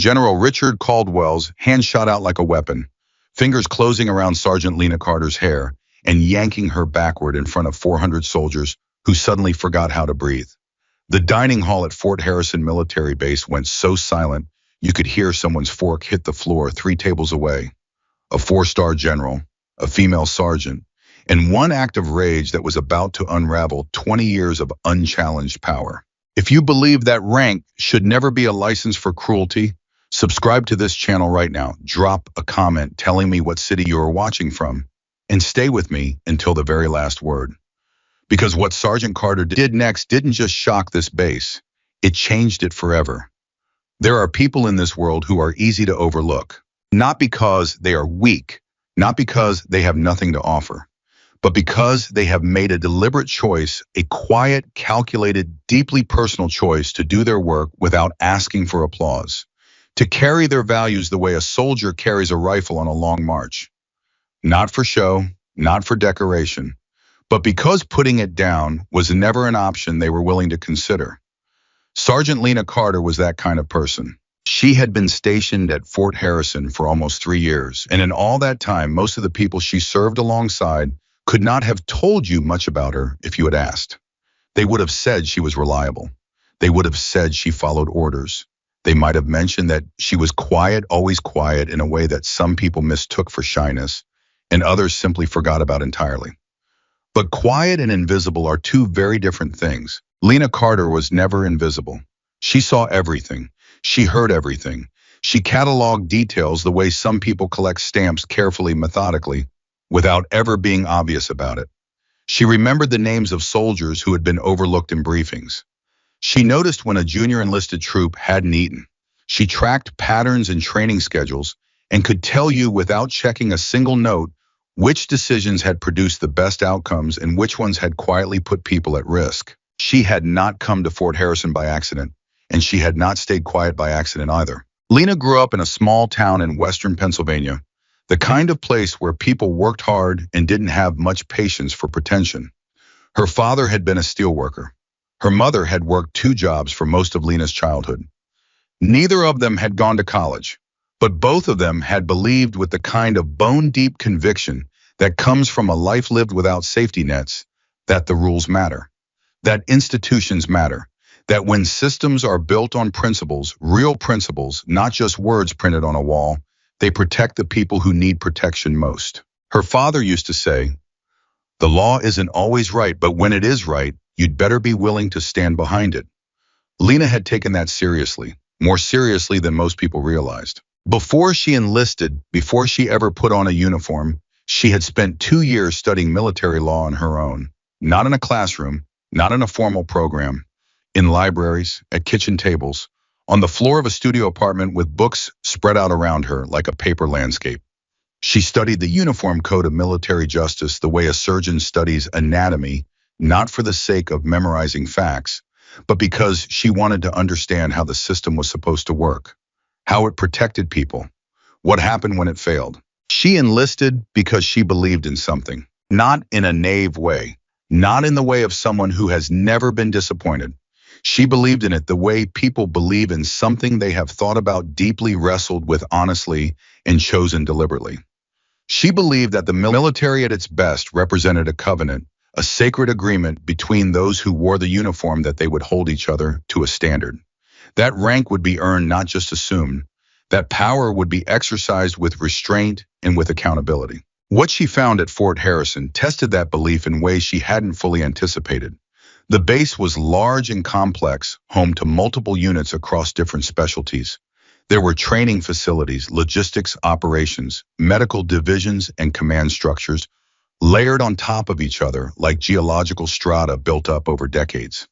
General Richard Caldwell's hand shot out like a weapon, fingers closing around Sergeant Lena Carter's hair and yanking her backward in front of 400 soldiers who suddenly forgot how to breathe. The dining hall at Fort Harrison Military Base went so silent you could hear someone's fork hit the floor 3 tables away. A 4-star general, a female sergeant, and one act of rage that was about to unravel 20 years of unchallenged power. If you believe that rank should never be a license for cruelty, subscribe to this channel right now. Drop a comment telling me what city you are watching from, and stay with me until the very last word. Because what Sergeant Carter did next didn't just shock this base, it changed it forever. There are people in this world who are easy to overlook, not because they are weak, not because they have nothing to offer, but because they have made a deliberate choice, a quiet, calculated, deeply personal choice to do their work without asking for applause, to carry their values the way a soldier carries a rifle on a long march. Not for show, not for decoration, but because putting it down was never an option they were willing to consider. Sergeant Lena Carter was that kind of person. She had been stationed at Fort Harrison for almost 3 years, and in all that time, most of the people she served alongside could not have told you much about her if you had asked. They would have said she was reliable. They would have said she followed orders. They might have mentioned that she was quiet, always quiet, in a way that some people mistook for shyness, and others simply forgot about entirely. But quiet and invisible are 2 very different things. Lena Carter was never invisible. She saw everything. She heard everything. She cataloged details the way some people collect stamps carefully, methodically, without ever being obvious about it. She remembered the names of soldiers who had been overlooked in briefings. She noticed when a junior enlisted troop hadn't eaten. She tracked patterns and training schedules and could tell you without checking a single note which decisions had produced the best outcomes and which ones had quietly put people at risk. She had not come to Fort Harrison by accident, and she had not stayed quiet by accident either. Lena grew up in a small town in western Pennsylvania, the kind of place where people worked hard and didn't have much patience for pretension. Her father had been a steelworker. Her mother had worked 2 jobs for most of Lena's childhood. Neither of them had gone to college, but both of them had believed with the kind of bone-deep conviction that comes from a life lived without safety nets that the rules matter, that institutions matter, that when systems are built on principles, real principles, not just words printed on a wall, they protect the people who need protection most. Her father used to say, "The law isn't always right, but when it is right, you'd better be willing to stand behind it." Lena had taken that seriously, more seriously than most people realized. Before she enlisted, before she ever put on a uniform, she had spent 2 years studying military law on her own, not in a classroom, not in a formal program, in libraries, at kitchen tables, on the floor of a studio apartment with books spread out around her like a paper landscape. She studied the uniform code of military justice the way a surgeon studies anatomy, not for the sake of memorizing facts, but because she wanted to understand how the system was supposed to work, how it protected people, what happened when it failed. She enlisted because she believed in something, not in a naive way, not in the way of someone who has never been disappointed. She believed in it the way people believe in something they have thought about deeply, wrestled with honestly, and chosen deliberately. She believed that the military at its best represented a covenant, a sacred agreement between those who wore the uniform that they would hold each other to a standard. That rank would be earned, not just assumed. That power would be exercised with restraint and with accountability. What she found at Fort Harrison tested that belief in ways she hadn't fully anticipated. The base was large and complex, home to multiple units across different specialties. There were training facilities, logistics operations, medical divisions, and command structures, layered on top of each other like geological strata built up over decades.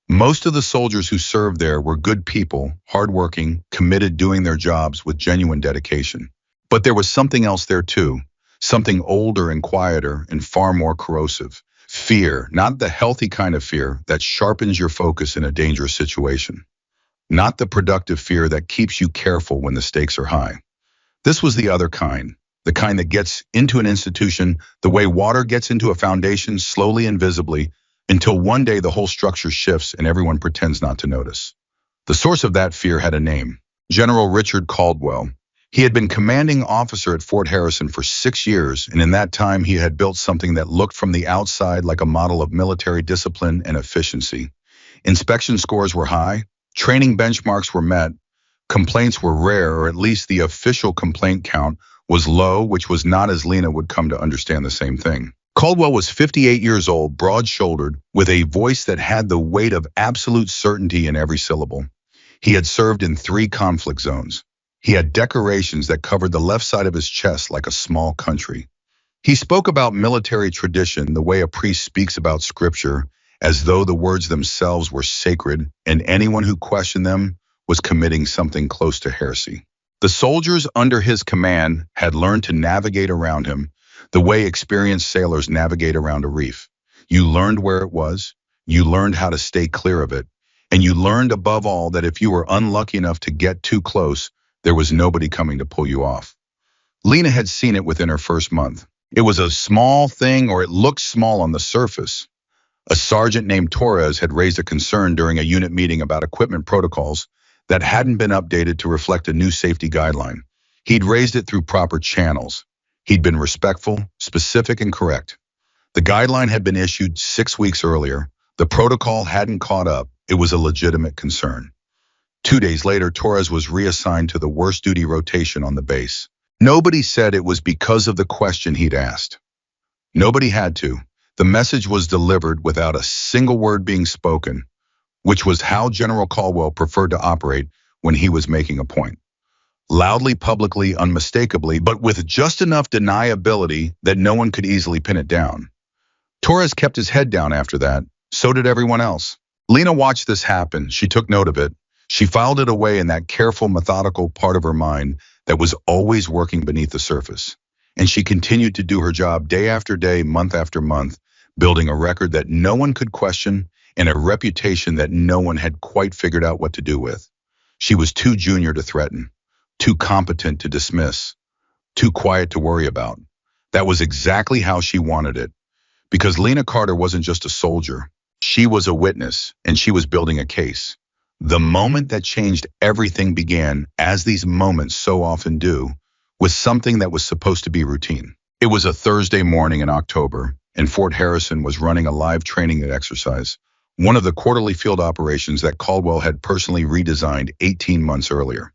Most of the soldiers who served there were good people, hardworking, committed, doing their jobs with genuine dedication. But there was something else there too, something older and quieter and far more corrosive. Fear, not the healthy kind of fear that sharpens your focus in a dangerous situation. Not the productive fear that keeps you careful when the stakes are high. This was the other kind, the kind that gets into an institution the way water gets into a foundation, slowly and visibly, until one day the whole structure shifts and everyone pretends not to notice. The source of that fear had a name: General Richard Caldwell. He had been commanding officer at Fort Harrison for 6 years, and in that time he had built something that looked from the outside like a model of military discipline and efficiency. Inspection scores were high, training benchmarks were met, complaints were rare, or at least the official complaint count was low, which was not as Lena would come to understand the same thing. Caldwell was 58 years old, broad-shouldered, with a voice that had the weight of absolute certainty in every syllable. He had served in 3 conflict zones. He had decorations that covered the left side of his chest like a small country. He spoke about military tradition the way a priest speaks about scripture, as though the words themselves were sacred, and anyone who questioned them was committing something close to heresy. The soldiers under his command had learned to navigate around him the way experienced sailors navigate around a reef. You learned where it was, you learned how to stay clear of it, and you learned above all that if you were unlucky enough to get too close, there was nobody coming to pull you off. Lena had seen it within her first month. It was a small thing, or it looked small on the surface. A sergeant named Torres had raised a concern during a unit meeting about equipment protocols that hadn't been updated to reflect a new safety guideline. He'd raised it through proper channels. He'd been respectful, specific, and correct. The guideline had been issued 6 weeks earlier. The protocol hadn't caught up. It was a legitimate concern. 2 days later, Torres was reassigned to the worst duty rotation on the base. Nobody said it was because of the question he'd asked. Nobody had to. The message was delivered without a single word being spoken, which was how General Caldwell preferred to operate when he was making a point. Loudly, publicly, unmistakably, but with just enough deniability that no one could easily pin it down. Torres kept his head down after that. So did everyone else. Lena watched this happen. She took note of it. She filed it away in that careful, methodical part of her mind that was always working beneath the surface. And she continued to do her job day after day, month after month, building a record that no one could question and a reputation that no one had quite figured out what to do with. She was too junior to threaten, too competent to dismiss, too quiet to worry about. That was exactly how she wanted it. Because Lena Carter wasn't just a soldier. She was a witness, and she was building a case. The moment that changed everything began, as these moments so often do, with something that was supposed to be routine. It was a Thursday morning in October, and Fort Harrison was running a live training exercise, one of the quarterly field operations that Caldwell had personally redesigned 18 months earlier.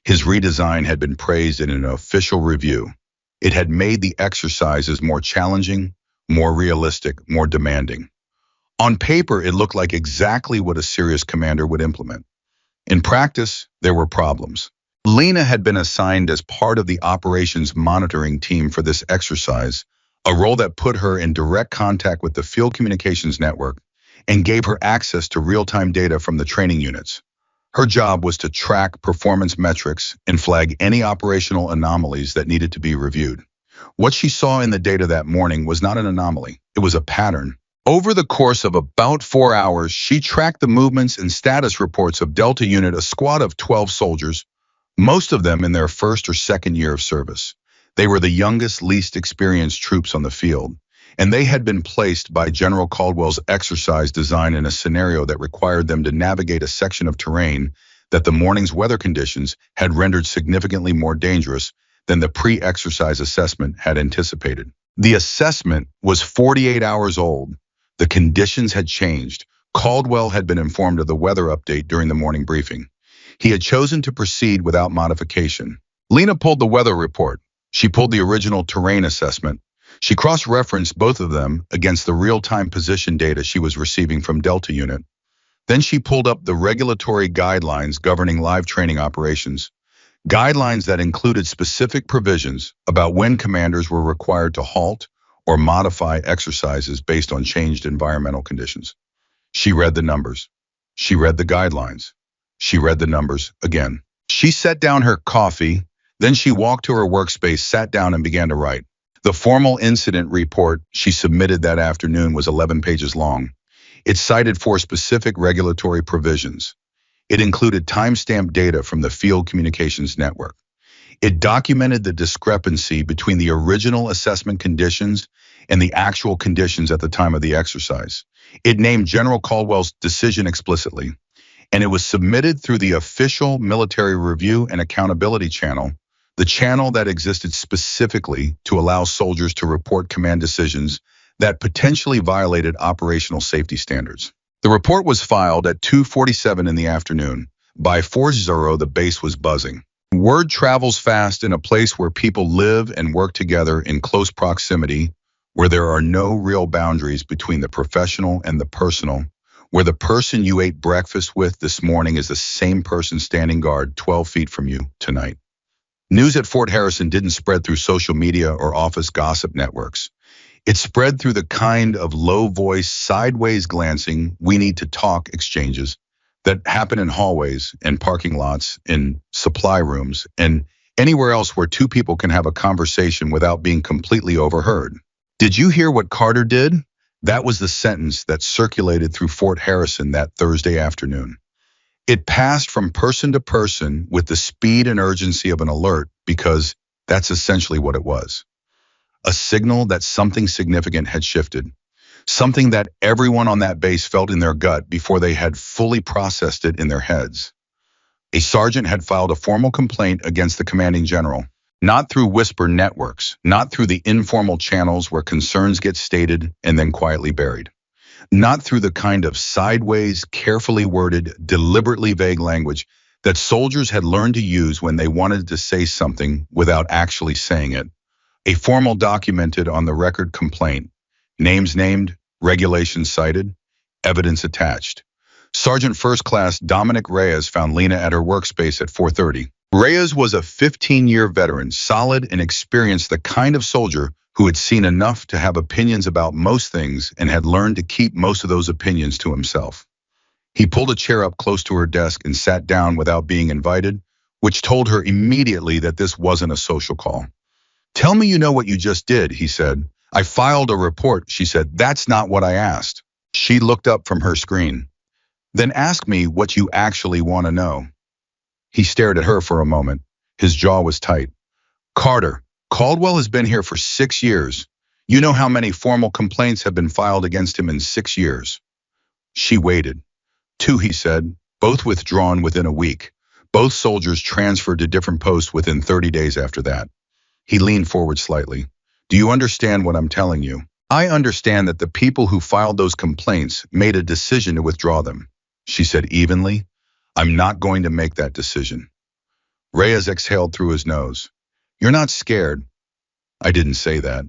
His redesign had been praised in an official review. It had made the exercises more challenging, more realistic, more demanding. On paper, it looked like exactly what a serious commander would implement. In practice, there were problems. Lena had been assigned as part of the operations monitoring team for this exercise, a role that put her in direct contact with the field communications network and gave her access to real-time data from the training units. Her job was to track performance metrics and flag any operational anomalies that needed to be reviewed. What she saw in the data that morning was not an anomaly, it was a pattern. Over the course of about 4 hours, she tracked the movements and status reports of Delta Unit, a squad of 12 soldiers, most of them in their first or second year of service. They were the youngest, least experienced troops on the field, and they had been placed by General Caldwell's exercise design in a scenario that required them to navigate a section of terrain that the morning's weather conditions had rendered significantly more dangerous than the pre-exercise assessment had anticipated. The assessment was 48 hours old. The conditions had changed. Caldwell had been informed of the weather update during the morning briefing. He had chosen to proceed without modification. Lena pulled the weather report. She pulled the original terrain assessment. She cross-referenced both of them against the real-time position data she was receiving from Delta Unit. Then she pulled up the regulatory guidelines governing live training operations, guidelines that included specific provisions about when commanders were required to halt or modify exercises based on changed environmental conditions. She read the numbers. She read the guidelines. She read the numbers again. She set down her coffee, then she walked to her workspace, sat down, and began to write. The formal incident report she submitted that afternoon was 11 pages long. It cited 4 specific regulatory provisions. It included timestamp data from the Field Communications Network. It documented the discrepancy between the original assessment conditions and the actual conditions at the time of the exercise. It named General Caldwell's decision explicitly. and it was submitted through the official military review and accountability channel, the channel that existed specifically to allow soldiers to report command decisions that potentially violated operational safety standards. The report was filed at 2:47 in the afternoon. By 4:00, the base was buzzing. Word travels fast in a place where people live and work together in close proximity, where there are no real boundaries between the professional and the personal, where the person you ate breakfast with this morning is the same person standing guard 12 feet from you tonight. News at Fort Harrison didn't spread through social media or office gossip networks. It spread through the kind of low-voice, sideways glancing, we need to talk exchanges that happen in hallways and parking lots, in supply rooms, and anywhere else where two people can have a conversation without being completely overheard. Did you hear what Carter did? That was the sentence that circulated through Fort Harrison that Thursday afternoon. It passed from person to person with the speed and urgency of an alert because that's essentially what it was. A signal that something significant had shifted. Something that everyone on that base felt in their gut before they had fully processed it in their heads. A sergeant had filed a formal complaint against the commanding general, not through whisper networks, not through the informal channels where concerns get stated and then quietly buried, not through the kind of sideways, carefully worded, deliberately vague language that soldiers had learned to use when they wanted to say something without actually saying it. A formal documented on the record complaint. Names named, regulations cited, evidence attached. Sergeant First Class Dominic Reyes found Lena at her workspace at 4:30. Reyes was a 15-year veteran, solid and experienced, the kind of soldier who had seen enough to have opinions about most things and had learned to keep most of those opinions to himself. He pulled a chair up close to her desk and sat down without being invited, which told her immediately that this wasn't a social call. "Tell me you know what you just did," he said. "I filed a report," she said. "That's not what I asked." She looked up from her screen. "Then ask me what you actually want to know." He stared at her for a moment. His jaw was tight. "Carter, Caldwell has been here for 6 years. You know how many formal complaints have been filed against him in 6 years?" She waited. "2," he said, "both withdrawn within a week. Both soldiers transferred to different posts within 30 days after that." He leaned forward slightly. "Do you understand what I'm telling you?" "I understand that the people who filed those complaints made a decision to withdraw them," she said evenly. "I'm not going to make that decision." Reyes exhaled through his nose. "You're not scared." "I didn't say that.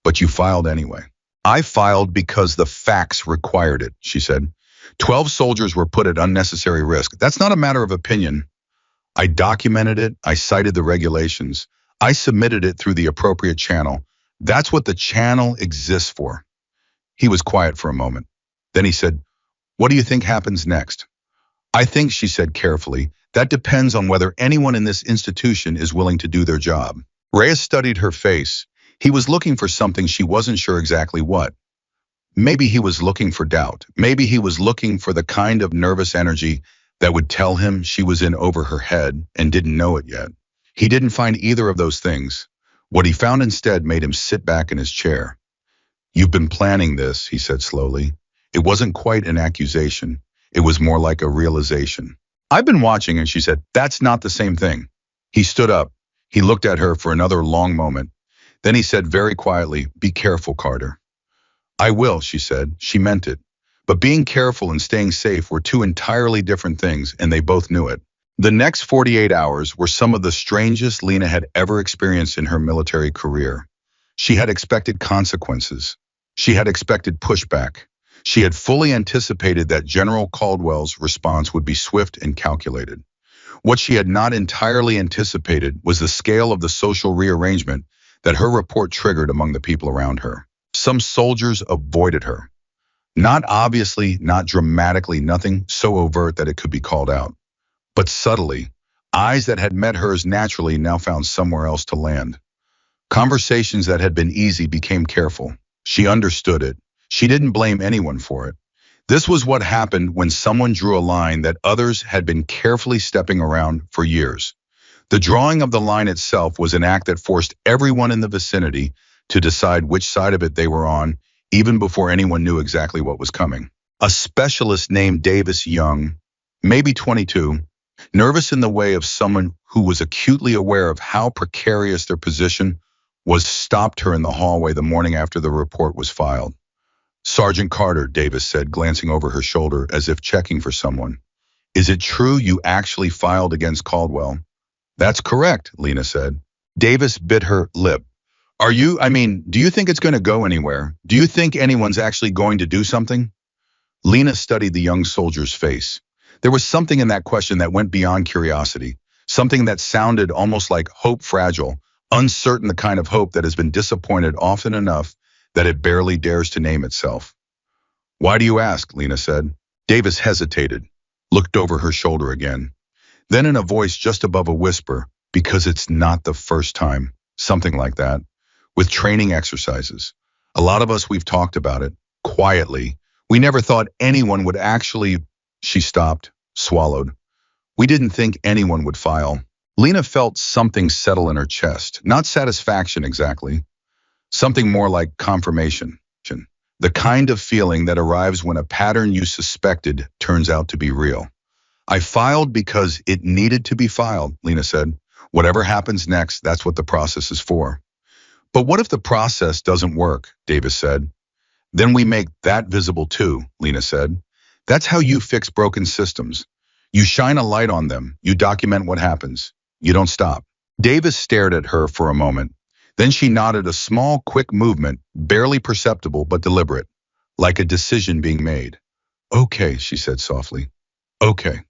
But you filed anyway." "I filed because the facts required it," she said. 12 soldiers were put at unnecessary risk. That's not a matter of opinion. I documented it. I cited the regulations. I submitted it through the appropriate channel. That's what the channel exists for." He was quiet for a moment. Then he said, "What do you think happens next?" "I think," she said carefully, "that depends on whether anyone in this institution is willing to do their job." Reyes studied her face. He was looking for something, she wasn't sure exactly what. Maybe he was looking for doubt. Maybe he was looking for the kind of nervous energy that would tell him she was in over her head and didn't know it yet. He didn't find either of those things. What he found instead made him sit back in his chair. "You've been planning this," he said slowly. It wasn't quite an accusation. It was more like a realization. "I've been watching," and she said, "That's not the same thing." He stood up. He looked at her for another long moment. Then he said very quietly, "Be careful, Carter." "I will," she said. She meant it. But being careful and staying safe were two entirely different things, and they both knew it. The next 48 hours were some of the strangest Lena had ever experienced in her military career. She had expected consequences. She had expected pushback. She had fully anticipated that General Caldwell's response would be swift and calculated. What she had not entirely anticipated was the scale of the social rearrangement that her report triggered among the people around her. Some soldiers avoided her. Not obviously, not dramatically, nothing so overt that it could be called out. But subtly, eyes that had met hers naturally now found somewhere else to land. Conversations that had been easy became careful. She understood it. She didn't blame anyone for it. This was what happened when someone drew a line that others had been carefully stepping around for years. The drawing of the line itself was an act that forced everyone in the vicinity to decide which side of it they were on, even before anyone knew exactly what was coming. A specialist named Davis Young, maybe 22, nervous in the way of someone who was acutely aware of how precarious their position was, stopped her in the hallway the morning after the report was filed. Sergeant Carter, Davis said, glancing over her shoulder as if checking for someone. Is it true you actually filed against Caldwell? That's correct, Lena said. Davis bit her lip. Do you think it's going to go anywhere? Do you think anyone's actually going to do something? Lena studied the young soldier's face. There was something in that question that went beyond curiosity, something that sounded almost like hope fragile, uncertain, the kind of hope that has been disappointed often enough that it barely dares to name itself. Why do you ask? Lena said. Davis hesitated, looked over her shoulder again. Then in a voice just above a whisper, because it's not the first time, something like that. With training exercises. A lot of us, we've talked about it, quietly. We never thought anyone would actually. She stopped, swallowed. We didn't think anyone would file. Lena felt something settle in her chest, not satisfaction exactly, something more like confirmation. The kind of feeling that arrives when a pattern you suspected turns out to be real. I filed because it needed to be filed, Lena said. Whatever happens next, that's what the process is for. But what if the process doesn't work? Davis said. Then we make that visible too, Lena said. That's how you fix broken systems. You shine a light on them. You document what happens. You don't stop. Davis stared at her for a moment. Then she nodded, a small, quick movement, barely perceptible but deliberate, like a decision being made. Okay, she said softly. Okay.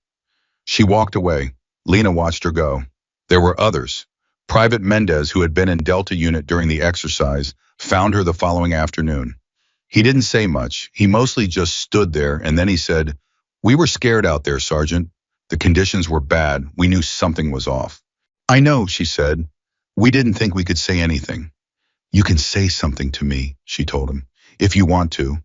She walked away. Lena watched her go. There were others. Private Mendez, who had been in Delta Unit during the exercise, found her the following afternoon. He didn't say much. He mostly just stood there, and then he said, We were scared out there, Sergeant. The conditions were bad. We knew something was off. I know, she said. We didn't think we could say anything. You can say something to me, she told him, if you want to.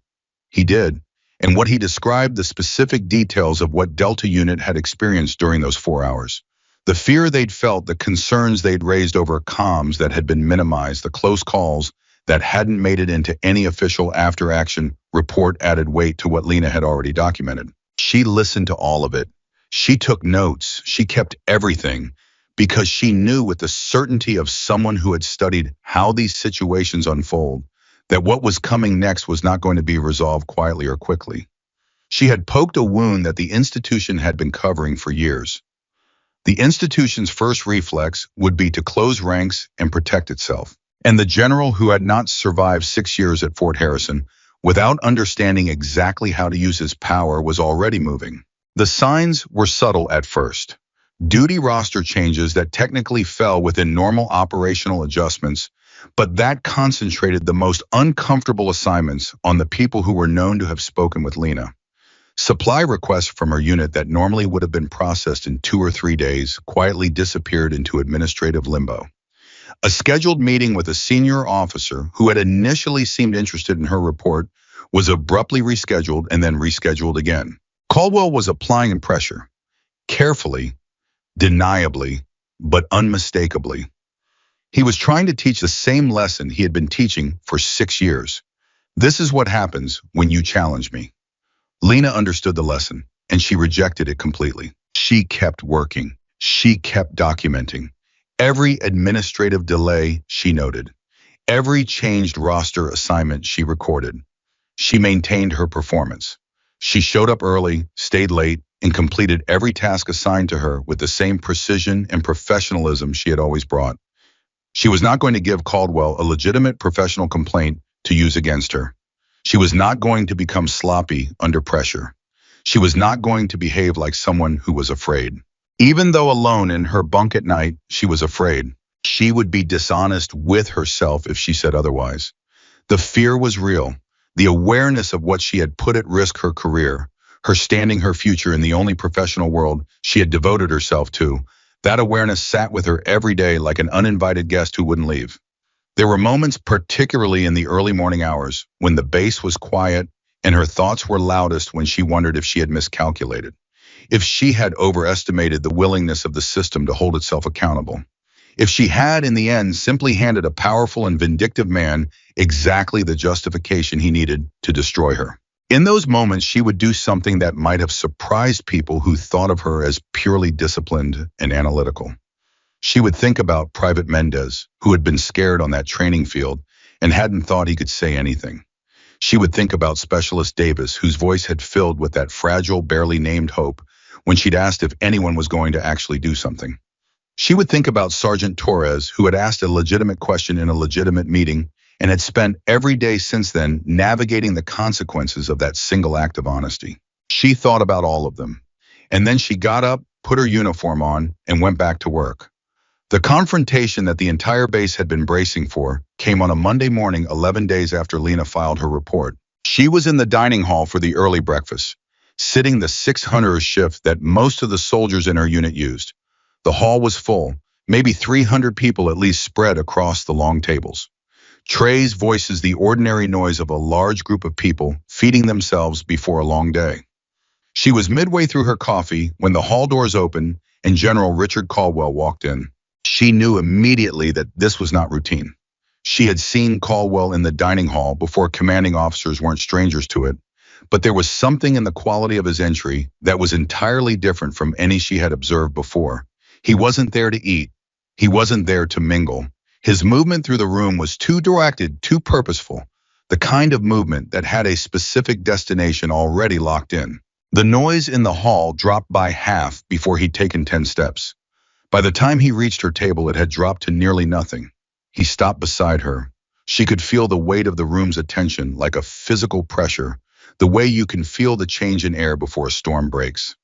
He did, and what he described the specific details of what Delta Unit had experienced during those 4 hours. The fear they'd felt, the concerns they'd raised over comms that had been minimized, the close calls that hadn't made it into any official after-action report added weight to what Lena had already documented. She listened to all of it. She took notes. She kept everything because she knew with the certainty of someone who had studied how these situations unfold that what was coming next was not going to be resolved quietly or quickly. She had poked a wound that the institution had been covering for years. The institution's first reflex would be to close ranks and protect itself. And the general who had not survived 6 years at Fort Harrison, without understanding exactly how to use his power, was already moving. The signs were subtle at first. Duty roster changes that technically fell within normal operational adjustments, but that concentrated the most uncomfortable assignments on the people who were known to have spoken with Lena. Supply requests from her unit that normally would have been processed in 2 or 3 days quietly disappeared into administrative limbo. A scheduled meeting with a senior officer who had initially seemed interested in her report was abruptly rescheduled and then rescheduled again. Caldwell was applying pressure, carefully, deniably, but unmistakably. He was trying to teach the same lesson he had been teaching for 6 years. This is what happens when you challenge me. Lena understood the lesson, and she rejected it completely. She kept working. She kept documenting. Every administrative delay she noted. Every changed roster assignment she recorded. She maintained her performance. She showed up early, stayed late, and completed every task assigned to her with the same precision and professionalism she had always brought. She was not going to give Caldwell a legitimate professional complaint to use against her. She was not going to become sloppy under pressure. She was not going to behave like someone who was afraid. Even though alone in her bunk at night, she was afraid. She would be dishonest with herself if she said otherwise. The fear was real. The awareness of what she had put at risk, her career, her standing, her future in the only professional world she had devoted herself to, that awareness sat with her every day like an uninvited guest who wouldn't leave. There were moments, particularly in the early morning hours, when the base was quiet and her thoughts were loudest, when she wondered if she had miscalculated, if she had overestimated the willingness of the system to hold itself accountable, if she had, in the end, simply handed a powerful and vindictive man exactly the justification he needed to destroy her. In those moments, she would do something that might have surprised people who thought of her as purely disciplined and analytical. She would think about Private Mendez, who had been scared on that training field and hadn't thought he could say anything. She would think about Specialist Davis, whose voice had filled with that fragile, barely named hope when she'd asked if anyone was going to actually do something. She would think about Sergeant Torres, who had asked a legitimate question in a legitimate meeting and had spent every day since then navigating the consequences of that single act of honesty. She thought about all of them. And then she got up, put her uniform on, and went back to work. The confrontation that the entire base had been bracing for came on a Monday morning 11 days after Lena filed her report. She was in the dining hall for the early breakfast, sitting the 600 shift that most of the soldiers in her unit used. The hall was full, maybe 300 people at least spread across the long tables. Trays voices the ordinary noise of a large group of people feeding themselves before a long day. She was midway through her coffee when the hall doors opened and General Richard Caldwell walked in. She knew immediately that this was not routine. She had seen Caldwell in the dining hall before commanding officers weren't strangers to it, but there was something in the quality of his entry that was entirely different from any she had observed before. He wasn't there to eat. He wasn't there to mingle. His movement through the room was too directed, too purposeful, the kind of movement that had a specific destination already locked in. The noise in the hall dropped by half before he'd taken 10 steps. By the time he reached her table, it had dropped to nearly nothing. He stopped beside her. She could feel the weight of the room's attention like a physical pressure, the way you can feel the change in air before a storm breaks.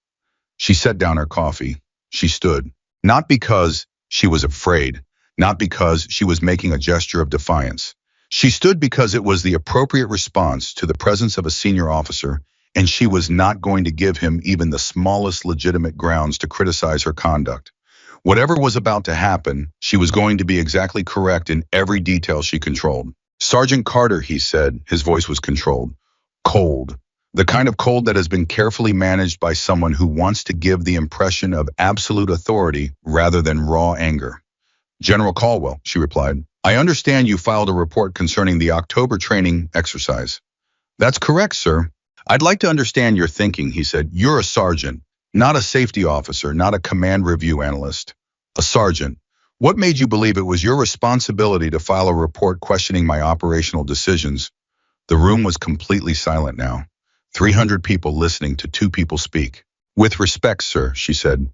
She set down her coffee. She stood. Not because she was afraid, not because she was making a gesture of defiance. She stood because it was the appropriate response to the presence of a senior officer, and she was not going to give him even the smallest legitimate grounds to criticize her conduct. Whatever was about to happen, she was going to be exactly correct in every detail she controlled. Sergeant Carter, he said, his voice was controlled. Cold. The kind of cold that has been carefully managed by someone who wants to give the impression of absolute authority rather than raw anger. General Caldwell, she replied, I understand you filed a report concerning the October training exercise. That's correct, sir. I'd like to understand your thinking, he said. You're a sergeant, not a safety officer, not a command review analyst. A sergeant. What made you believe it was your responsibility to file a report questioning my operational decisions? The room was completely silent now. 300 people listening to two people speak. With respect, sir, she said,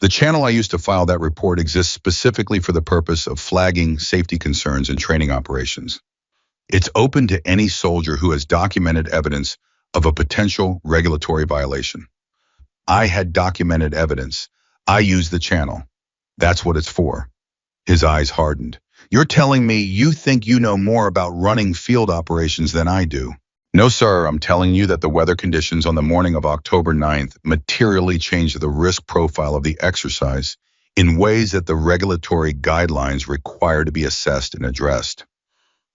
the channel I used to file that report exists specifically for the purpose of flagging safety concerns in training operations. It's open to any soldier who has documented evidence of a potential regulatory violation. I had documented evidence. I used the channel. That's what it's for. His eyes hardened. You're telling me you think you know more about running field operations than I do? No, sir, I'm telling you that the weather conditions on the morning of October 9th materially changed the risk profile of the exercise in ways that the regulatory guidelines require to be assessed and addressed.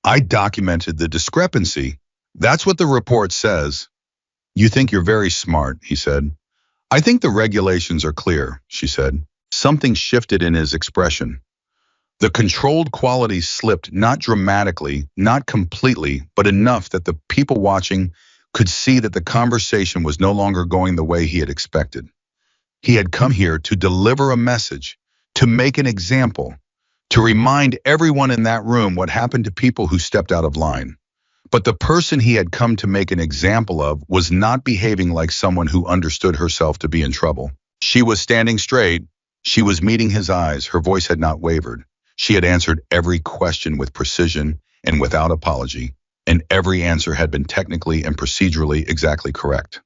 I documented the discrepancy. That's what the report says. You think you're very smart, he said. I think the regulations are clear, she said. Something shifted in his expression. The controlled quality slipped, not dramatically, not completely, but enough that the people watching could see that the conversation was no longer going the way he had expected. He had come here to deliver a message, to make an example, to remind everyone in that room what happened to people who stepped out of line. But the person he had come to make an example of was not behaving like someone who understood herself to be in trouble. She was standing straight. She was meeting his eyes. Her voice had not wavered. She had answered every question with precision and without apology, and every answer had been technically and procedurally exactly correct.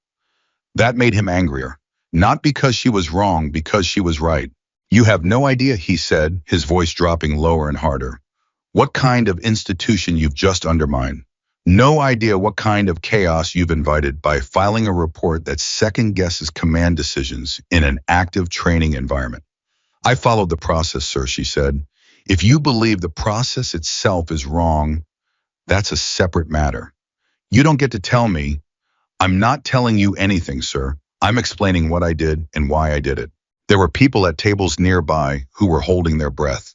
That made him angrier, not because she was wrong, because she was right. You have no idea, he said, his voice dropping lower and harder, what kind of institution you've just undermined. No idea what kind of chaos you've invited by filing a report that second-guesses command decisions in an active training environment. I followed the process, sir, she said. If you believe the process itself is wrong, that's a separate matter. You don't get to tell me. I'm not telling you anything, sir. I'm explaining what I did and why I did it. There were people at tables nearby who were holding their breath.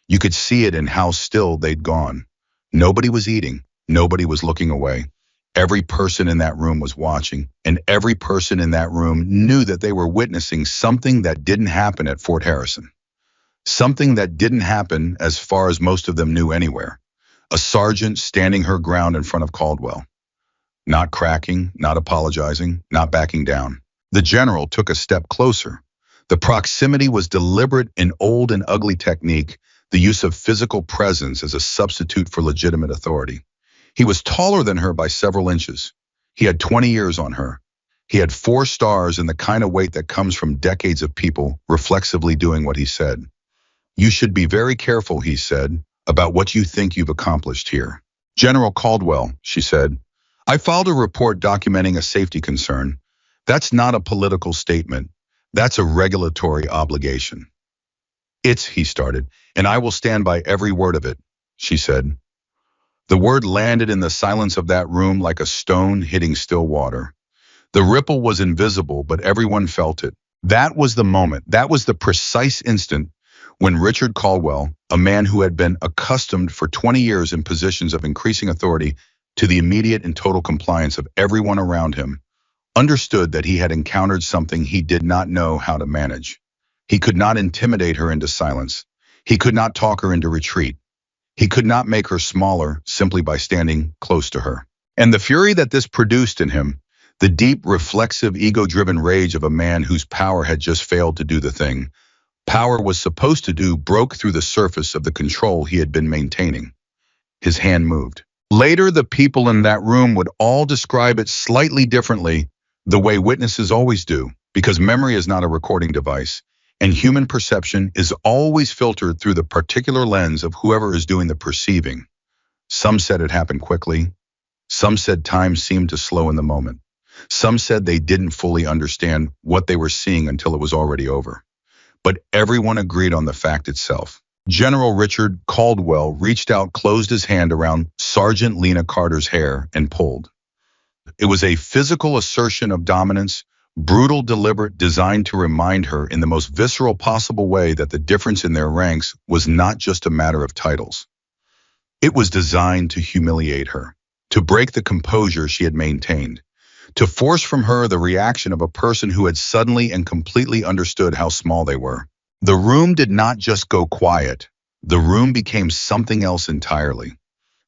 You could see it in how still they'd gone. Nobody was eating. Nobody was looking away. Every person in that room was watching, and every person in that room knew that they were witnessing something that didn't happen at Fort Harrison. Something that didn't happen as far as most of them knew anywhere. A sergeant standing her ground in front of Caldwell. Not cracking, not apologizing, not backing down. The general took a step closer. The proximity was deliberate, an old and ugly technique, the use of physical presence as a substitute for legitimate authority. He was taller than her by several inches. He had 20 years on her. He had 4 stars and the kind of weight that comes from decades of people reflexively doing what he said. You should be very careful, he said, about what you think you've accomplished here. General Caldwell, she said, I filed a report documenting a safety concern. That's not a political statement. That's a regulatory obligation. He started, and I will stand by every word of it, she said. The word landed in the silence of that room like a stone hitting still water. The ripple was invisible, but everyone felt it. That was the moment, that was the precise instant when Richard Caldwell, a man who had been accustomed for 20 years in positions of increasing authority to the immediate and total compliance of everyone around him, understood that he had encountered something he did not know how to manage. He could not intimidate her into silence. He could not talk her into retreat. He could not make her smaller simply by standing close to her. And the fury that this produced in him, the deep, reflexive, ego-driven rage of a man whose power had just failed to do the thing power was supposed to do, broke through the surface of the control he had been maintaining. His hand moved. Later, the people in that room would all describe it slightly differently, the way witnesses always do, because memory is not a recording device, and human perception is always filtered through the particular lens of whoever is doing the perceiving. Some said it happened quickly. Some said time seemed to slow in the moment. Some said they didn't fully understand what they were seeing until it was already over. But everyone agreed on the fact itself. General Richard Caldwell reached out, closed his hand around Sergeant Lena Carter's hair, and pulled. It was a physical assertion of dominance, brutal, deliberate, designed to remind her in the most visceral possible way that the difference in their ranks was not just a matter of titles. It was designed to humiliate her, to break the composure she had maintained, to force from her the reaction of a person who had suddenly and completely understood how small they were. The room did not just go quiet. The room became something else entirely.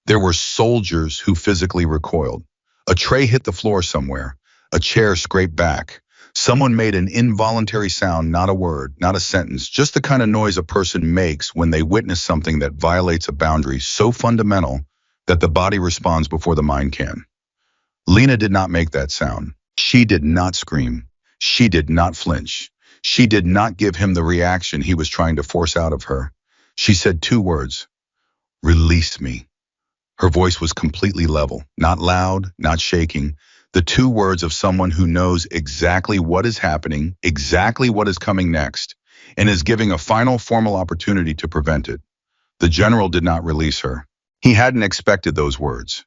There were soldiers who physically recoiled. A tray hit the floor somewhere. A chair scraped back. Someone made an involuntary sound, not a word, not a sentence, just the kind of noise a person makes when they witness something that violates a boundary so fundamental that the body responds before the mind can. Lena did not make that sound. She did not scream. She did not flinch. She did not give him the reaction he was trying to force out of her. She said 2 words, "Release me." Her voice was completely level, not loud, not shaking. The 2 words of someone who knows exactly what is happening, exactly what is coming next, and is giving a final formal opportunity to prevent it. The general did not release her. He hadn't expected those words.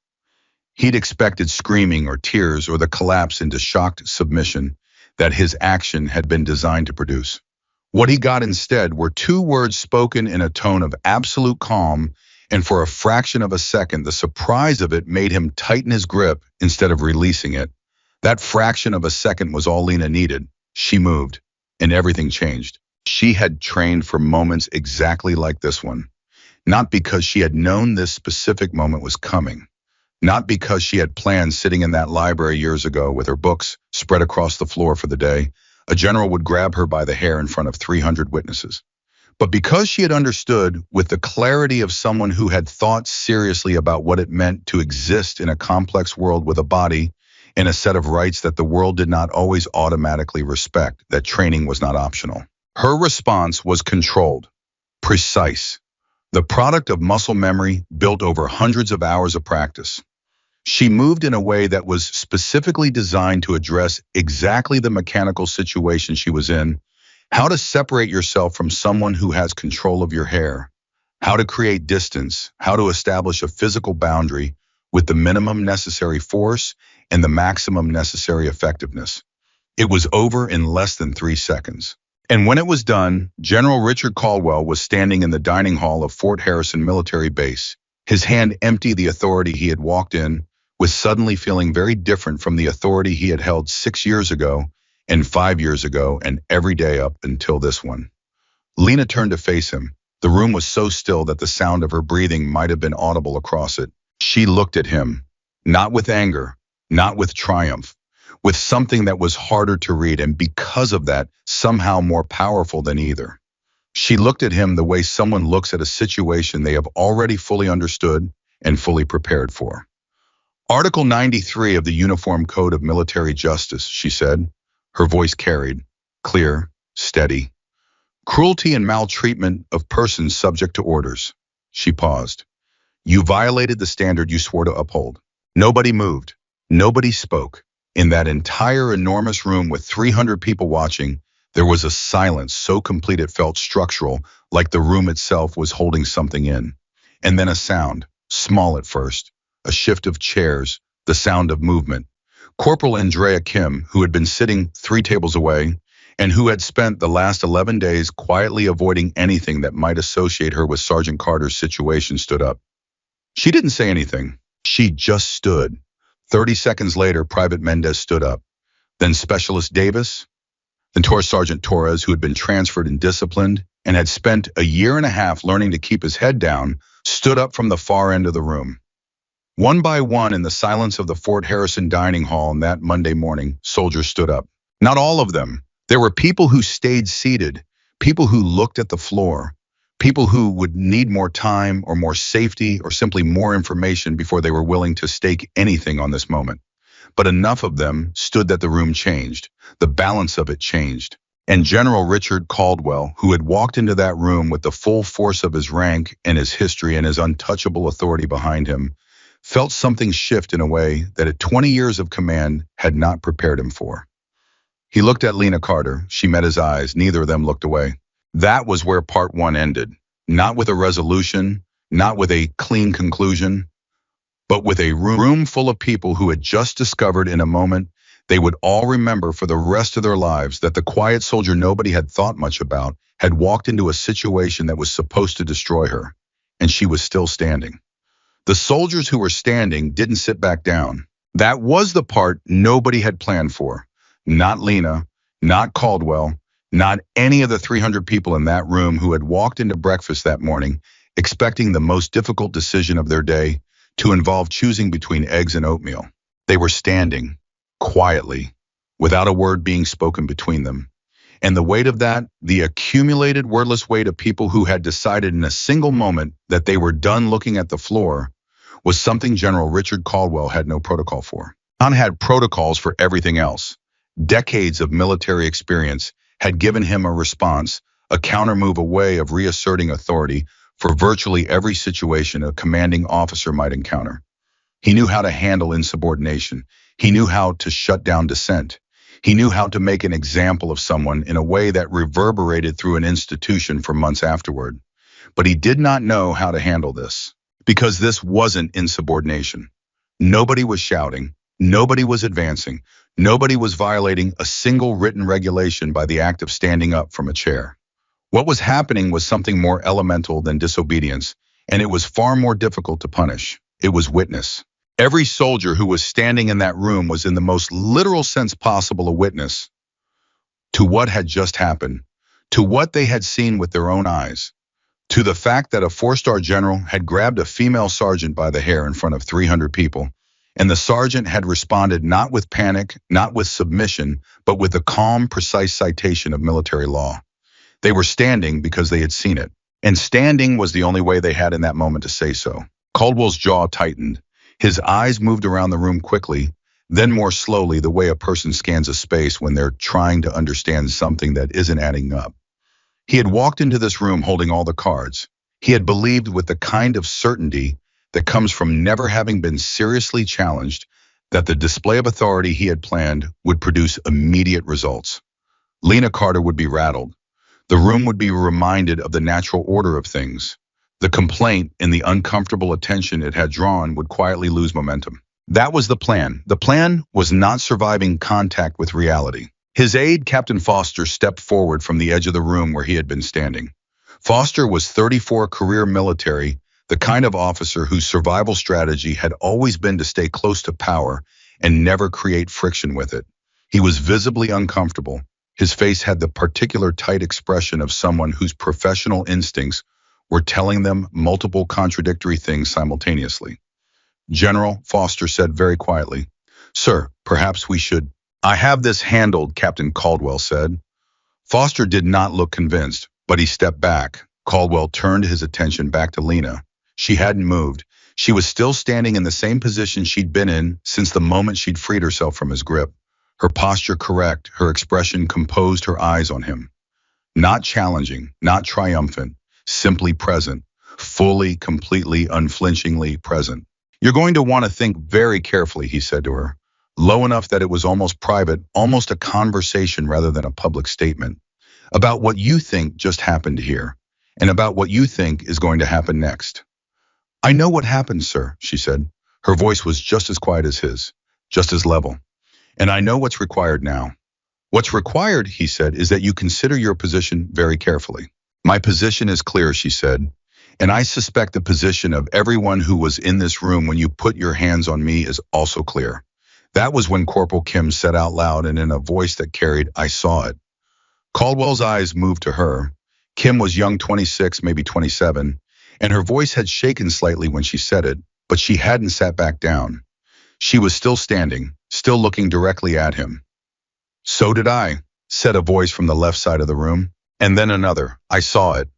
He'd expected screaming or tears or the collapse into shocked submission that his action had been designed to produce. What he got instead were 2 words spoken in a tone of absolute calm, and for a fraction of a second, the surprise of it made him tighten his grip instead of releasing it. That fraction of a second was all Lena needed. She moved, and everything changed. She had trained for moments exactly like this one, not because she had known this specific moment was coming. Not because she had planned sitting in that library years ago with her books spread across the floor for the day, a general would grab her by the hair in front of 300 witnesses. But because she had understood with the clarity of someone who had thought seriously about what it meant to exist in a complex world with a body and a set of rights that the world did not always automatically respect, that training was not optional. Her response was controlled, precise, the product of muscle memory built over hundreds of hours of practice. She moved in a way that was specifically designed to address exactly the mechanical situation she was in, how to separate yourself from someone who has control of your hair, how to create distance, how to establish a physical boundary with the minimum necessary force and the maximum necessary effectiveness. It was over in less than 3 seconds. And when it was done, General Richard Caldwell was standing in the dining hall of Fort Harrison Military Base, his hand empty the authority he had walked in with suddenly feeling very different from the authority he had held 6 years ago and 5 years ago and every day up until this one. Lena turned to face him. The room was so still that the sound of her breathing might have been audible across it. She looked at him, not with anger, not with triumph, with something that was harder to read and because of that, somehow more powerful than either. She looked at him the way someone looks at a situation they have already fully understood and fully prepared for. Article 93 of the Uniform Code of Military Justice, she said. Her voice carried, clear, steady. Cruelty and maltreatment of persons subject to orders. She paused. You violated the standard you swore to uphold. Nobody moved. Nobody spoke. In that entire enormous room with 300 people watching, there was a silence so complete it felt structural, like the room itself was holding something in. And then a sound, small at first, a shift of chairs, the sound of movement. Corporal Andrea Kim, who had been sitting 3 tables away, and who had spent the last 11 days quietly avoiding anything that might associate her with Sergeant Carter's situation, stood up. She didn't say anything. She just stood. 30 seconds later, Private Mendez stood up. Then Specialist Davis, then Sergeant Torres, who had been transferred and disciplined and had spent a year and a half learning to keep his head down, stood up from the far end of the room. One by one, in the silence of the Fort Harrison dining hall on that Monday morning, soldiers stood up. Not all of them. There were people who stayed seated, people who looked at the floor, people who would need more time or more safety or simply more information before they were willing to stake anything on this moment. But enough of them stood that the room changed. The balance of it changed. And General Richard Caldwell, who had walked into that room with the full force of his rank and his history and his untouchable authority behind him, felt something shift in a way that at 20 years of command had not prepared him for. He looked at Lena Carter. She met his eyes. Neither of them looked away. That was where part 1 ended. Not with a resolution, not with a clean conclusion, but with a room full of people who had just discovered in a moment they would all remember for the rest of their lives that the quiet soldier nobody had thought much about had walked into a situation that was supposed to destroy her, and she was still standing. The soldiers who were standing didn't sit back down. That was the part nobody had planned for. Not Lena, not Caldwell, not any of the 300 people in that room who had walked into breakfast that morning expecting the most difficult decision of their day to involve choosing between eggs and oatmeal. They were standing, quietly, without a word being spoken between them. And the weight of that, the accumulated wordless weight of people who had decided in a single moment that they were done looking at the floor, was something General Richard Caldwell had no protocol for. John had protocols for everything else. Decades of military experience had given him a response, a countermove, a way of reasserting authority for virtually every situation a commanding officer might encounter. He knew how to handle insubordination. He knew how to shut down dissent. He knew how to make an example of someone in a way that reverberated through an institution for months afterward. But he did not know how to handle this, because this wasn't insubordination. Nobody was shouting. Nobody was advancing. Nobody was violating a single written regulation by the act of standing up from a chair. What was happening was something more elemental than disobedience, and it was far more difficult to punish. It was witness. Every soldier who was standing in that room was in the most literal sense possible a witness to what had just happened, to what they had seen with their own eyes, to the fact that a 4-star general had grabbed a female sergeant by the hair in front of 300 people, and the sergeant had responded not with panic, not with submission, but with a calm, precise citation of military law. They were standing because they had seen it, and standing was the only way they had in that moment to say so. Caldwell's jaw tightened. His eyes moved around the room quickly, then more slowly, the way a person scans a space when they're trying to understand something that isn't adding up. He had walked into this room holding all the cards. He had believed with the kind of certainty that comes from never having been seriously challenged that the display of authority he had planned would produce immediate results. Lena Carter would be rattled. The room would be reminded of the natural order of things. The complaint and the uncomfortable attention it had drawn would quietly lose momentum. That was the plan. The plan was not surviving contact with reality. His aide, Captain Foster, stepped forward from the edge of the room where he had been standing. Foster was 34, career military, the kind of officer whose survival strategy had always been to stay close to power and never create friction with it. He was visibly uncomfortable. His face had the particular tight expression of someone whose professional instincts were telling them multiple contradictory things simultaneously. General, Foster said very quietly. Sir, perhaps we should. I have this handled, Captain Caldwell said. Foster did not look convinced, but he stepped back. Caldwell turned his attention back to Lena. She hadn't moved. She was still standing in the same position she'd been in since the moment she'd freed herself from his grip. Her posture correct, her expression composed, her eyes on him. Not challenging, not triumphant, simply present, fully, completely, unflinchingly present. You're going to want to think very carefully, he said to her, low enough that it was almost private, almost a conversation rather than a public statement, about what you think just happened here, and about what you think is going to happen next. I know what happened, sir, she said. Her voice was just as quiet as his, just as level. And I know what's required now. What's required, he said, is that you consider your position very carefully. My position is clear, she said, and I suspect the position of everyone who was in this room when you put your hands on me is also clear. That was when Corporal Kim said out loud and in a voice that carried, I saw it. Caldwell's eyes moved to her. Kim was young, 26, maybe 27, and her voice had shaken slightly when she said it, but she hadn't sat back down. She was still standing, still looking directly at him. So did I, said a voice from the left side of the room, and then another, I saw it,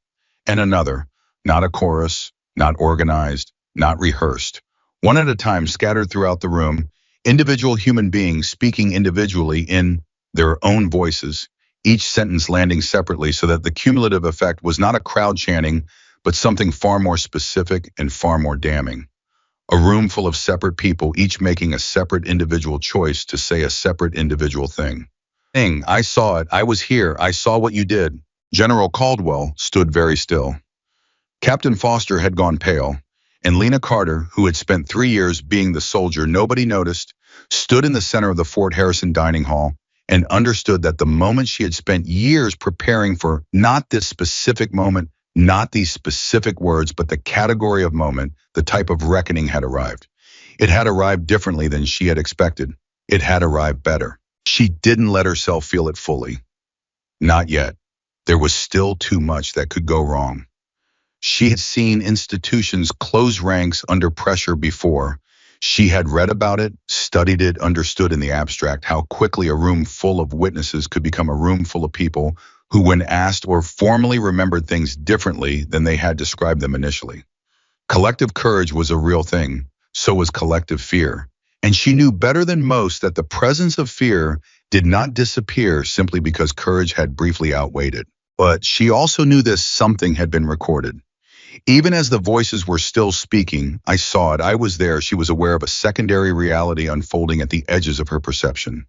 and another, not a chorus, not organized, not rehearsed. One at a time scattered throughout the room, individual human beings speaking individually in their own voices, each sentence landing separately so that the cumulative effect was not a crowd chanting, but something far more specific and far more damning. A room full of separate people, each making a separate individual choice to say a separate individual thing. I saw it, I was here, I saw what you did. General Caldwell stood very still. Captain Foster had gone pale, and Lena Carter, who had spent 3 years being the soldier nobody noticed, stood in the center of the Fort Harrison dining hall and understood that the moment she had spent years preparing for, not this specific moment, not these specific words, but the category of moment, the type of reckoning had arrived. It had arrived differently than she had expected. It had arrived better. She didn't let herself feel it fully. Not yet. There was still too much that could go wrong. She had seen institutions close ranks under pressure before. She had read about it, studied it, understood in the abstract how quickly a room full of witnesses could become a room full of people who, when asked or formally remembered things differently than they had described them initially. Collective courage was a real thing, so was collective fear. And she knew better than most that the presence of fear did not disappear simply because courage had briefly outweighed it. But she also knew this something had been recorded. Even as the voices were still speaking, I saw it, I was there, she was aware of a secondary reality unfolding at the edges of her perception.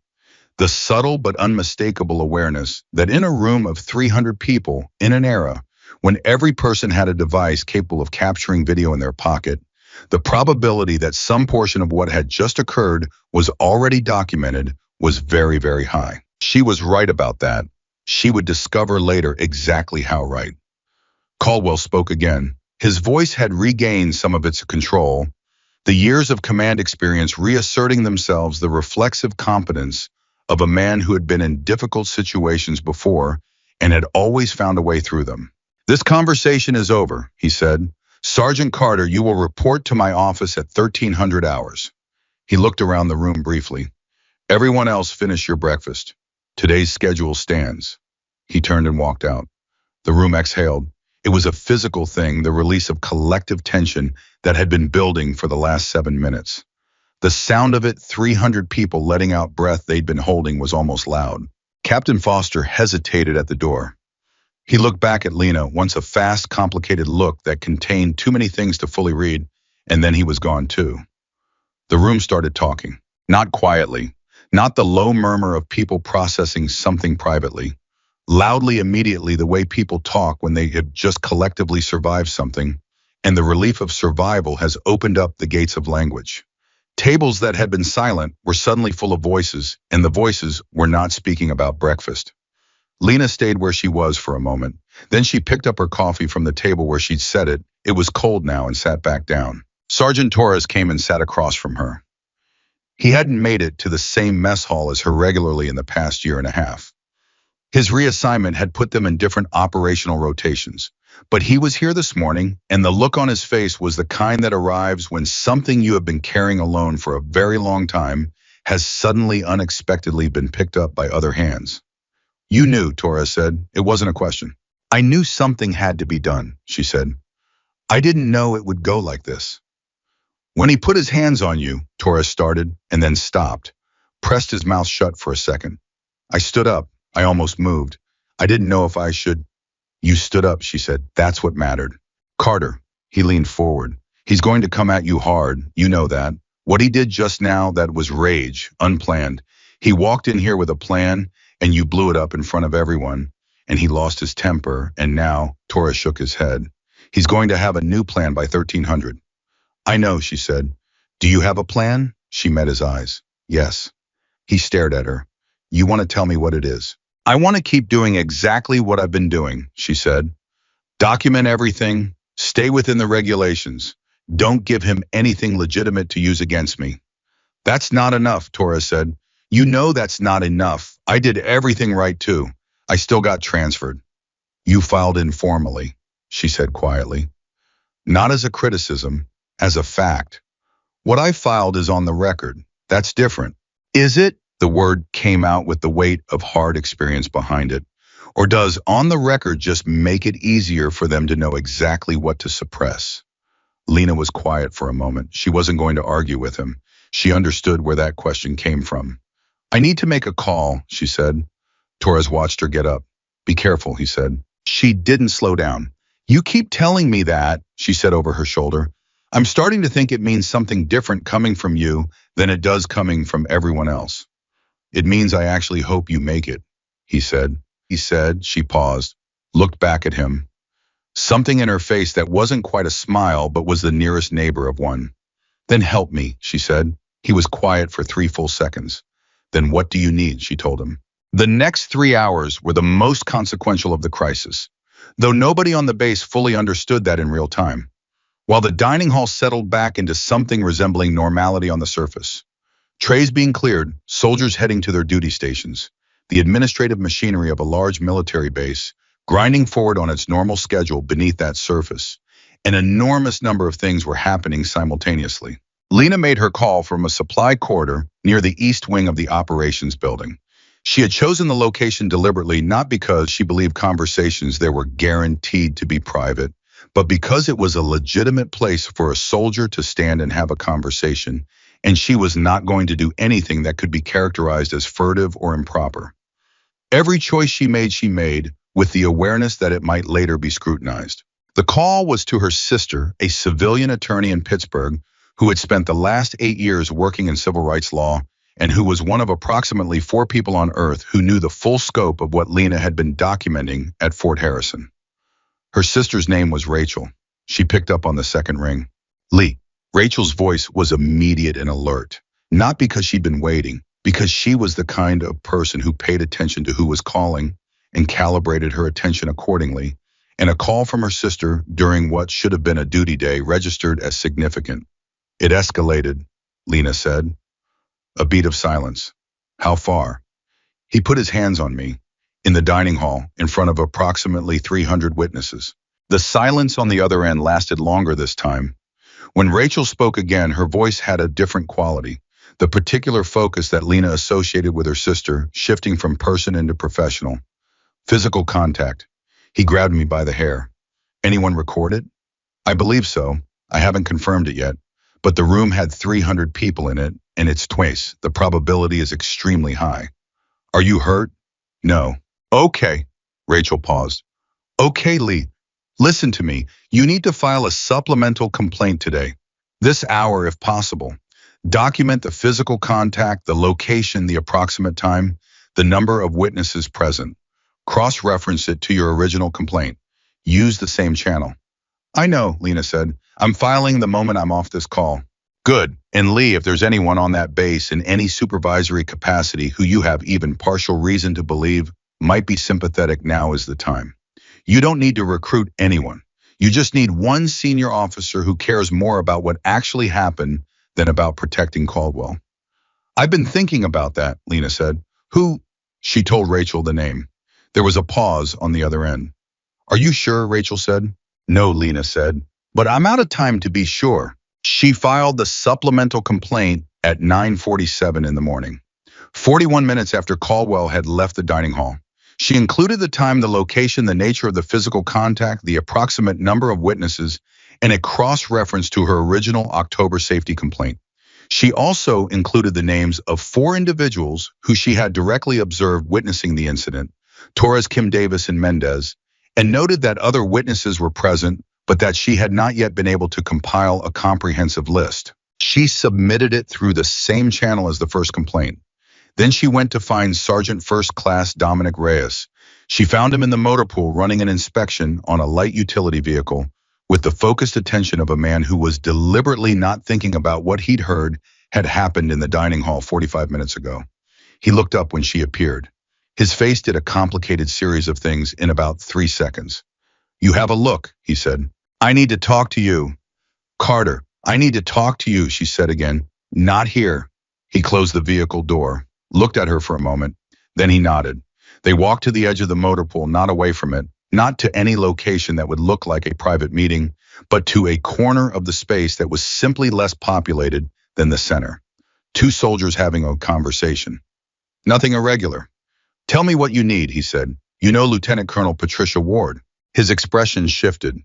The subtle but unmistakable awareness that in a room of 300 people, in an era when every person had a device capable of capturing video in their pocket, the probability that some portion of what had just occurred was already documented was very, very high. She was right about that. She would discover later exactly how right. Caldwell spoke again. His voice had regained some of its control, the years of command experience reasserting themselves, the reflexive competence of a man who had been in difficult situations before and had always found a way through them. This conversation is over, he said. Sergeant Carter, you will report to my office at 1300 hours. He looked around the room briefly. Everyone else finish your breakfast. Today's schedule stands. He turned and walked out. The room exhaled. It was a physical thing, the release of collective tension that had been building for the last 7 minutes. The sound of it, 300 people letting out breath they'd been holding, was almost loud. Captain Foster hesitated at the door. He looked back at Lena, once a fast, complicated look that contained too many things to fully read, and then he was gone too. The room started talking, not quietly, not the low murmur of people processing something privately. Loudly, immediately, the way people talk when they have just collectively survived something, and the relief of survival has opened up the gates of language. Tables that had been silent were suddenly full of voices, and the voices were not speaking about breakfast. Lena stayed where she was for a moment. Then she picked up her coffee from the table where she'd set it It was cold now and sat back down. Sergeant Torres came and sat across from her. He hadn't made it to the same mess hall as her regularly in the past year and a half. His reassignment had put them in different operational rotations. But he was here this morning, and the look on his face was the kind that arrives when something you have been carrying alone for a very long time has suddenly unexpectedly been picked up by other hands. You knew, Torres said. It wasn't a question. I knew something had to be done, she said. I didn't know it would go like this. When he put his hands on you, Torres started, and then stopped, pressed his mouth shut for a second. I stood up. I almost moved. I didn't know if I should. You stood up, she said. That's what mattered. Carter, he leaned forward. He's going to come at you hard. You know that. What he did just now, that was rage, unplanned. He walked in here with a plan, and you blew it up in front of everyone, and he lost his temper, and now, Torres shook his head. He's going to have a new plan by 1300. I know, she said. Do you have a plan? She met his eyes. Yes. He stared at her. You want to tell me what it is? I want to keep doing exactly what I've been doing, she said. Document everything. Stay within the regulations. Don't give him anything legitimate to use against me. That's not enough, Torres said. You know that's not enough. I did everything right too. I still got transferred. You filed informally, she said quietly. Not as a criticism, as a fact. What I filed is on the record. That's different. Is it? The word came out with the weight of hard experience behind it. Or does on the record just make it easier for them to know exactly what to suppress? Lena was quiet for a moment. She wasn't going to argue with him. She understood where that question came from. I need to make a call, she said. Torres watched her get up. Be careful, he said. She didn't slow down. You keep telling me that, she said over her shoulder. I'm starting to think it means something different coming from you than it does coming from everyone else. It means I actually hope you make it, he said. She paused, looked back at him. Something in her face that wasn't quite a smile but was the nearest neighbor of one. Then help me, she said. He was quiet for 3 full seconds. Then what do you need, she told him. The next 3 hours were the most consequential of the crisis, though nobody on the base fully understood that in real time. While the dining hall settled back into something resembling normality on the surface. Trays being cleared, soldiers heading to their duty stations, the administrative machinery of a large military base, grinding forward on its normal schedule beneath that surface. An enormous number of things were happening simultaneously. Lena made her call from a supply corridor near the east wing of the operations building. She had chosen the location deliberately not because she believed conversations there were guaranteed to be private, but because it was a legitimate place for a soldier to stand and have a conversation, and she was not going to do anything that could be characterized as furtive or improper. Every choice she made with the awareness that it might later be scrutinized. The call was to her sister, a civilian attorney in Pittsburgh, who had spent the last 8 years working in civil rights law, and who was one of approximately 4 people on Earth who knew the full scope of what Lena had been documenting at Fort Harrison. Her sister's name was Rachel. She picked up on the second ring. Lee. Rachel's voice was immediate and alert, not because she'd been waiting, because she was the kind of person who paid attention to who was calling and calibrated her attention accordingly, and a call from her sister during what should have been a duty day registered as significant. It escalated, Lena said. A beat of silence. How far? He put his hands on me, in the dining hall, in front of approximately 300 witnesses. The silence on the other end lasted longer this time. When Rachel spoke again, her voice had a different quality, the particular focus that Lena associated with her sister, shifting from person into professional. Physical contact. He grabbed me by the hair. Anyone recorded? I believe so. I haven't confirmed it yet, but the room had 300 people in it, and it's twice. The probability is extremely high. Are you hurt? No. Okay. Rachel paused. Okay, Lee. Listen to me. You need to file a supplemental complaint today. This hour, if possible. Document the physical contact, the location, the approximate time, the number of witnesses present. Cross-reference it to your original complaint. Use the same channel. I know, Lena said. I'm filing the moment I'm off this call. Good. And Lee, if there's anyone on that base in any supervisory capacity who you have even partial reason to believe might be sympathetic, now is the time. You don't need to recruit anyone. You just need one senior officer who cares more about what actually happened than about protecting Caldwell. I've been thinking about that, Lena said. Who? She told Rachel the name. There was a pause on the other end. Are you sure? Rachel said. No, Lena said. But I'm out of time to be sure. She filed the supplemental complaint at 9:47 in the morning, 41 minutes after Caldwell had left the dining hall. She included the time, the location, the nature of the physical contact, the approximate number of witnesses, and a cross-reference to her original October safety complaint. She also included the names of 4 individuals who she had directly observed witnessing the incident, Torres, Kim Davis, and Mendez, and noted that other witnesses were present, but that she had not yet been able to compile a comprehensive list. She submitted it through the same channel as the first complaint. Then she went to find Sergeant First Class Dominic Reyes. She found him in the motor pool running an inspection on a light utility vehicle with the focused attention of a man who was deliberately not thinking about what he'd heard had happened in the dining hall 45 minutes ago. He looked up when she appeared. His face did a complicated series of things in about 3 seconds. You have a look, he said. I need to talk to you. Carter, I need to talk to you, she said again. Not here. He closed the vehicle door, looked at her for a moment, then he nodded. They walked to the edge of the motor pool, not away from it, not to any location that would look like a private meeting, but to a corner of the space that was simply less populated than the center. 2 soldiers having a conversation. Nothing irregular. Tell me what you need, he said. You know Lieutenant Colonel Patricia Ward. His expression shifted.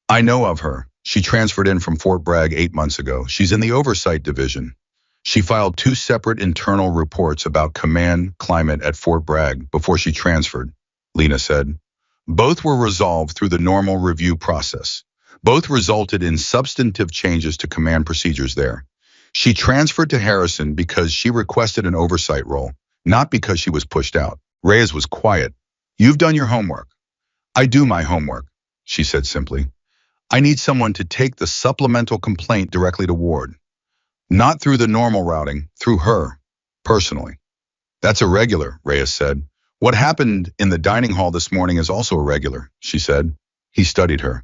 I know of her. She transferred in from Fort Bragg 8 months ago. She's in the Oversight Division. She filed 2 separate internal reports about command climate at Fort Bragg before she transferred, Lena said. Both were resolved through the normal review process. Both resulted in substantive changes to command procedures there. She transferred to Harrison because she requested an oversight role, not because she was pushed out. Reyes was quiet. You've done your homework. I do my homework, she said simply. I need someone to take the supplemental complaint directly to Ward. Not through the normal routing, through her, personally. That's irregular, Reyes said. What happened in the dining hall this morning is also irregular, she said. He studied her.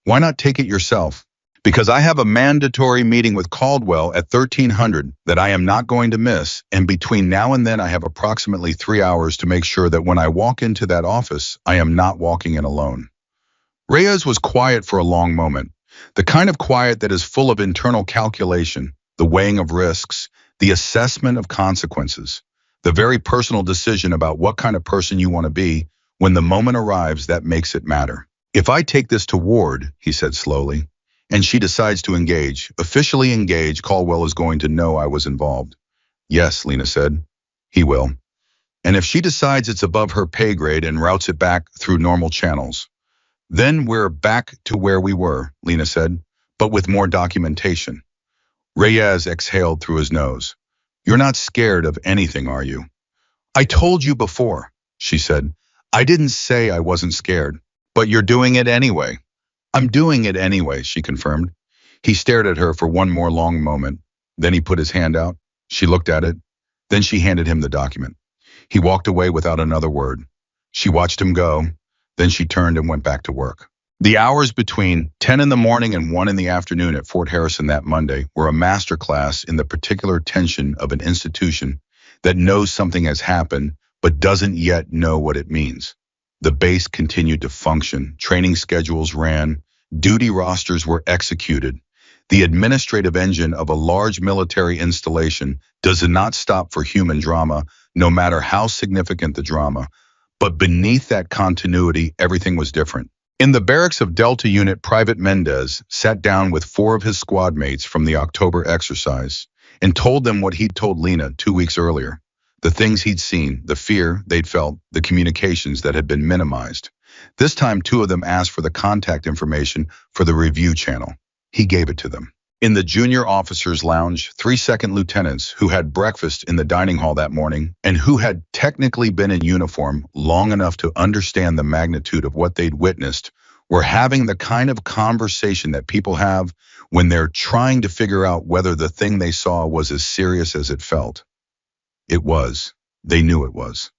Why not take it yourself? Because I have a mandatory meeting with Caldwell at 1300 that I am not going to miss, and between now and then I have approximately 3 hours to make sure that when I walk into that office, I am not walking in alone. Reyes was quiet for a long moment, the kind of quiet that is full of internal calculation, the weighing of risks, the assessment of consequences, the very personal decision about what kind of person you want to be when the moment arrives that makes it matter. If I take this to Ward, he said slowly, and she decides to engage, officially engage, Caldwell is going to know I was involved. Yes, Lena said, he will. And if she decides it's above her pay grade and routes it back through normal channels, then we're back to where we were, Lena said, but with more documentation. Reyes exhaled through his nose. You're not scared of anything, are you? I told you before, she said. I didn't say I wasn't scared, but you're doing it anyway. I'm doing it anyway, she confirmed. He stared at her for one more long moment. Then he put his hand out. She looked at it. Then she handed him the document. He walked away without another word. She watched him go. Then she turned and went back to work. The hours between 10 in the morning and 1 in the afternoon at Fort Harrison that Monday were a masterclass in the particular tension of an institution that knows something has happened but doesn't yet know what it means. The base continued to function, training schedules ran, duty rosters were executed. The administrative engine of a large military installation does not stop for human drama, no matter how significant the drama. But beneath that continuity, everything was different. In the barracks of Delta Unit, Private Mendez sat down with 4 of his squad mates from the October exercise and told them what he'd told Lena 2 weeks earlier. The things he'd seen, the fear they'd felt, the communications that had been minimized. This time, 2 of them asked for the contact information for the review channel. He gave it to them. In the junior officers' lounge, 3 second lieutenants who had breakfast in the dining hall that morning and who had technically been in uniform long enough to understand the magnitude of what they'd witnessed were having the kind of conversation that people have when they're trying to figure out whether the thing they saw was as serious as it felt. It was. They knew it was.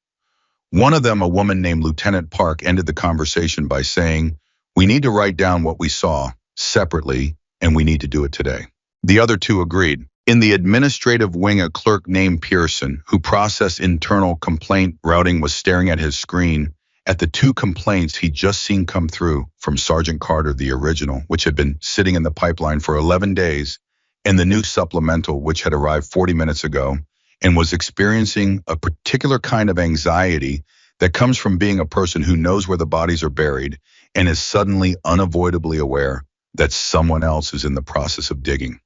One of them, a woman named Lieutenant Park, ended the conversation by saying, We need to write down what we saw separately, and we need to do it today. The other two agreed. In the administrative wing, a clerk named Pearson, who processed internal complaint routing, was staring at his screen at the two complaints he'd just seen come through from Sergeant Carter, the original, which had been sitting in the pipeline for 11 days, and the new supplemental, which had arrived 40 minutes ago, and was experiencing a particular kind of anxiety that comes from being a person who knows where the bodies are buried and is suddenly unavoidably aware that someone else is in the process of digging.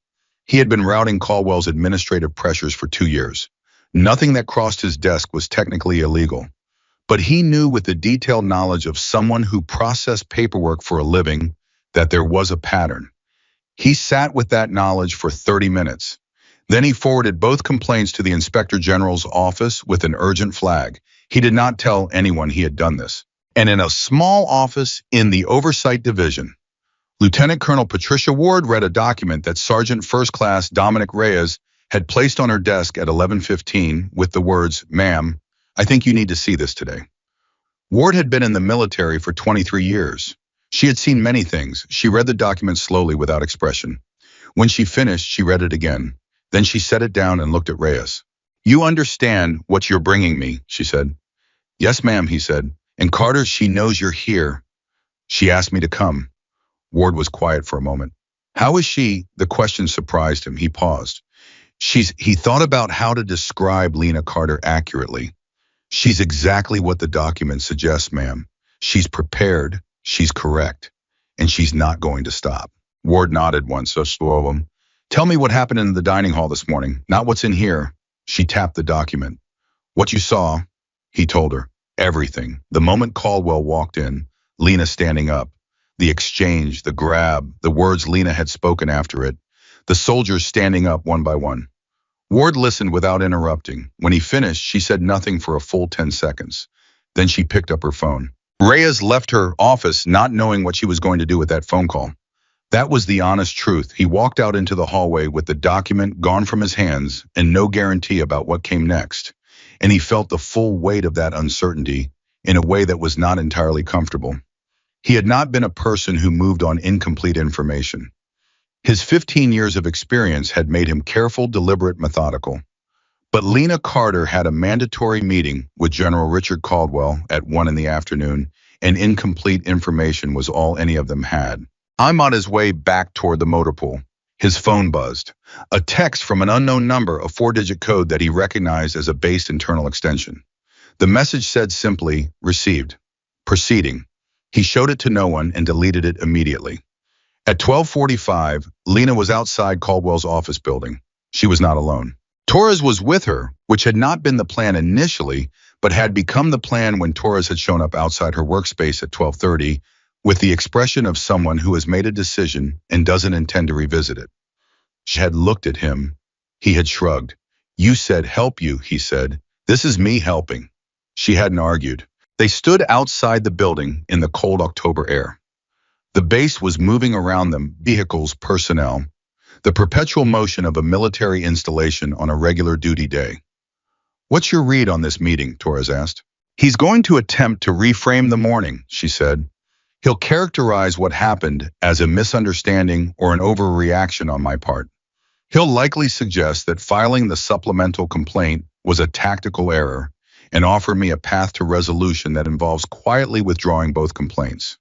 He had been routing Caldwell's administrative pressures for 2 years. Nothing that crossed his desk was technically illegal, but he knew with the detailed knowledge of someone who processed paperwork for a living that there was a pattern. He sat with that knowledge for 30 minutes. Then he forwarded both complaints to the Inspector General's office with an urgent flag. He did not tell anyone he had done this. And in a small office in the Oversight Division, Lieutenant Colonel Patricia Ward read a document that Sergeant First Class Dominic Reyes had placed on her desk at 11:15 with the words, "Ma'am, I think you need to see this today." Ward had been in the military for 23 years. She had seen many things. She read the document slowly without expression. When she finished, she read it again. Then she set it down and looked at Reyes. "You understand what you're bringing me," she said. "Yes, ma'am," he said. "And Carter, she knows you're here. She asked me to come." Ward was quiet for a moment. "How is she?" The question surprised him. He paused. He thought about how to describe Lena Carter accurately. "She's exactly what the document suggests, ma'am. She's prepared, she's correct, and she's not going to stop." Ward nodded once, so slow of him. "Tell me what happened in the dining hall this morning, not what's in here." She tapped the document. "What you saw," he told her. "Everything." The moment Caldwell walked in, Lena standing up, the exchange, the grab, the words Lena had spoken after it, the soldiers standing up one by one. Ward listened without interrupting. When he finished, she said nothing for a full 10 seconds. Then she picked up her phone. Reyes left her office not knowing what she was going to do with that phone call. That was the honest truth. He walked out into the hallway with the document gone from his hands and no guarantee about what came next. And he felt the full weight of that uncertainty in a way that was not entirely comfortable. He had not been a person who moved on incomplete information. His 15 years of experience had made him careful, deliberate, methodical. But Lena Carter had a mandatory meeting with General Richard Caldwell at 1 in the afternoon, and incomplete information was all any of them had. I'm on his way back toward the motor pool. His phone buzzed. A text from an unknown number, a 4-digit code that he recognized as a base internal extension. The message said simply, "Received. Proceeding." He showed it to no one and deleted it immediately. At 12:45, Lena was outside Caldwell's office building. She was not alone. Torres was with her, which had not been the plan initially, but had become the plan when Torres had shown up outside her workspace at 12:30, with the expression of someone who has made a decision and doesn't intend to revisit it. She had looked at him. He had shrugged. "You said help you," he said. "This is me helping." She hadn't argued. They stood outside the building in the cold October air. The base was moving around them, vehicles, personnel, the perpetual motion of a military installation on a regular duty day. "What's your read on this meeting?" Torres asked. "He's going to attempt to reframe the morning," she said. "He'll characterize what happened as a misunderstanding or an overreaction on my part. He'll likely suggest that filing the supplemental complaint was a tactical error and offer me a path to resolution that involves quietly withdrawing both complaints.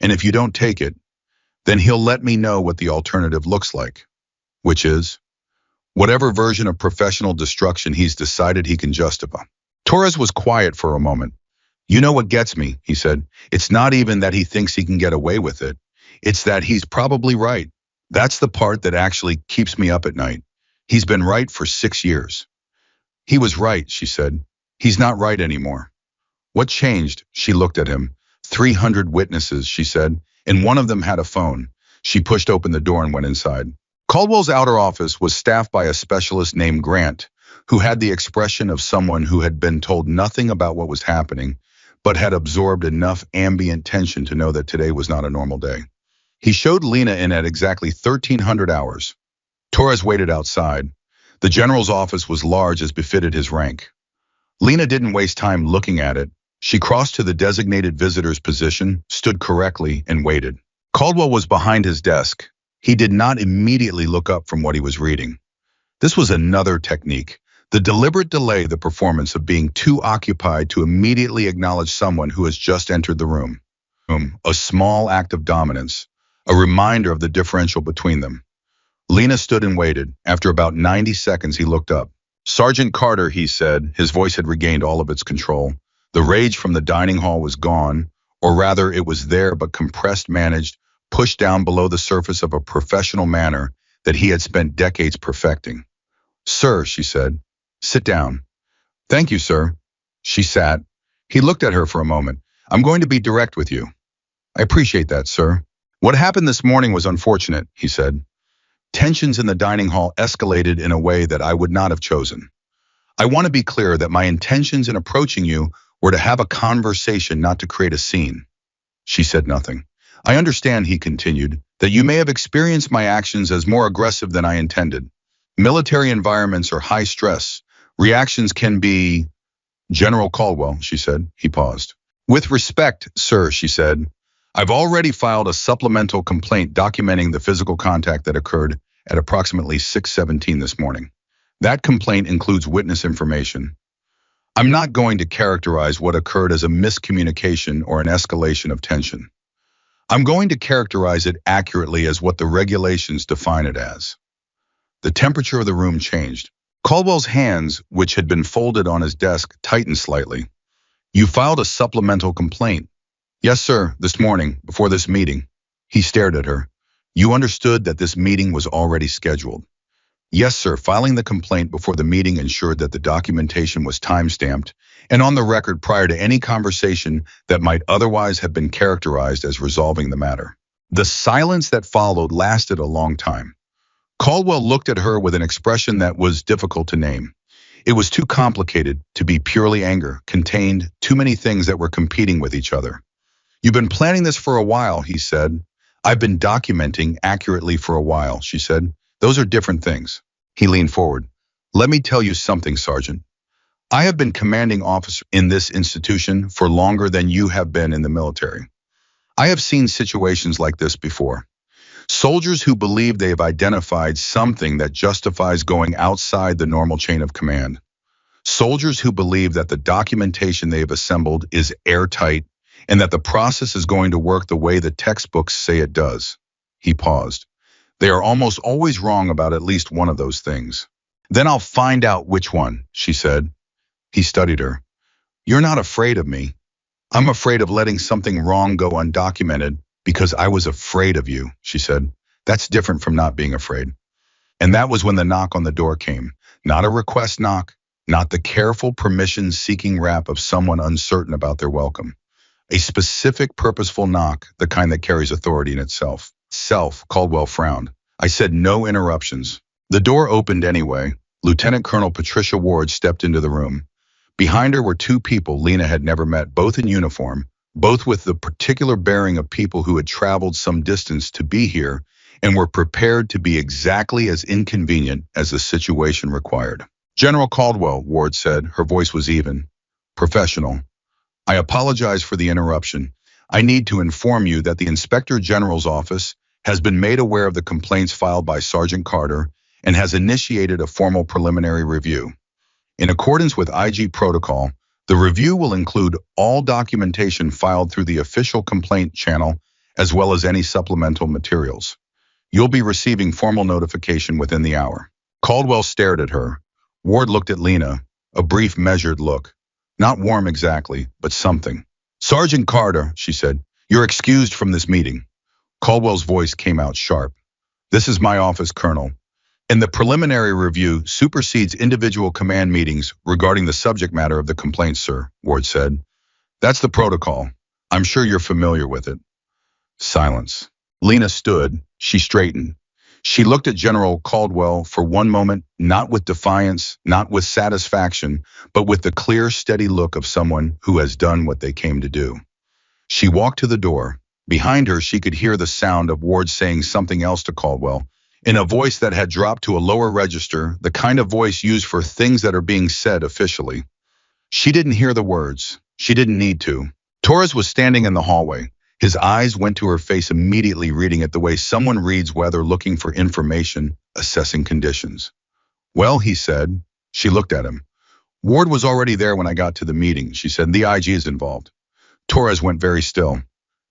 And if you don't take it, then he'll let me know what the alternative looks like, which is whatever version of professional destruction he's decided he can justify." Torres was quiet for a moment. "You know what gets me," he said. "It's not even that he thinks he can get away with it. It's that he's probably right. That's the part that actually keeps me up at night. He's been right for 6 years." "He was right," she said. "He's not right anymore." "What changed?" She looked at him. 300 witnesses, she said, and one of them had a phone. She pushed open the door and went inside. Caldwell's outer office was staffed by a specialist named Grant, who had the expression of someone who had been told nothing about what was happening, but had absorbed enough ambient tension to know that today was not a normal day. He showed Lena in at exactly 1300 hours. Torres waited outside. The general's office was large as befitted his rank. Lena didn't waste time looking at it. She crossed to the designated visitor's position, stood correctly, and waited. Caldwell was behind his desk. He did not immediately look up from what he was reading. This was another technique. The deliberate delay the performance of being too occupied to immediately acknowledge someone who has just entered the room. A small act of dominance, a reminder of the differential between them. Lena stood and waited. After about 90 seconds, he looked up. Sergeant Carter, he said. His voice had regained all of its control. The rage from the dining hall was gone, or rather it was there but compressed, managed, pushed down below the surface of a professional manner that he had spent decades perfecting. Sir, she said, sit down. Thank you, sir. She sat. He looked at her for a moment. I'm going to be direct with you. I appreciate that, sir. What happened this morning was unfortunate, he said. Tensions in the dining hall escalated in a way that I would not have chosen. I want to be clear that my intentions in approaching you were to have a conversation, not to create a scene. She said nothing. I understand, he continued, that you may have experienced my actions as more aggressive than I intended. Military environments are high stress. Reactions can be... General Caldwell, she said. He paused. With respect, sir, she said, I've already filed a supplemental complaint documenting the physical contact that occurred at approximately 6:17 this morning. That complaint includes witness information. I'm not going to characterize what occurred as a miscommunication or an escalation of tension. I'm going to characterize it accurately as what the regulations define it as. The temperature of the room changed. Caldwell's hands, which had been folded on his desk, tightened slightly. You filed a supplemental complaint. Yes, sir, this morning, before this meeting. He stared at her. You understood that this meeting was already scheduled. Yes, sir, filing the complaint before the meeting ensured that the documentation was time-stamped and on the record prior to any conversation that might otherwise have been characterized as resolving the matter. The silence that followed lasted a long time. Caldwell looked at her with an expression that was difficult to name. It was too complicated to be purely anger, contained too many things that were competing with each other. You've been planning this for a while, he said. I've been documenting accurately for a while, she said. Those are different things. He leaned forward. Let me tell you something, Sergeant. I have been commanding officer in this institution for longer than you have been in the military. I have seen situations like this before. Soldiers who believe they have identified something that justifies going outside the normal chain of command. Soldiers who believe that the documentation they have assembled is airtight and that the process is going to work the way the textbooks say it does. He paused. They are almost always wrong about at least one of those things. Then I'll find out which one, she said. He studied her. You're not afraid of me. I'm afraid of letting something wrong go undocumented because I was afraid of you, she said. That's different from not being afraid. And that was when the knock on the door came. Not a request knock, not the careful permission-seeking rap of someone uncertain about their welcome. A specific, purposeful knock, the kind that carries authority in itself. Caldwell frowned. I said no interruptions. The door opened anyway. Lieutenant Colonel Patricia Ward stepped into the room. Behind her were two people Lena had never met, both in uniform, both with the particular bearing of people who had traveled some distance to be here and were prepared to be exactly as inconvenient as the situation required. General Caldwell, Ward said. Her voice was even, professional. I apologize for the interruption. I need to inform you that the Inspector General's office has been made aware of the complaints filed by Sergeant Carter and has initiated a formal preliminary review. In accordance with IG protocol, the review will include all documentation filed through the official complaint channel as well as any supplemental materials. You'll be receiving formal notification within the hour. Caldwell stared at her. Ward looked at Lena, a brief, measured look. Not warm exactly, but something. Sergeant Carter, she said, you're excused from this meeting. Caldwell's voice came out sharp. This is my office, Colonel. And the preliminary review supersedes individual command meetings regarding the subject matter of the complaint, sir, Ward said. That's the protocol. I'm sure you're familiar with it. Silence. Lena stood. She straightened. She looked at General Caldwell for one moment, not with defiance, not with satisfaction, but with the clear, steady look of someone who has done what they came to do. She walked to the door. Behind her, she could hear the sound of Ward saying something else to Caldwell, in a voice that had dropped to a lower register, the kind of voice used for things that are being said officially. She didn't hear the words. She didn't need to. Torres was standing in the hallway. His eyes went to her face immediately, reading it the way someone reads weather, looking for information, assessing conditions. Well, he said. She looked at him. Ward was already there when I got to the meeting, she said. The IG is involved. Torres went very still.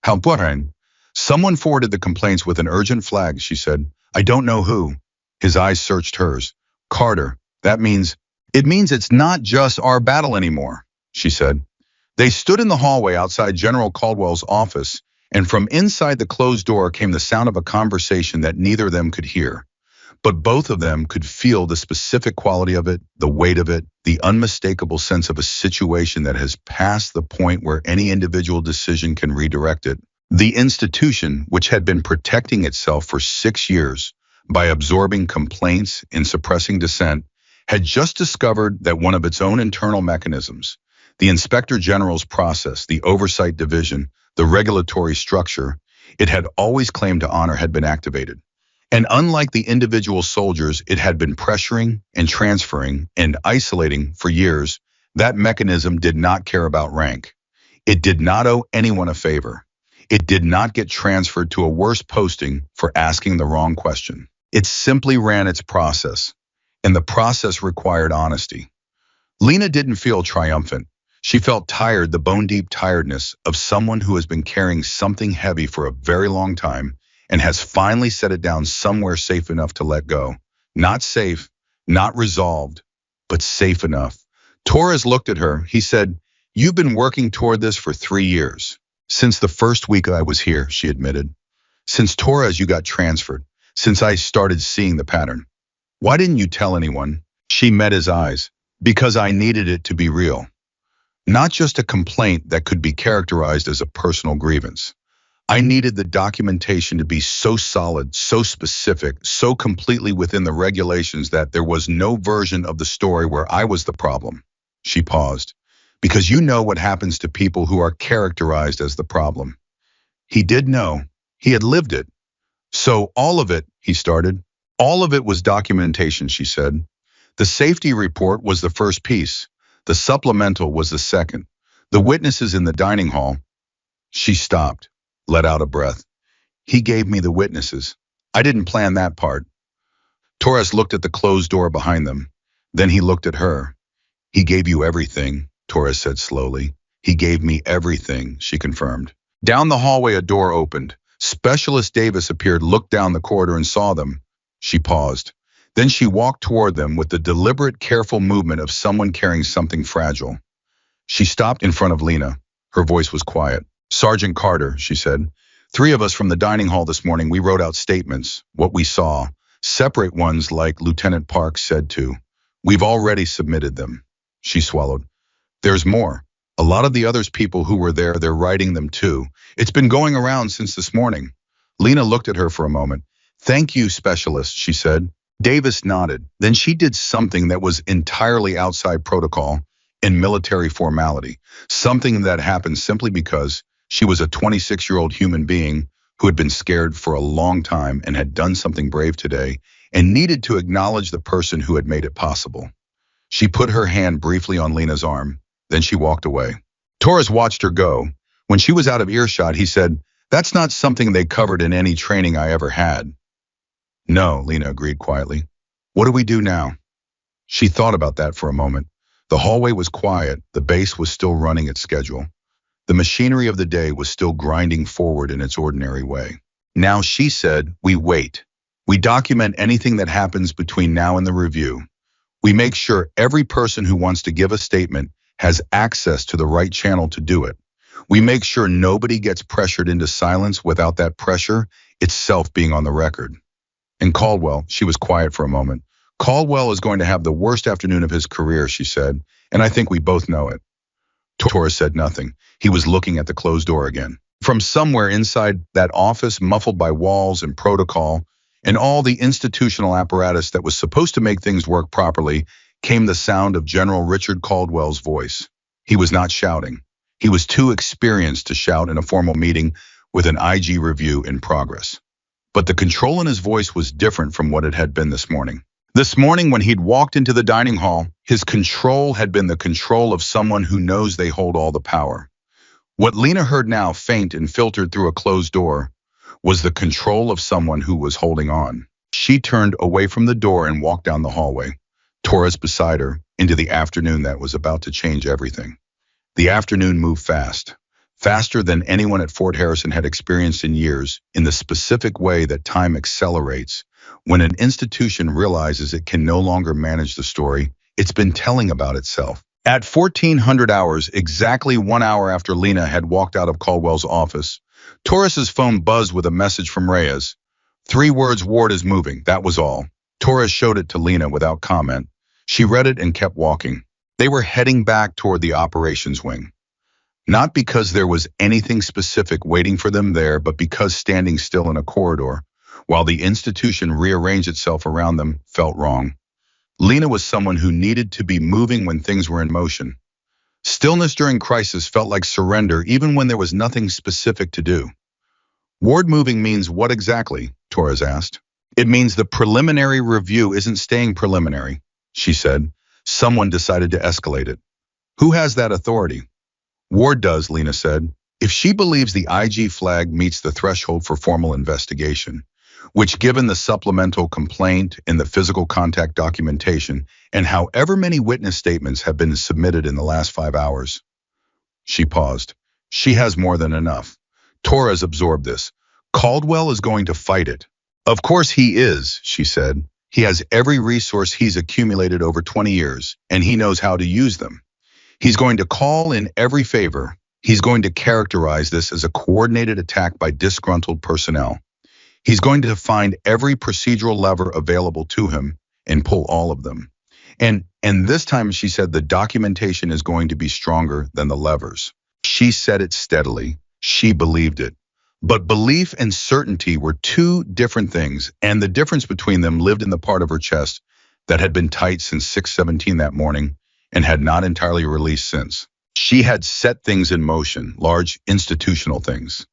How important? Someone forwarded the complaints with an urgent flag, she said. I don't know who. His eyes searched hers. Carter, that means... It means it's not just our battle anymore, she said. They stood in the hallway outside General Caldwell's office, and from inside the closed door came the sound of a conversation that neither of them could hear. But both of them could feel the specific quality of it, the weight of it, the unmistakable sense of a situation that has passed the point where any individual decision can redirect it. The institution, which had been protecting itself for 6 years by absorbing complaints and suppressing dissent, had just discovered that one of its own internal mechanisms, the Inspector General's process, the oversight division, the regulatory structure it had always claimed to honor, had been activated. And unlike the individual soldiers it had been pressuring and transferring and isolating for years, that mechanism did not care about rank. It did not owe anyone a favor. It did not get transferred to a worse posting for asking the wrong question. It simply ran its process, and the process required honesty. Lena didn't feel triumphant. She felt tired, the bone-deep tiredness of someone who has been carrying something heavy for a very long time and has finally set it down somewhere safe enough to let go. Not safe, not resolved, but safe enough. Torres looked at her. He said, "You've been working toward this for 3 years. Since the first week I was here," she admitted. "Since Torres, you got transferred. Since I started seeing the pattern. Why didn't you tell anyone?" She met his eyes. "Because I needed it to be real. Not just a complaint that could be characterized as a personal grievance. I needed the documentation to be so solid, so specific, so completely within the regulations that there was no version of the story where I was the problem." She paused. "Because you know what happens to people who are characterized as the problem." He did know. He had lived it. "So all of it," he started. "All of it was documentation," she said. "The safety report was the first piece. The supplemental was the second. The witnesses in the dining hall." She stopped, let out a breath. "He gave me the witnesses. I didn't plan that part." Torres looked at the closed door behind them. Then he looked at her. "He gave you everything," Torres said slowly. "He gave me everything," she confirmed. Down the hallway a door opened. Specialist Davis appeared, looked down the corridor and saw them. She paused. Then she walked toward them with the deliberate, careful movement of someone carrying something fragile. She stopped in front of Lena. Her voice was quiet. "Sergeant Carter," she said. "3 of us from the dining hall this morning, we wrote out statements, what we saw, separate ones like Lieutenant Parks said to. We've already submitted them." She swallowed. "There's more. A lot of the others people who were there, they're writing them too. It's been going around since this morning." Lena looked at her for a moment. "Thank you, Specialist," she said. Davis nodded. Then she did something that was entirely outside protocol and military formality, something that happened simply because she was a 26-year-old human being who had been scared for a long time and had done something brave today and needed to acknowledge the person who had made it possible. She put her hand briefly on Lena's arm, then she walked away. Torres watched her go. When she was out of earshot, he said, "That's not something they covered in any training I ever had." "No," Lena agreed quietly. "What do we do now?" She thought about that for a moment. The hallway was quiet. The base was still running its schedule. The machinery of the day was still grinding forward in its ordinary way. Now, she said, we wait. We document anything that happens between now and the review. We make sure every person who wants to give a statement has access to the right channel to do it. We make sure nobody gets pressured into silence without that pressure itself being on the record. And Caldwell, she was quiet for a moment. "Caldwell is going to have the worst afternoon of his career," she said, "and I think we both know it." Torres said nothing. He was looking at the closed door again. From somewhere inside that office, muffled by walls and protocol and all the institutional apparatus that was supposed to make things work properly, came the sound of General Richard Caldwell's voice. He was not shouting. He was too experienced to shout in a formal meeting with an IG review in progress. But the control in his voice was different from what it had been this morning. This morning when he'd walked into the dining hall, his control had been the control of someone who knows they hold all the power. What Lena heard now, faint and filtered through a closed door, was the control of someone who was holding on. She turned away from the door and walked down the hallway, Torres beside her, into the afternoon that was about to change everything. The afternoon moved fast, faster than anyone at Fort Harrison had experienced in years, in the specific way that time accelerates when an institution realizes it can no longer manage the story it's been telling about itself. At 1400 hours, exactly 1 hour after Lena had walked out of Caldwell's office, Torres's phone buzzed with a message from Reyes. 3 words: Ward is moving, that was all. Torres showed it to Lena without comment. She read it and kept walking. They were heading back toward the operations wing. Not because there was anything specific waiting for them there, but because standing still in a corridor, while the institution rearranged itself around them, felt wrong. Lena was someone who needed to be moving when things were in motion. Stillness during crisis felt like surrender even when there was nothing specific to do. Ward moving means what exactly? Torres asked. It means the preliminary review isn't staying preliminary, she said. Someone decided to escalate it. Who has that authority? Ward does, Lena said. If she believes the IG flag meets the threshold for formal investigation, which given the supplemental complaint and the physical contact documentation and however many witness statements have been submitted in the last 5 hours. She paused. She has more than enough. Torres absorbed this. Caldwell is going to fight it. Of course he is, she said. He has every resource he's accumulated over 20 years, and he knows how to use them. He's going to call in every favor. He's going to characterize this as a coordinated attack by disgruntled personnel. He's going to find every procedural lever available to him and pull all of them. And this time, she said, the documentation is going to be stronger than the levers. She said it steadily. She believed it. But belief and certainty were 2 different things, and the difference between them lived in the part of her chest that had been tight since 6:17 that morning and had not entirely released since. She had set things in motion, large institutional things.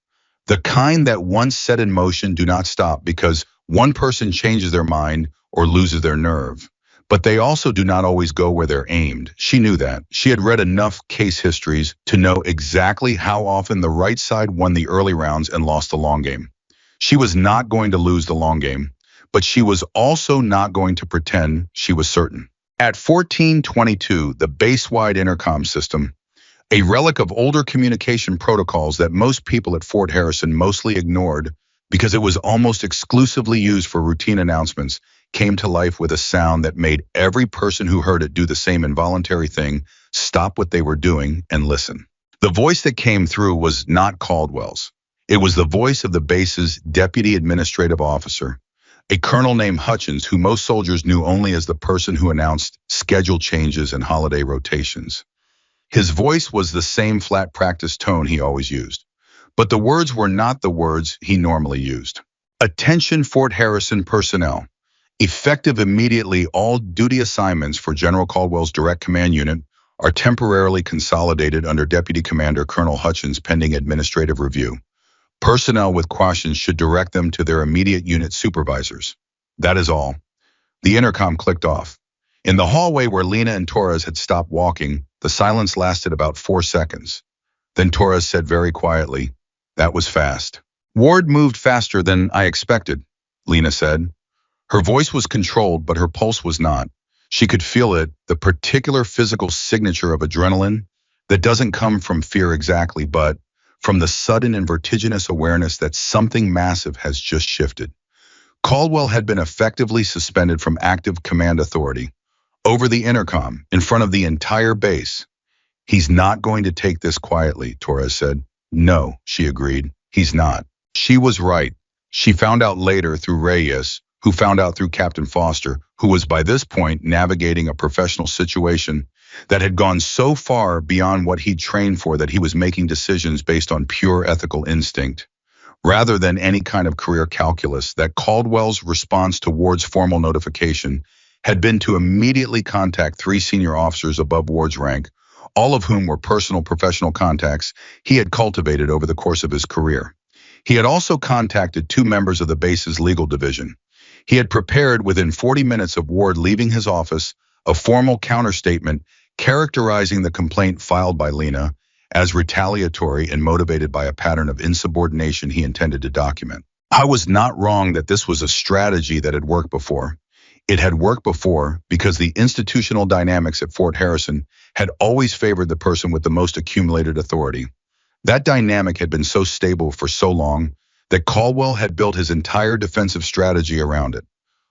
The kind that once set in motion do not stop because one person changes their mind or loses their nerve. But they also do not always go where they're aimed. She knew that. She had read enough case histories to know exactly how often the right side won the early rounds and lost the long game. She was not going to lose the long game, but she was also not going to pretend she was certain. At 1422, the base-wide intercom system, a relic of older communication protocols that most people at Fort Harrison mostly ignored because it was almost exclusively used for routine announcements, came to life with a sound that made every person who heard it do the same involuntary thing, stop what they were doing and listen. The voice that came through was not Caldwell's. It was the voice of the base's deputy administrative officer, a colonel named Hutchins who most soldiers knew only as the person who announced schedule changes and holiday rotations. His voice was the same flat practice tone he always used, but the words were not the words he normally used. Attention Fort Harrison personnel. Effective immediately, all duty assignments for General Caldwell's direct command unit are temporarily consolidated under Deputy Commander Colonel Hutchins pending administrative review. Personnel with questions should direct them to their immediate unit supervisors. That is all. The intercom clicked off. In the hallway where Lena and Torres had stopped walking, the silence lasted about 4 seconds. Then Torres said very quietly, "That was fast." "Ward moved faster than I expected," Lena said. Her voice was controlled, but her pulse was not. She could feel it, the particular physical signature of adrenaline that doesn't come from fear exactly, but from the sudden and vertiginous awareness that something massive has just shifted. Caldwell had been effectively suspended from active command authority. Over the intercom, in front of the entire base. "He's not going to take this quietly," Torres said. "No," she agreed. "He's not." She was right. She found out later through Reyes, who found out through Captain Foster, who was by this point navigating a professional situation that had gone so far beyond what he'd trained for that he was making decisions based on pure ethical instinct, rather than any kind of career calculus, that Caldwell's response to Ward's formal notification had been to immediately contact 3 senior officers above Ward's rank, all of whom were personal professional contacts he had cultivated over the course of his career. He had also contacted 2 members of the base's legal division. He had prepared within 40 minutes of Ward leaving his office a formal counterstatement characterizing the complaint filed by Lena as retaliatory and motivated by a pattern of insubordination he intended to document. I was not wrong that this was a strategy that had worked before. It had worked before because the institutional dynamics at Fort Harrison had always favored the person with the most accumulated authority. That dynamic had been so stable for so long that Caldwell had built his entire defensive strategy around it.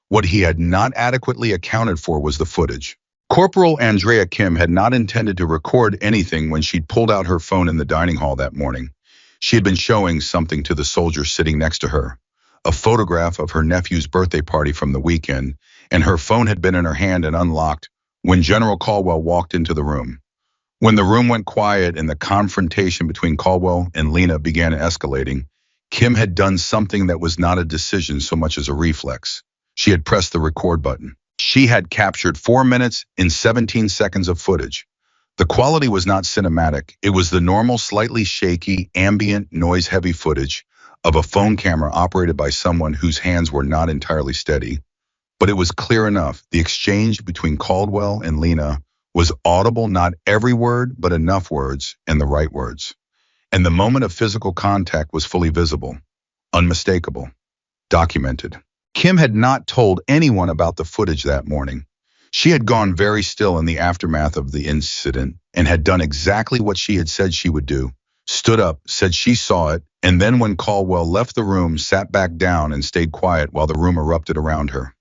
What he had not adequately accounted for was the footage. Corporal Andrea Kim had not intended to record anything when she'd pulled out her phone in the dining hall that morning. She had been showing something to the soldier sitting next to her, a photograph of her nephew's birthday party from the weekend, and her phone had been in her hand and unlocked when General Caldwell walked into the room. When the room went quiet and the confrontation between Caldwell and Lena began escalating, Kim had done something that was not a decision so much as a reflex. She had pressed the record button. She had captured 4 minutes and 17 seconds of footage. The quality was not cinematic. It was the normal, slightly shaky, ambient, noise-heavy footage of a phone camera operated by someone whose hands were not entirely steady. But it was clear enough. The exchange between Caldwell and Lena was audible, not every word, but enough words and the right words. And the moment of physical contact was fully visible, unmistakable, documented. Kim had not told anyone about the footage that morning. She had gone very still in the aftermath of the incident and had done exactly what she had said she would do. Stood up, said she saw it, and then when Caldwell left the room, sat back down and stayed quiet while the room erupted around her.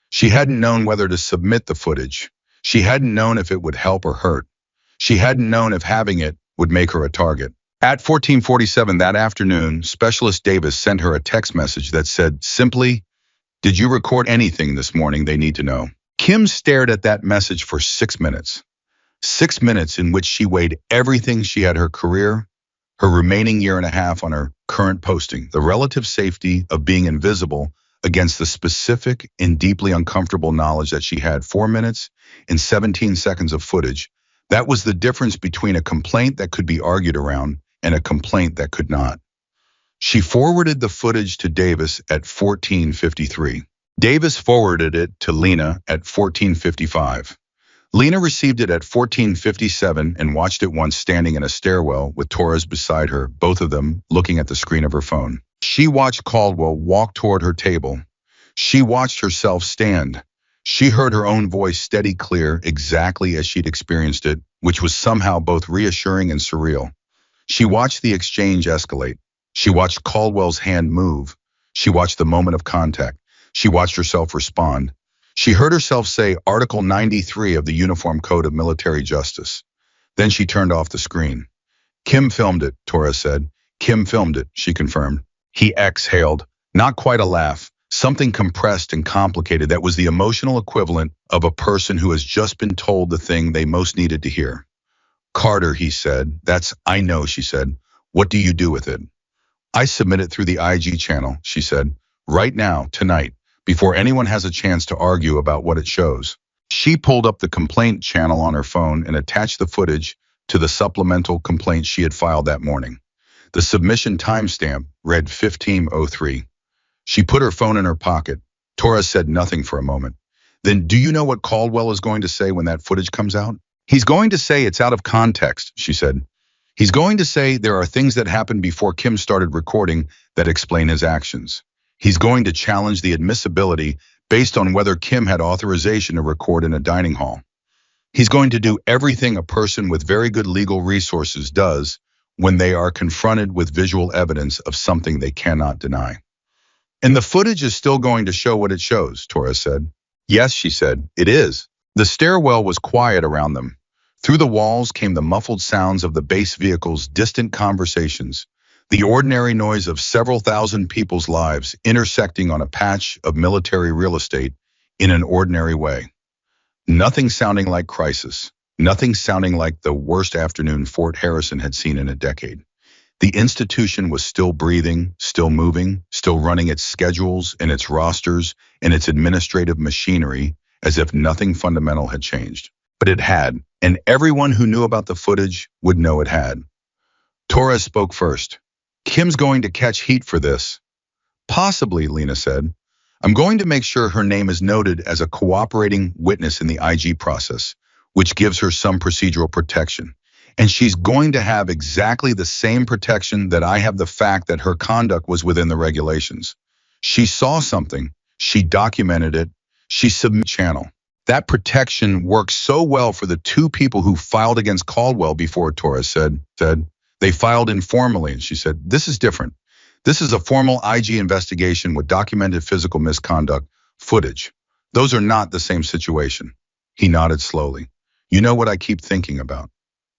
She hadn't known whether to submit the footage. She hadn't known if it would help or hurt. She hadn't known if having it would make her a target. At 14:47 that afternoon, Specialist Davis sent her a text message that said simply, "Did you record anything this morning they need to know?" Kim stared at that message for 6 minutes. 6 minutes in which she weighed everything she had: her career, her remaining year and a half on her current posting, the relative safety of being invisible against the specific and deeply uncomfortable knowledge that she had 4 minutes and 17 seconds of footage. That was the difference between a complaint that could be argued around and a complaint that could not. She forwarded the footage to Davis at 14:53. Davis forwarded it to Lena at 14:55. Lena received it at 14:57 and watched it once standing in a stairwell with Torres beside her, both of them looking at the screen of her phone. She watched Caldwell walk toward her table. She watched herself stand. She heard her own voice steady, clear, exactly as she'd experienced it, which was somehow both reassuring and surreal. She watched the exchange escalate. She watched Caldwell's hand move. She watched the moment of contact. She watched herself respond. She heard herself say Article 93 of the Uniform Code of Military Justice. Then she turned off the screen. "Kim filmed it," Torres said. "Kim filmed it," she confirmed. He exhaled, not quite a laugh, something compressed and complicated that was the emotional equivalent of a person who has just been told the thing they most needed to hear. "Carter," he said. "I know," she said. "What do you do with it?" "I submit it through the IG channel," she said. "Right now, tonight, before anyone has a chance to argue about what it shows." She pulled up the complaint channel on her phone and attached the footage to the supplemental complaint she had filed that morning. The submission timestamp read 15:03. She put her phone in her pocket. Torres said nothing for a moment. "Then do you know what Caldwell is going to say when that footage comes out?" "He's going to say it's out of context," she said. "He's going to say there are things that happened before Kim started recording that explain his actions. He's going to challenge the admissibility based on whether Kim had authorization to record in a dining hall. He's going to do everything a person with very good legal resources does when they are confronted with visual evidence of something they cannot deny." "And the footage is still going to show what it shows," Torres said. "Yes," she said, "it is." The stairwell was quiet around them. Through the walls came the muffled sounds of the base vehicle's distant conversations, the ordinary noise of several thousand people's lives intersecting on a patch of military real estate in an ordinary way. Nothing sounding like crisis, nothing sounding like the worst afternoon Fort Harrison had seen in a decade. The institution was still breathing, still moving, still running its schedules and its rosters and its administrative machinery as if nothing fundamental had changed. But it had, and everyone who knew about the footage would know it had. Torres spoke first. "Kim's going to catch heat for this." "Possibly," Lena said. I'm going to make sure her name is noted as a cooperating witness in the IG process, which gives her some procedural protection. And she's going to have exactly the same protection that I have the fact that her conduct was within the regulations. She saw something, she documented it, she submitted channel. That protection works so well for the two people who filed against Caldwell before, Torres said. They filed informally, and she said, this is different. This is a formal IG investigation with documented physical misconduct footage. Those are not the same situation. He nodded slowly. You know what I keep thinking about?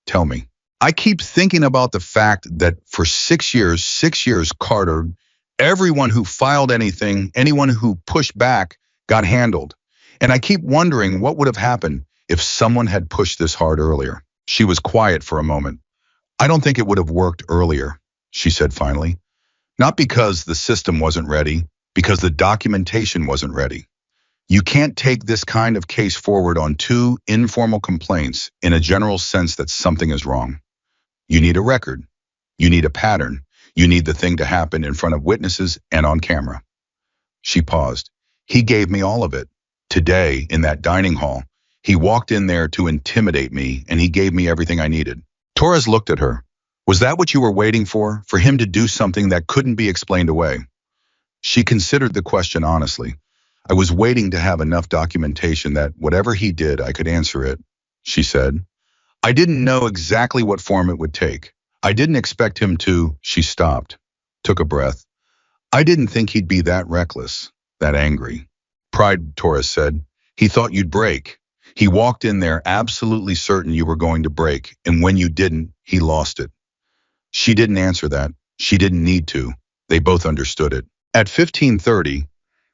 Tell me. I keep thinking about the fact that for 6 years, Carter, everyone who filed anything, anyone who pushed back, got handled. And I keep wondering what would have happened if someone had pushed this hard earlier. She was quiet for a moment. I don't think it would have worked earlier, she said finally. Not because the system wasn't ready, because the documentation wasn't ready. You can't take this kind of case forward on two informal complaints in a general sense that something is wrong. You need a record. You need a pattern. You need the thing to happen in front of witnesses and on camera. She paused. He gave me all of it. Today, in that dining hall, he walked in there to intimidate me, and he gave me everything I needed. Torres looked at her. Was that what you were waiting for him to do something that couldn't be explained away? She considered the question honestly. I was waiting to have enough documentation that whatever he did, I could answer it, she said. I didn't know exactly what form it would take. I didn't expect him to. She stopped, took a breath. I didn't think he'd be that reckless, that angry. Pride, Torres said. He thought you'd break. He walked in there absolutely certain you were going to break, and when you didn't, he lost it. She didn't answer that. She didn't need to. They both understood it. At 15:30,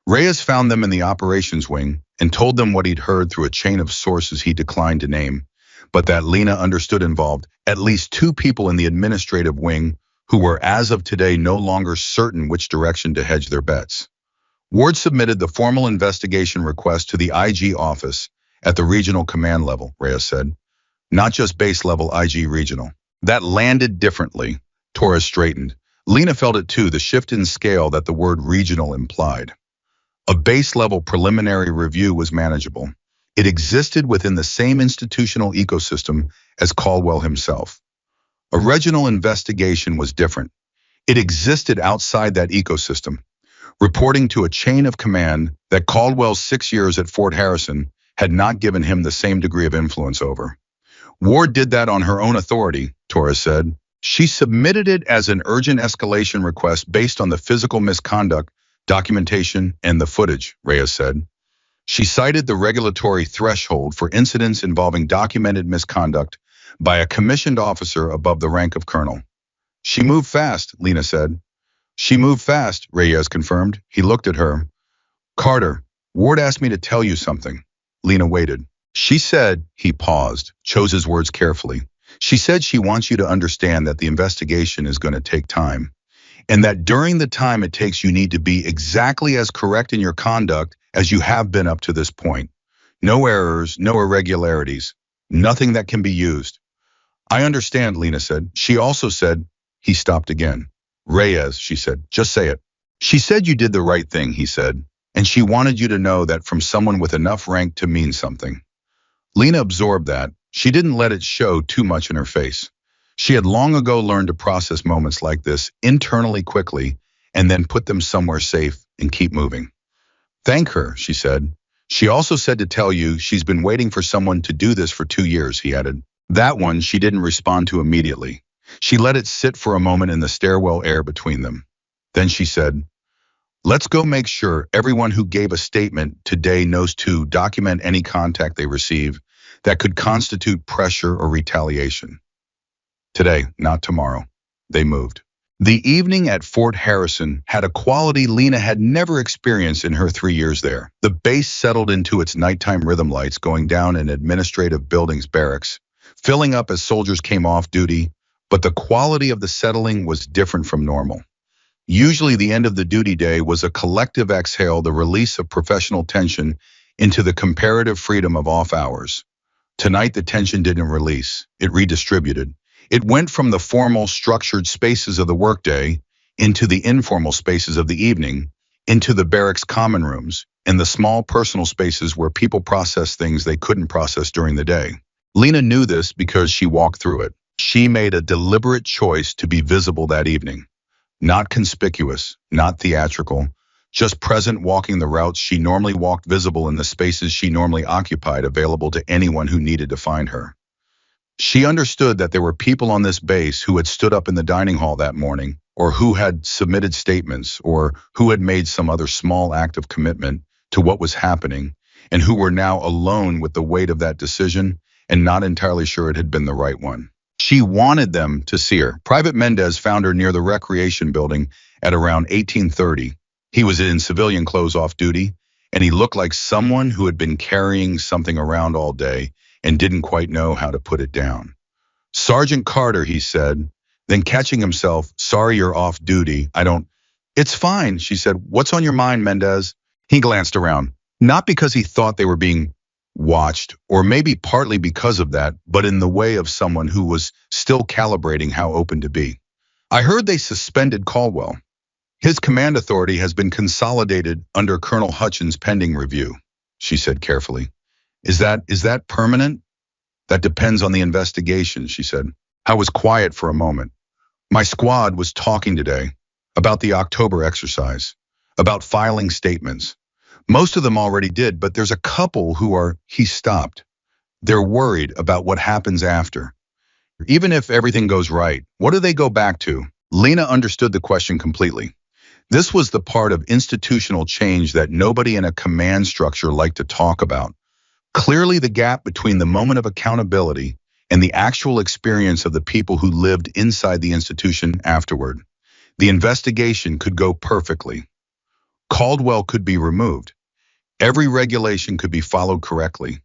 Reyes found them in the operations wing and told them what he'd heard through a chain of sources he declined to name, but that Lena understood involved at least two people in the administrative wing who were as of today no longer certain which direction to hedge their bets. Ward submitted the formal investigation request to the IG office at the regional command level, Reyes said, not just base level IG regional. That landed differently. Torres straightened. Lena felt it too, the shift in scale that the word regional implied. A base-level preliminary review was manageable. It existed within the same institutional ecosystem as Caldwell himself. A regional investigation was different. It existed outside that ecosystem, reporting to a chain of command that Caldwell's 6 years at Fort Harrison had not given him the same degree of influence over. Ward did that on her own authority, Torres said. She submitted it as an urgent escalation request based on the physical misconduct, documentation, and the footage, Reyes said. She cited the regulatory threshold for incidents involving documented misconduct by a commissioned officer above the rank of colonel. She moved fast, Lena said. She moved fast, Reyes confirmed. He looked at her. Carter, Ward asked me to tell you something. Lena waited. She said, he paused, chose his words carefully. She said she wants you to understand that the investigation is going to take time, and that during the time it takes you need to be exactly as correct in your conduct as you have been up to this point. No errors, no irregularities, nothing that can be used. I understand, Lena said. She also said, he stopped again. Reyes, she said, just say it. She said you did the right thing, he said, and she wanted you to know that from someone with enough rank to mean something. Lena absorbed that. She didn't let it show too much in her face. She had long ago learned to process moments like this internally quickly and then put them somewhere safe and keep moving. Thank her, she said. She also said to tell you she's been waiting for someone to do this for 2 years, he added. That one she didn't respond to immediately. She let it sit for a moment in the stairwell air between them. Then she said, let's go make sure everyone who gave a statement today knows to document any contact they receive that could constitute pressure or retaliation. Today, not tomorrow. They moved. The evening at Fort Harrison had a quality Lena had never experienced in her 3 years there. The base settled into its nighttime rhythm lights going down in administrative buildings barracks, filling up as soldiers came off duty, but the quality of the settling was different from normal. Usually the end of the duty day was a collective exhale, the release of professional tension into the comparative freedom of off hours. Tonight the tension didn't release, it redistributed. It went from the formal, structured spaces of the workday into the informal spaces of the evening, into the barracks common rooms and the small personal spaces where people process things they couldn't process during the day. Lena knew this because she walked through it. She made a deliberate choice to be visible that evening. Not conspicuous, not theatrical, just present, walking the routes she normally walked, visible in the spaces she normally occupied, available to anyone who needed to find her. She understood that there were people on this base who had stood up in the dining hall that morning, or who had submitted statements, or who had made some other small act of commitment to what was happening, and who were now alone with the weight of that decision and not entirely sure it had been the right one. She wanted them to see her. Private Mendez found her near the recreation building at around 1830. He was in civilian clothes off duty, and he looked like someone who had been carrying something around all day and didn't quite know how to put it down. "Sergeant Carter," he said, then catching himself, "Sorry you're off duty. I don't—" "It's fine," she said. "What's on your mind, Mendez?" He glanced around, not because he thought they were being watched, or maybe partly because of that, but in the way of someone who was still calibrating how open to be. "I heard they suspended Caldwell. His command authority has been consolidated under Colonel Hutchins pending review," she said carefully. Is that permanent?" "That depends on the investigation," she said. I was quiet for a moment. "My squad was talking today about the October exercise, about filing statements. Most of them already did, but there's a couple who are—" He stopped. "They're worried about what happens after. Even if everything goes right, what do they go back to?" Lena understood the question completely. This was the part of institutional change that nobody in a command structure liked to talk about. Clearly, the gap between the moment of accountability and the actual experience of the people who lived inside the institution afterward. The investigation could go perfectly. Caldwell could be removed. Every regulation could be followed correctly.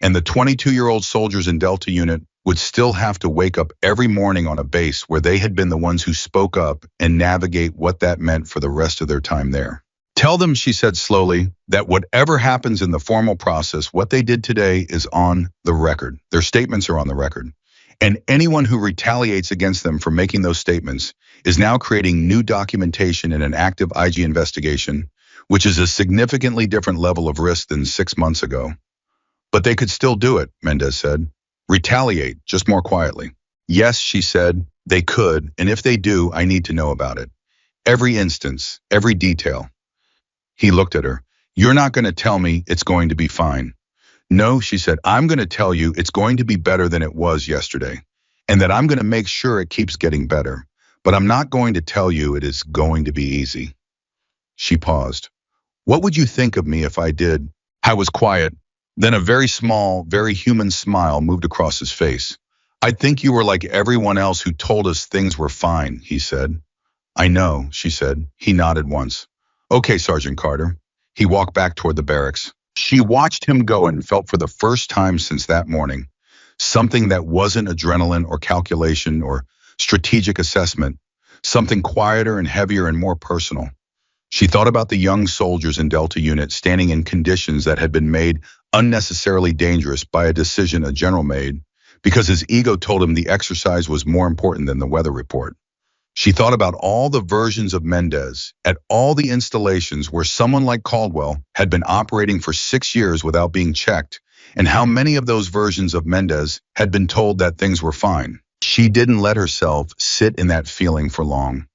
And the 22-year-old soldiers in Delta Unit would still have to wake up every morning on a base where they had been the ones who spoke up and navigate what that meant for the rest of their time there. "Tell them," she said slowly, "that whatever happens in the formal process, what they did today is on the record. Their statements are on the record. And anyone who retaliates against them for making those statements is now creating new documentation in an active IG investigation, which is a significantly different level of risk than 6 months ago." "But they could still do it," Mendez said. "Retaliate, just more quietly." "Yes," she said, "they could, and if they do, I need to know about it. Every instance, every detail." He looked at her. "You're not going to tell me it's going to be fine." "No," she said, "I'm going to tell you it's going to be better than it was yesterday, and that I'm going to make sure it keeps getting better. But I'm not going to tell you it is going to be easy." She paused. "What would you think of me if I did?" I was quiet. Then a very small, very human smile moved across his face. "I'd think you were like everyone else who told us things were fine," he said. "I know," she said. He nodded once. "Okay, Sergeant Carter." He walked back toward the barracks. She watched him go and felt for the first time since that morning something that wasn't adrenaline or calculation or strategic assessment, something quieter and heavier and more personal. She thought about the young soldiers in Delta Unit standing in conditions that had been made unnecessarily dangerous by a decision a general made because his ego told him the exercise was more important than the weather report. She thought about all the versions of Mendez at all the installations where someone like Caldwell had been operating for 6 years without being checked, and how many of those versions of Mendez had been told that things were fine. She didn't let herself sit in that feeling for long.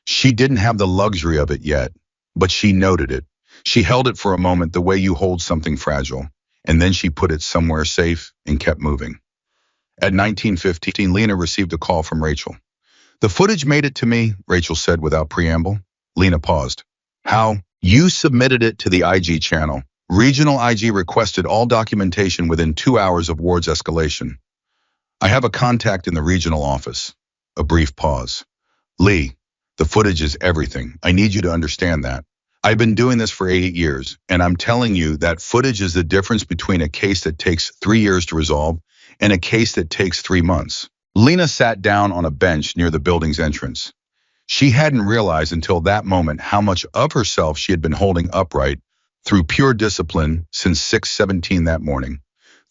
She didn't have the luxury of it yet, but she noted it. She held it for a moment the way you hold something fragile, and then she put it somewhere safe and kept moving. At 19:15, Lena received a call from Rachel. "The footage made it to me," Rachel said without preamble. Lena paused. "How?" "You submitted it to the IG channel. Regional IG requested all documentation within 2 hours of Ward's escalation. I have a contact in the regional office." A brief pause. "Lee, the footage is everything. I need you to understand that. I've been doing this for 8 years, and I'm telling you that footage is the difference between a case that takes 3 years to resolve and a case that takes 3 months." Lena sat down on a bench near the building's entrance. She hadn't realized until that moment how much of herself she had been holding upright through pure discipline since 6:17 that morning.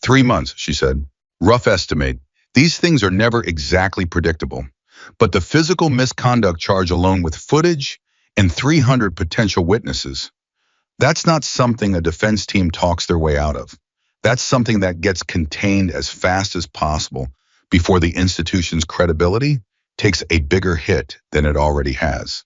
3 months, she said. "Rough estimate. These things are never exactly predictable. But the physical misconduct charge alone with footage and 300 potential witnesses. That's not something a defense team talks their way out of. That's something that gets contained as fast as possible before the institution's credibility takes a bigger hit than it already has.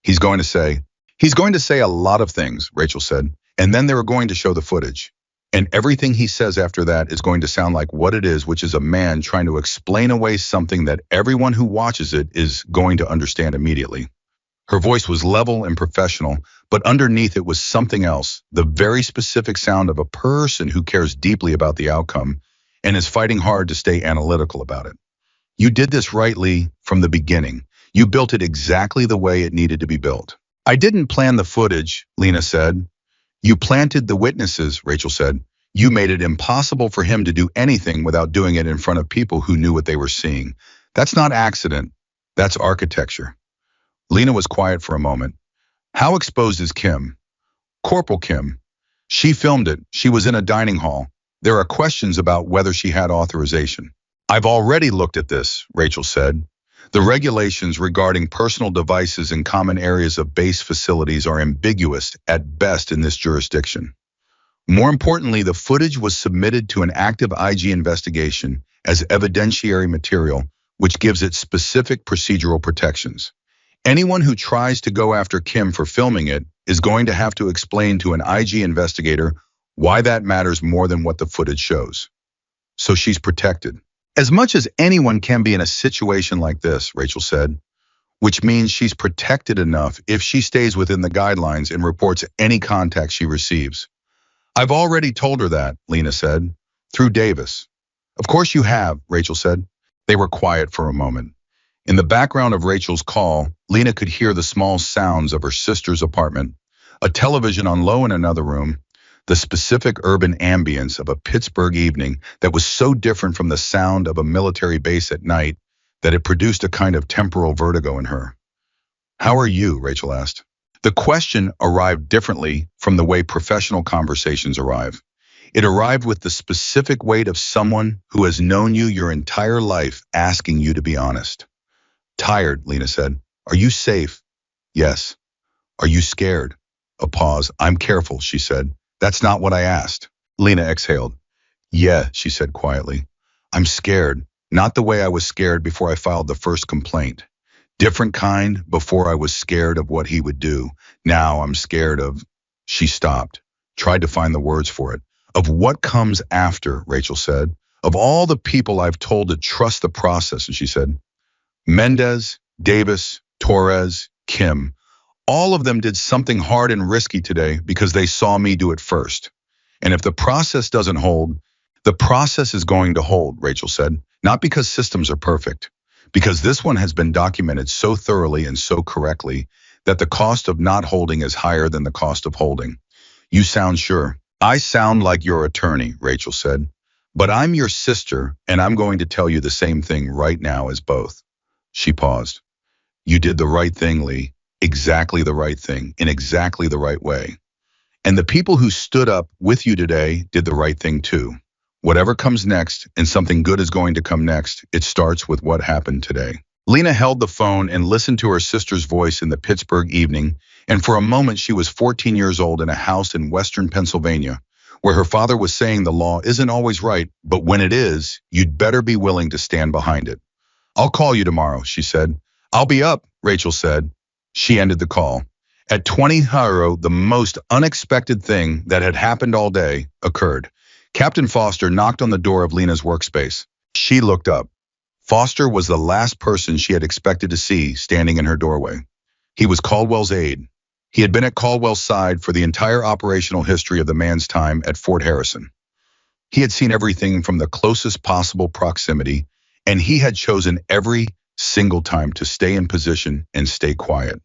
He's going to say, he's going to say a lot of things, Rachel said, and then they were going to show the footage. And everything he says after that is going to sound like what it is, which is a man trying to explain away something that everyone who watches it is going to understand immediately. Her voice was level and professional, but underneath it was something else, the very specific sound of a person who cares deeply about the outcome and is fighting hard to stay analytical about it. You did this rightly from the beginning. You built it exactly the way it needed to be built. I didn't plan the footage, Lena said. You planted the witnesses, Rachel said. You made it impossible for him to do anything without doing it in front of people who knew what they were seeing. That's not accident. That's architecture. Lena was quiet for a moment. How exposed is Kim? Corporal Kim. She filmed it. She was in a dining hall. There are questions about whether she had authorization. I've already looked at this, Rachel said. The regulations regarding personal devices in common areas of base facilities are ambiguous at best in this jurisdiction. More importantly, the footage was submitted to an active IG investigation as evidentiary material, which gives it specific procedural protections. Anyone who tries to go after Kim for filming it is going to have to explain to an IG investigator why that matters more than what the footage shows. So she's protected. As much as anyone can be in a situation like this, Rachel said, which means she's protected enough if she stays within the guidelines and reports any contact she receives. I've already told her that, Lena said, through Davis. Of course you have, Rachel said. They were quiet for a moment. In the background of Rachel's call, Lena could hear the small sounds of her sister's apartment, a television on low in another room, the specific urban ambience of a Pittsburgh evening that was so different from the sound of a military base at night that it produced a kind of temporal vertigo in her. How are you? Rachel asked. The question arrived differently from the way professional conversations arrive. It arrived with the specific weight of someone who has known you your entire life asking you to be honest. Tired, Lena said. Are you safe? Yes. Are you scared? A pause. I'm careful, she said. That's not what I asked. Lena exhaled. Yeah, she said quietly. I'm scared. Not the way I was scared before I filed the first complaint. Different kind before I was scared of what he would do. Now I'm scared of... She stopped, tried to find the words for it. Of what comes after, Rachel said. Of all the people I've told to trust the process, and she said, Mendez, Davis, Torres, Kim, all of them did something hard and risky today because they saw me do it first. And if the process doesn't hold, the process is going to hold, Rachel said, not because systems are perfect, because this one has been documented so thoroughly and so correctly that the cost of not holding is higher than the cost of holding. You sound sure. I sound like your attorney, Rachel said, but I'm your sister and I'm going to tell you the same thing right now as both. She paused. You did the right thing, Lee. Exactly the right thing, in exactly the right way. And the people who stood up with you today did the right thing too. Whatever comes next, and something good is going to come next, it starts with what happened today. Lena held the phone and listened to her sister's voice in the Pittsburgh evening, and for a moment she was 14 years old in a house in western Pennsylvania, where her father was saying the law isn't always right, but when it is, you'd better be willing to stand behind it. I'll call you tomorrow, she said. I'll be up, Rachel said. She ended the call. At 20:00, the most unexpected thing that had happened all day occurred. Captain Foster knocked on the door of Lena's workspace. She looked up. Foster was the last person she had expected to see standing in her doorway. He was Caldwell's aide. He had been at Caldwell's side for the entire operational history of the man's time at Fort Harrison. He had seen everything from the closest possible proximity, and he had chosen every single time to stay in position and stay quiet.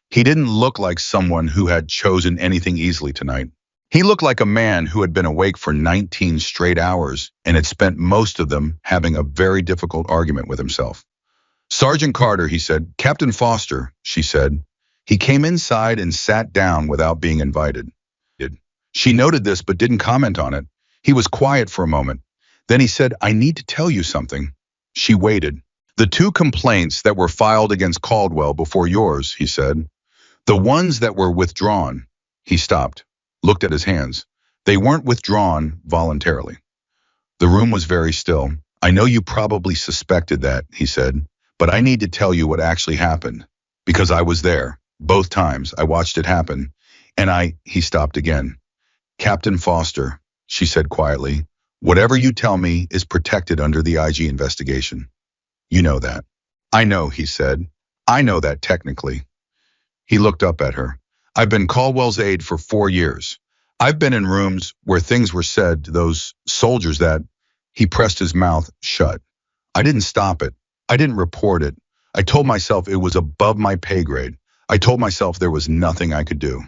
He didn't look like someone who had chosen anything easily tonight. He looked like a man who had been awake for 19 straight hours and had spent most of them having a very difficult argument with himself. Sergeant Carter, he said. Captain Foster, she said. He came inside and sat down without being invited. She noted this but didn't comment on it. He was quiet for a moment. Then he said, I need to tell you something. She waited. The 2 complaints that were filed against Caldwell before yours, he said. The ones that were withdrawn. He stopped, looked at his hands. They weren't withdrawn voluntarily. The room was very still. I know you probably suspected that, he said, but I need to tell you what actually happened. Because I was there. Both times. I watched it happen. He stopped again. Captain Foster, she said quietly, whatever you tell me is protected under the IG investigation. You know that. I know, he said. I know that technically. He looked up at her. I've been Caldwell's aide for 4 years. I've been in rooms where things were said to those soldiers that he pressed his mouth shut. I didn't stop it. I didn't report it. I told myself it was above my pay grade. I told myself there was nothing I could do.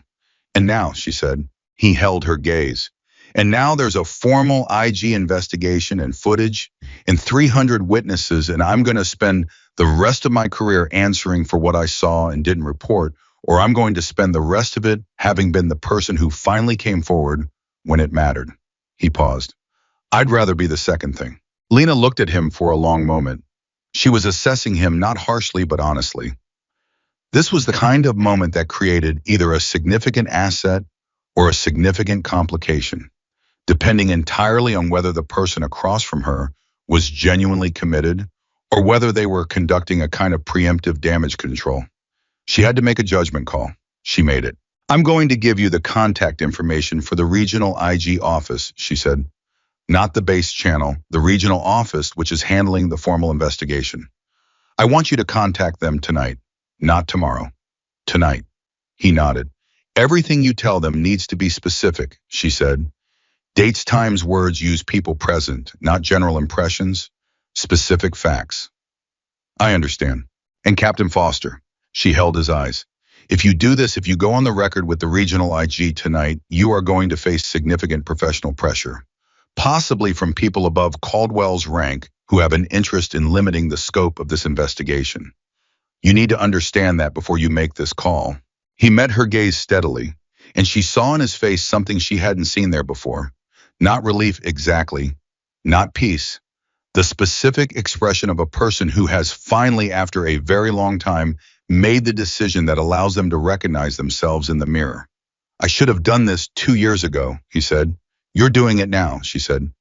And now, she said, he held her gaze. And now there's a formal IG investigation and footage and 300 witnesses, and I'm going to spend the rest of my career answering for what I saw and didn't report, or I'm going to spend the rest of it having been the person who finally came forward when it mattered. He paused. I'd rather be the second thing. Lena looked at him for a long moment. She was assessing him not harshly but honestly. This was the kind of moment that created either a significant asset or a significant complication, depending entirely on whether the person across from her was genuinely committed or whether they were conducting a kind of preemptive damage control. She had to make a judgment call. She made it. I'm going to give you the contact information for the regional IG office, she said. Not the base channel, the regional office which is handling the formal investigation. I want you to contact them tonight, not tomorrow. Tonight. He nodded. Everything you tell them needs to be specific, she said. Dates, times, words, use people present, not general impressions, specific facts. I understand. And Captain Foster, she held his eyes. If you do this, if you go on the record with the regional IG tonight, you are going to face significant professional pressure, possibly from people above Caldwell's rank who have an interest in limiting the scope of this investigation. You need to understand that before you make this call. He met her gaze steadily, and she saw in his face something she hadn't seen there before. Not relief exactly, not peace. The specific expression of a person who has finally, after a very long time, made the decision that allows them to recognize themselves in the mirror. I should have done this 2 years ago, he said. You're doing it now, she said.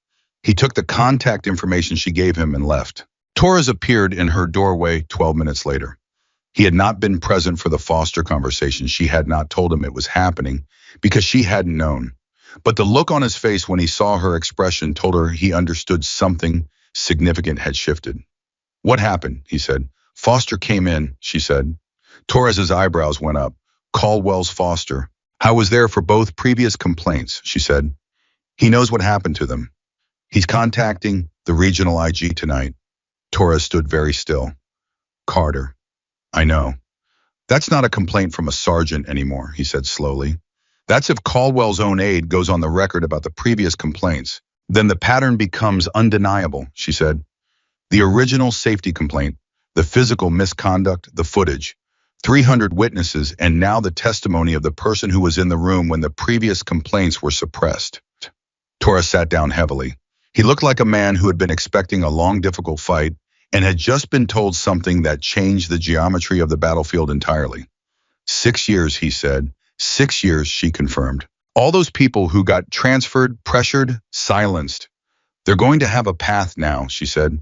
He took the contact information she gave him and left. Torres appeared in her doorway 12 minutes later. He had not been present for the Foster conversation. She had not told him it was happening because she hadn't known. But the look on his face when he saw her expression told her he understood something significant had shifted. What happened? He said. Foster came in, she said. Torres's eyebrows went up. Caldwell's Foster. I was there for both previous complaints, she said. He knows what happened to them. He's contacting the regional IG tonight. Torres stood very still. Carter. I know. That's not a complaint from a sergeant anymore, he said slowly. That's if Caldwell's own aide goes on the record about the previous complaints. Then the pattern becomes undeniable, she said. The original safety complaint, the physical misconduct, the footage, 300 witnesses, and now the testimony of the person who was in the room when the previous complaints were suppressed. Torres sat down heavily. He looked like a man who had been expecting a long, difficult fight and had just been told something that changed the geometry of the battlefield entirely. 6 years, he said. 6 years, she confirmed. All those people who got transferred, pressured, silenced. They're going to have a path now, she said.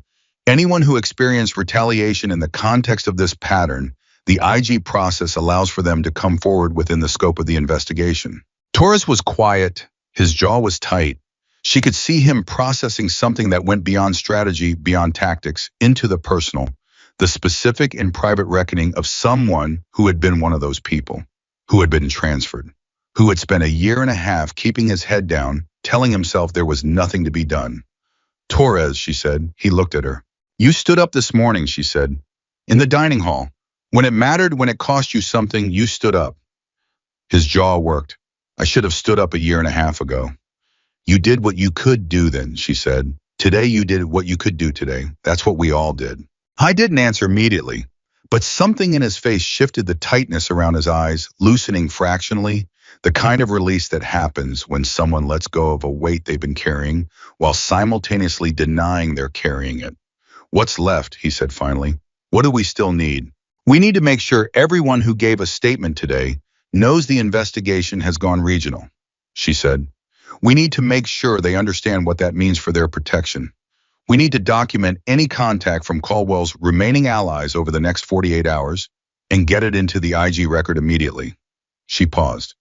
Anyone who experienced retaliation in the context of this pattern, the IG process allows for them to come forward within the scope of the investigation. Torres was quiet. His jaw was tight. She could see him processing something that went beyond strategy, beyond tactics, into the personal, the specific and private reckoning of someone who had been one of those people, who had been transferred, who had spent a year and a half keeping his head down, telling himself there was nothing to be done. Torres, she said. He looked at her. You stood up this morning, she said, in the dining hall. When it mattered, when it cost you something, you stood up. His jaw worked. I should have stood up a year and a half ago. You did what you could do then, she said. Today you did what you could do today. That's what we all did. I didn't answer immediately, but something in his face shifted the tightness around his eyes, loosening fractionally, the kind of release that happens when someone lets go of a weight they've been carrying while simultaneously denying they're carrying it. What's left, he said finally. What do we still need? We need to make sure everyone who gave a statement today knows the investigation has gone regional, she said. We need to make sure they understand what that means for their protection. We need to document any contact from Caldwell's remaining allies over the next 48 hours and get it into the IG record immediately. She paused.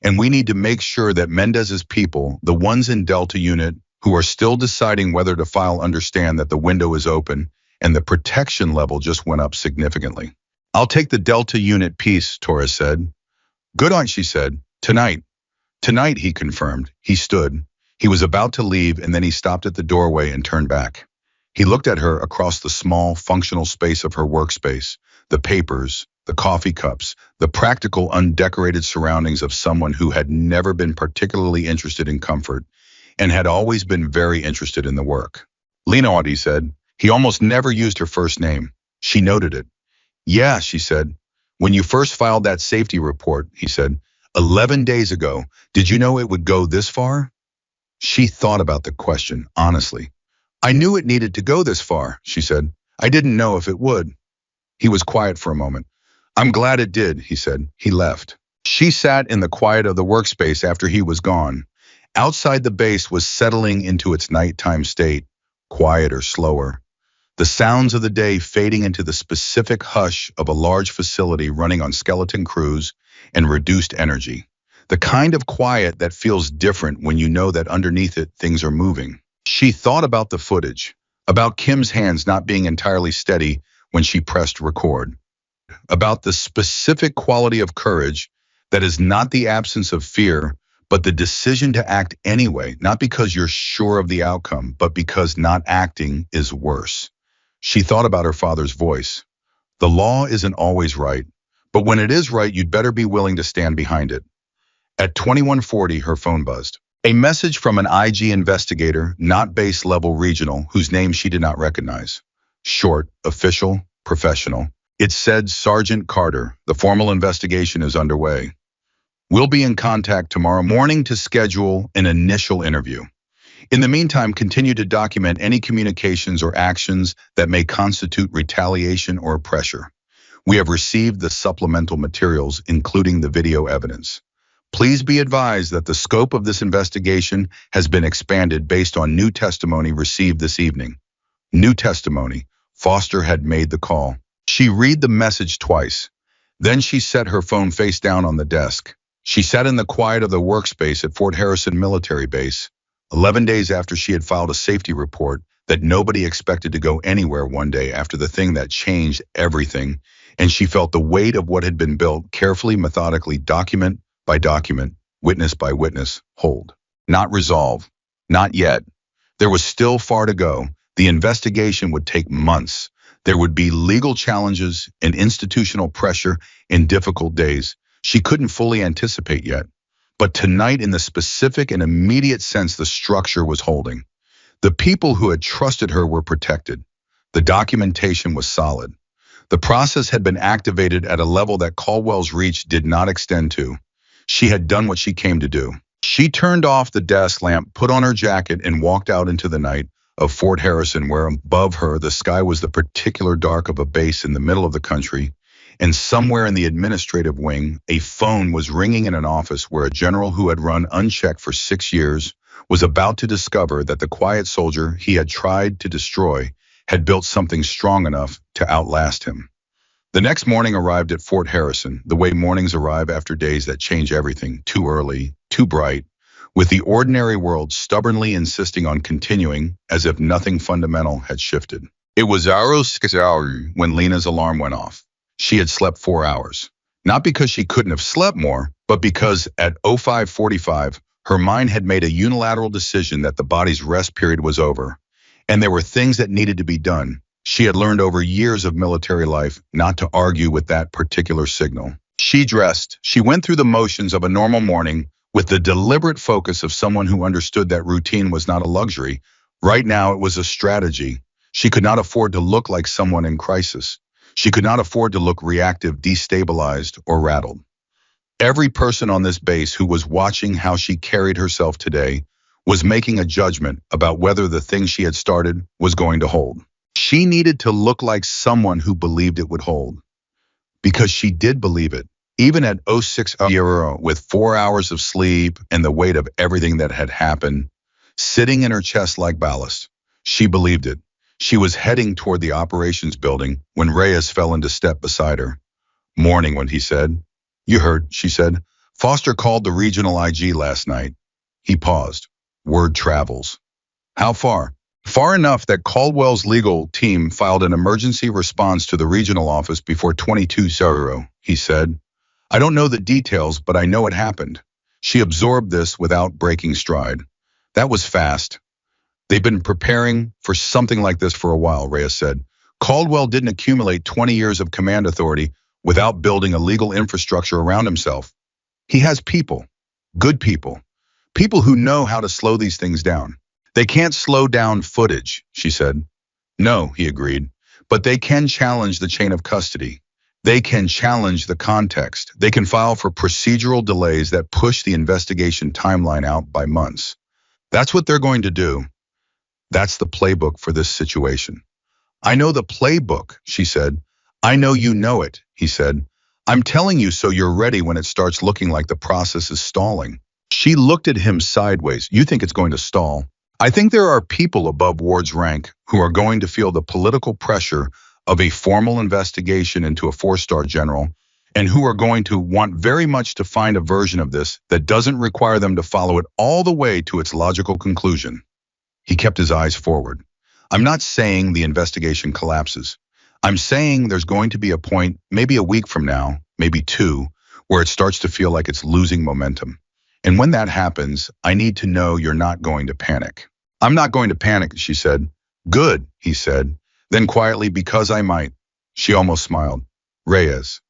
And we need to make sure that Mendez's people, the ones in Delta Unit who are still deciding whether to file, understand that the window is open and the protection level just went up significantly. I'll take the Delta Unit piece, Torres said. Good on, she said. Tonight. Tonight, he confirmed. He stood. He was about to leave, and then he stopped at the doorway and turned back. He looked at her across the small, functional space of her workspace, the papers, the coffee cups, the practical, undecorated surroundings of someone who had never been particularly interested in comfort and had always been very interested in the work. Lena, he said. He almost never used her first name. She noted it. Yeah, she said. When you first filed that safety report, he said, 11 days ago, did you know it would go this far? She thought about the question, honestly. I knew it needed to go this far, she said. I didn't know if it would. He was quiet for a moment. I'm glad it did, he said. He left. She sat in the quiet of the workspace after he was gone. Outside, the base was settling into its nighttime state, quieter, slower. The sounds of the day fading into the specific hush of a large facility running on skeleton crews and reduced energy. The kind of quiet that feels different when you know that underneath it things are moving. She thought about the footage, about Kim's hands not being entirely steady when she pressed record, about the specific quality of courage that is not the absence of fear, but the decision to act anyway, not because you're sure of the outcome, but because not acting is worse. She thought about her father's voice. The law isn't always right, but when it is right, you'd better be willing to stand behind it. At 21:40, her phone buzzed. A message from an IG investigator, not base level regional, whose name she did not recognize. Short, official, professional. It said, Sergeant Carter, the formal investigation is underway. We'll be in contact tomorrow morning to schedule an initial interview. In the meantime, continue to document any communications or actions that may constitute retaliation or pressure. We have received the supplemental materials, including the video evidence. Please be advised that the scope of this investigation has been expanded based on new testimony received this evening. New testimony. Foster had made the call. She read the message twice. Then she set her phone face down on the desk. She sat in the quiet of the workspace at Fort Harrison Military Base, 11 days after she had filed a safety report that nobody expected to go anywhere one day after the thing that changed everything, and she felt the weight of what had been built carefully, methodically, document by document, witness by witness, hold. Not resolve. Not yet. There was still far to go. The investigation would take months. There would be legal challenges and institutional pressure in difficult days she couldn't fully anticipate yet. But tonight, in the specific and immediate sense, the structure was holding. The people who had trusted her were protected. The documentation was solid. The process had been activated at a level that Caldwell's reach did not extend to. She had done what she came to do. She turned off the desk lamp, put on her jacket, and walked out into the night of Fort Harrison, where above her the sky was the particular dark of a base in the middle of the country, and somewhere in the administrative wing, a phone was ringing in an office where a general who had run unchecked for 6 years was about to discover that the quiet soldier he had tried to destroy had built something strong enough to outlast him. The next morning arrived at Fort Harrison, the way mornings arrive after days that change everything, too early, too bright, with the ordinary world stubbornly insisting on continuing as if nothing fundamental had shifted. It was hours when Lena's alarm went off. She had slept 4 hours. Not because she couldn't have slept more, but because at 05:45, her mind had made a unilateral decision that the body's rest period was over, and there were things that needed to be done. She had learned over years of military life not to argue with that particular signal. She dressed. She went through the motions of a normal morning with the deliberate focus of someone who understood that routine was not a luxury. Right now, it was a strategy. She could not afford to look like someone in crisis. She could not afford to look reactive, destabilized, or rattled. Every person on this base who was watching how she carried herself today was making a judgment about whether the thing she had started was going to hold. She needed to look like someone who believed it would hold. because she did believe it. Even at 06 with 4 hours of sleep and the weight of everything that had happened, sitting in her chest like ballast, she believed it. She was heading toward the operations building when Reyes fell into step beside her. Morning, when he said. You heard, she said. Foster called the regional IG last night. He paused. Word travels. How far? Far enough that Caldwell's legal team filed an emergency response to the regional office before 22:00, he said. I don't know the details, but I know it happened. She absorbed this without breaking stride. That was fast. They've been preparing for something like this for a while, Reyes said. Caldwell didn't accumulate 20 years of command authority without building a legal infrastructure around himself. He has people, good people, people who know how to slow these things down. They can't slow down footage, she said. No, he agreed, but they can challenge the chain of custody. They can challenge the context. They can file for procedural delays that push the investigation timeline out by months. That's what they're going to do. That's the playbook for this situation. I know the playbook, she said. I know you know it, he said. I'm telling you so you're ready when it starts looking like the process is stalling. She looked at him sideways. You think it's going to stall? I think there are people above Ward's rank who are going to feel the political pressure of a formal investigation into a four-star general and who are going to want very much to find a version of this that doesn't require them to follow it all the way to its logical conclusion. He kept his eyes forward. I'm not saying the investigation collapses. I'm saying there's going to be a point, maybe a week from now, maybe two, where it starts to feel like it's losing momentum. And when that happens, I need to know you're not going to panic. I'm not going to panic, she said. Good, he said. Then quietly, because I might. She almost smiled. Reyes.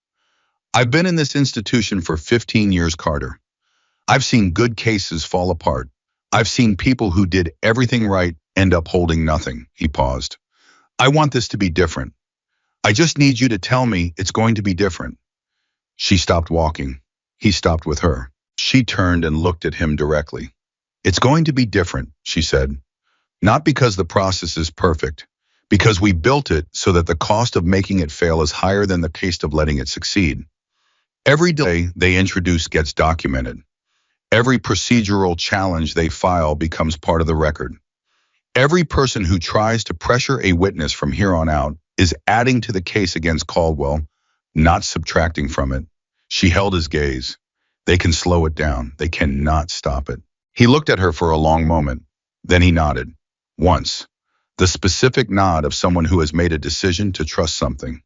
I've been in this institution for 15 years, Carter. I've seen good cases fall apart. I've seen people who did everything right end up holding nothing. He paused. I want this to be different. I just need you to tell me it's going to be different. She stopped walking. He stopped with her. She turned and looked at him directly. It's going to be different, she said. Not because the process is perfect, because we built it so that the cost of making it fail is higher than the cost of letting it succeed. Every delay they introduce gets documented. Every procedural challenge they file becomes part of the record. Every person who tries to pressure a witness from here on out is adding to the case against Caldwell, not subtracting from it. She held his gaze. They can slow it down. They cannot stop it. He looked at her for a long moment. Then he nodded. Once. The specific nod of someone who has made a decision to trust something.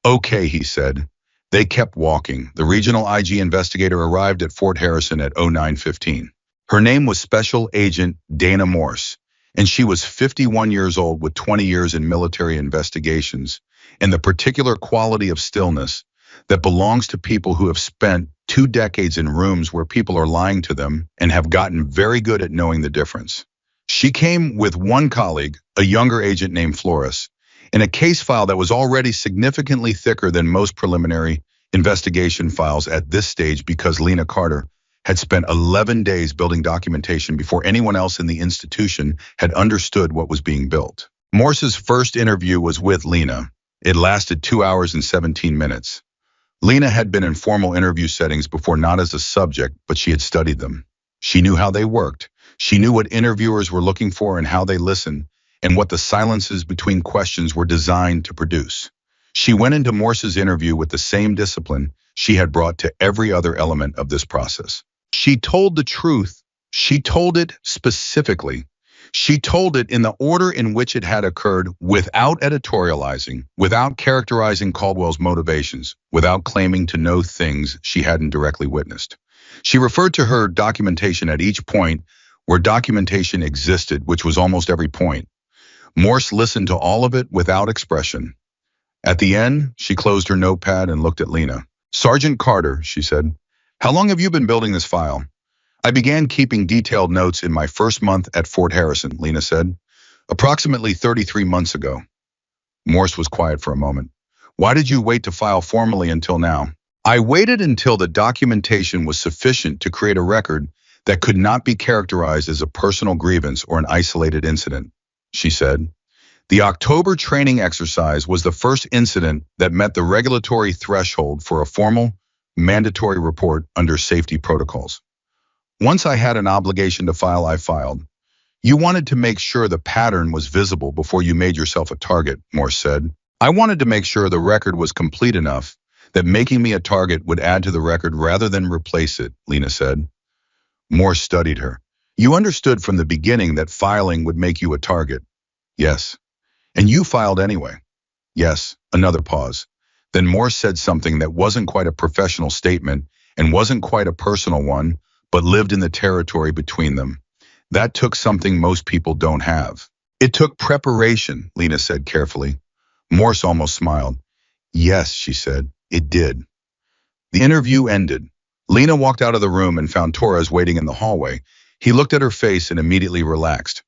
Okay, he said. They kept walking. The regional IG investigator arrived at Fort Harrison at 09:15. Her name was Special Agent Dana Morse, and she was 51 years old with 20 years in military investigations, and the particular quality of stillness that belongs to people who have spent 2 decades in rooms where people are lying to them and have gotten very good at knowing the difference. She came with one colleague, a younger agent named Flores, in a case file that was already significantly thicker than most preliminary investigation files at this stage because Lena Carter had spent 11 days building documentation before anyone else in the institution had understood what was being built. Morse's first interview was with Lena. It lasted 2 hours and 17 minutes. Lena had been in formal interview settings before, not as a subject, but she had studied them. She knew how they worked. She knew what interviewers were looking for and how they listened, and what the silences between questions were designed to produce. She went into Morse's interview with the same discipline she had brought to every other element of this process. She told the truth. She told it specifically. She told it in the order in which it had occurred, without editorializing, without characterizing Caldwell's motivations, without claiming to know things she hadn't directly witnessed. She referred to her documentation at each point where documentation existed, which was almost every point. Morse listened to all of it without expression. At the end, she closed her notepad and looked at Lena. Sergeant Carter, she said, how long have you been building this file? I began keeping detailed notes in my first month at Fort Harrison, Lena said. Approximately 33 months ago. Morse was quiet for a moment. Why did you wait to file formally until now? I waited until the documentation was sufficient to create a record that could not be characterized as a personal grievance or an isolated incident, she said. The October training exercise was the first incident that met the regulatory threshold for a formal, mandatory report under safety protocols. Once I had an obligation to file, I filed. You wanted to make sure the pattern was visible before you made yourself a target, Morse said. I wanted to make sure the record was complete enough that making me a target would add to the record rather than replace it, Lena said. Morse studied her. You understood from the beginning that filing would make you a target. Yes. And you filed anyway. Yes. Another pause. Then Morse said something that wasn't quite a professional statement and wasn't quite a personal one, but lived in the territory between them. That took something most people don't have. It took preparation, Lena said carefully. Morse almost smiled. Yes, she said, it did. The interview ended. Lena walked out of the room and found Torres waiting in the hallway. He looked at her face and immediately relaxed.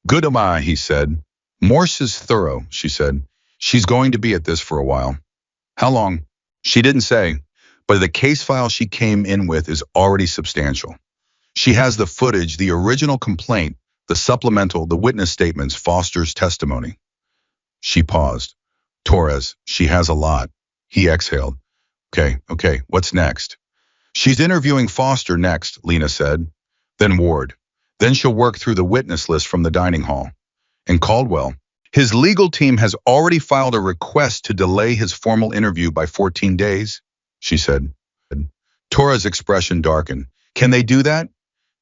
Goodbye, he said. Morse is thorough, she said. She's going to be at this for a while. How long? She didn't say, but the case file she came in with is already substantial. She has the footage, the original complaint, the supplemental, the witness statements, Foster's testimony. She paused. Torres, she has a lot. He exhaled. Okay, what's next? She's interviewing Foster next, Lena said. Then Ward. Then she'll work through the witness list from the dining hall. And Caldwell. His legal team has already filed a request to delay his formal interview by 14 days, she said. Torres' expression darkened. Can they do that?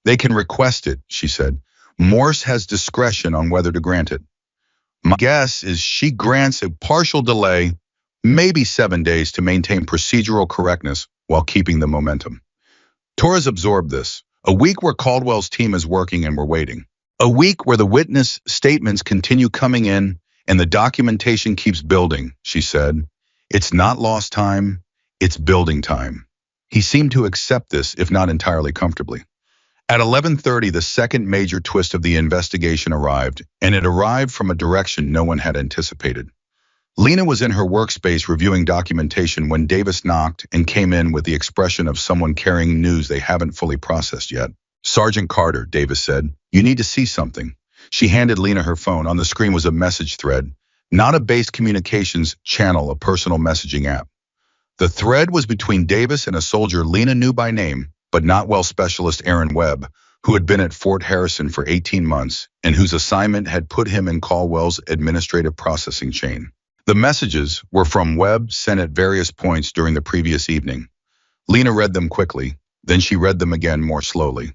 They can request it, she said. Morse has discretion on whether to grant it. My guess is she grants a partial delay, maybe 7 days, to maintain procedural correctness while keeping the momentum. Torres absorbed this. A week where Caldwell's team is working and we're waiting. A week where the witness statements continue coming in and the documentation keeps building, she said. It's not lost time, it's building time. He seemed to accept this, if not entirely comfortably. At 11:30, the second major twist of the investigation arrived, and it arrived from a direction no one had anticipated. Lena was in her workspace reviewing documentation when Davis knocked and came in with the expression of someone carrying news they haven't fully processed yet. Sergeant Carter, Davis said, you need to see something. She handed Lena her phone. On the screen was a message thread, not a base communications channel, a personal messaging app. The thread was between Davis and a soldier Lena knew by name, but not well, specialist Aaron Webb, who had been at Fort Harrison for 18 months and whose assignment had put him in Caldwell's administrative processing chain. The messages were from Webb, sent at various points during the previous evening. Lena read them quickly, then she read them again more slowly.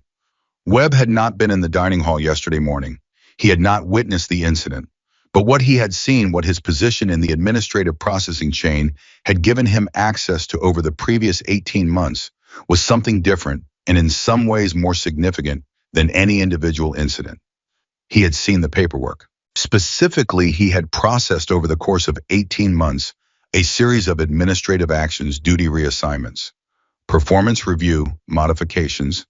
Webb had not been in the dining hall yesterday morning. He had not witnessed the incident, but what he had seen, what his position in the administrative processing chain had given him access to over the previous 18 months, was something different and in some ways more significant than any individual incident. He had seen the paperwork. Specifically, he had processed over the course of 18 months a series of administrative actions, duty reassignments, performance review, modifications,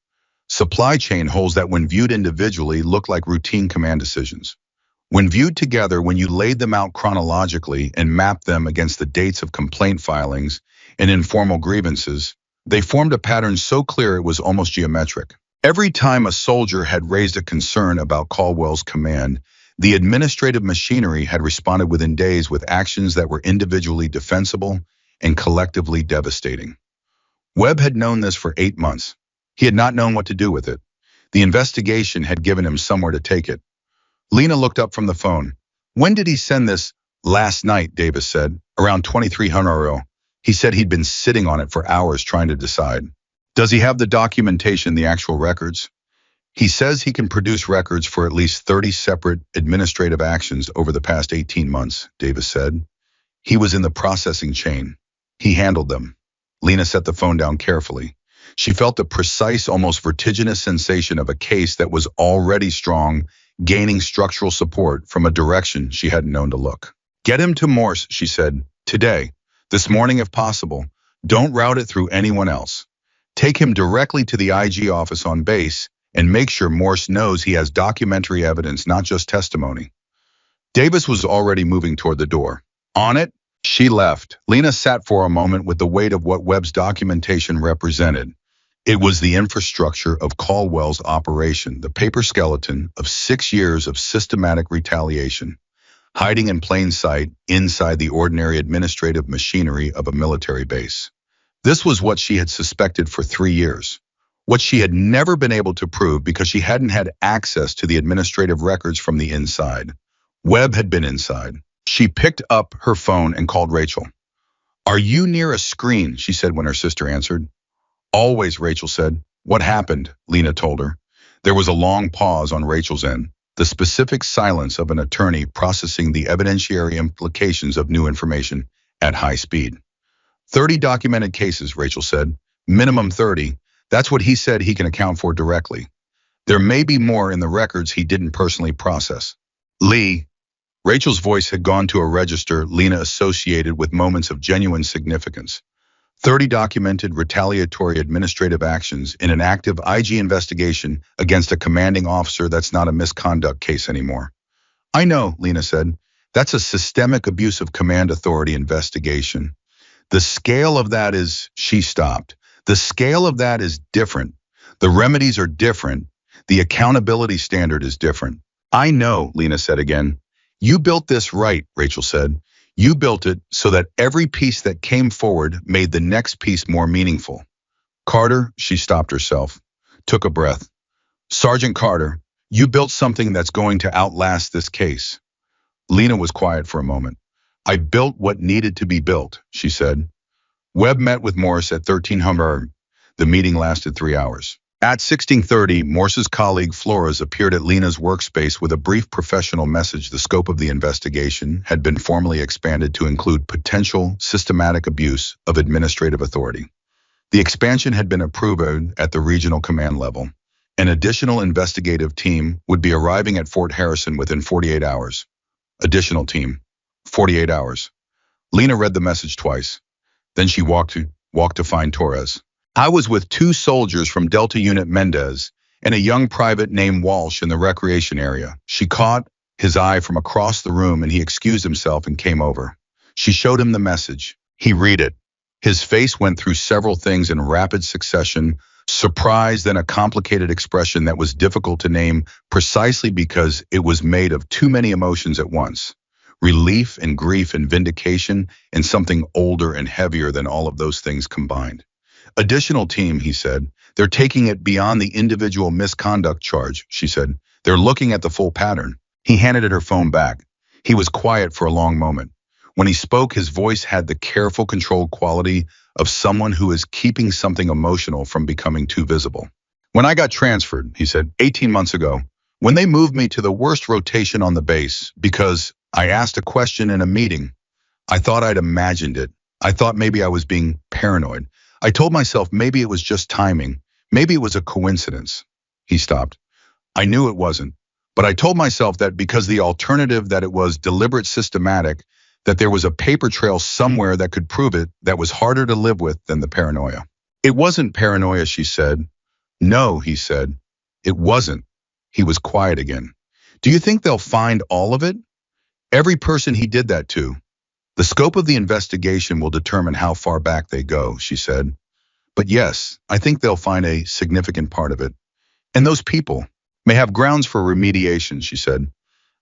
supply chain holes that when viewed individually looked like routine command decisions. When viewed together, when you laid them out chronologically and mapped them against the dates of complaint filings and informal grievances, they formed a pattern so clear it was almost geometric. Every time a soldier had raised a concern about Caldwell's command, the administrative machinery had responded within days with actions that were individually defensible and collectively devastating. Webb had known this for 8 months. He had not known what to do with it. The investigation had given him somewhere to take it. Lena looked up from the phone. When did he send this? Last night, Davis said, around 2300. He said he'd been sitting on it for hours trying to decide. Does he have the documentation, the actual records? He says he can produce records for at least 30 separate administrative actions over the past 18 months, Davis said. He was in the processing chain. He handled them. Lena set the phone down carefully. She felt the precise, almost vertiginous sensation of a case that was already strong, gaining structural support from a direction she hadn't known to look. Get him to Morse, she said, today. This morning if possible. Don't route it through anyone else. Take him directly to the IG office on base and make sure Morse knows he has documentary evidence, not just testimony. Davis was already moving toward the door. On it, she left. Lena sat for a moment with the weight of what Webb's documentation represented. It was the infrastructure of Caldwell's operation, the paper skeleton of 6 years of systematic retaliation. hiding in plain sight inside the ordinary administrative machinery of a military base. This was what she had suspected for 3 years, what she had never been able to prove because she hadn't had access to the administrative records from the inside. Webb had been inside. She picked up her phone and called Rachel. "Are you near a screen?" she said when her sister answered. "Always," Rachel said. "What happened?" Lena told her. There was a long pause on Rachel's end, the specific silence of an attorney processing the evidentiary implications of new information at high speed. 30 documented cases, Rachel said. Minimum 30. That's what he said he can account for directly. There may be more in the records he didn't personally process. Lee. Rachel's voice had gone to a register Lena associated with moments of genuine significance. 30 documented retaliatory administrative actions in an active IG investigation against a commanding officer. That's not a misconduct case anymore. I know, Lena said. That's a systemic abuse of command authority investigation. The scale of that is, she stopped. The scale of that is different. The remedies are different. The accountability standard is different. I know, Lena said again. You built this right, Rachel said. You built it so that every piece that came forward made the next piece more meaningful. Carter, she stopped herself, took a breath. Sergeant Carter, you built something that's going to outlast this case. Lena was quiet for a moment. I built what needed to be built, she said. Webb met with Morse at 1300. The meeting lasted 3 hours. At 16:30, Morse's colleague Flores appeared at Lena's workspace with a brief professional message. The scope of the investigation had been formally expanded to include potential systematic abuse of administrative authority. The expansion had been approved at the regional command level. An additional investigative team would be arriving at Fort Harrison within 48 hours. Additional team. 48 hours. Lena read the message twice. Then she walked to find Torres. I was with 2 soldiers from Delta Unit Mendez and a young private named Walsh in the recreation area. She caught his eye from across the room and he excused himself and came over. She showed him the message. He read it. His face went through several things in rapid succession, surprise, then a complicated expression that was difficult to name precisely because it was made of too many emotions at once. Relief and grief and vindication and something older and heavier than all of those things combined. Additional team, he said. They're taking it beyond the individual misconduct charge, she said. They're looking at the full pattern. He handed her phone back. He was quiet for a long moment. When he spoke, his voice had the careful, controlled quality of someone who is keeping something emotional from becoming too visible. When I got transferred, he said, 18 months ago, when they moved me to the worst rotation on the base because I asked a question in a meeting, I thought I'd imagined it. I thought maybe I was being paranoid. I told myself maybe it was just timing. Maybe it was a coincidence. He stopped. I knew it wasn't. But I told myself that because the alternative that it was deliberate, systematic, that there was a paper trail somewhere that could prove it, that was harder to live with than the paranoia. It wasn't paranoia, she said. No, he said. It wasn't. He was quiet again. Do you think they'll find all of it? Every person he did that to. The scope of the investigation will determine how far back they go, she said. But yes, I think they'll find a significant part of it. And those people may have grounds for remediation, she said.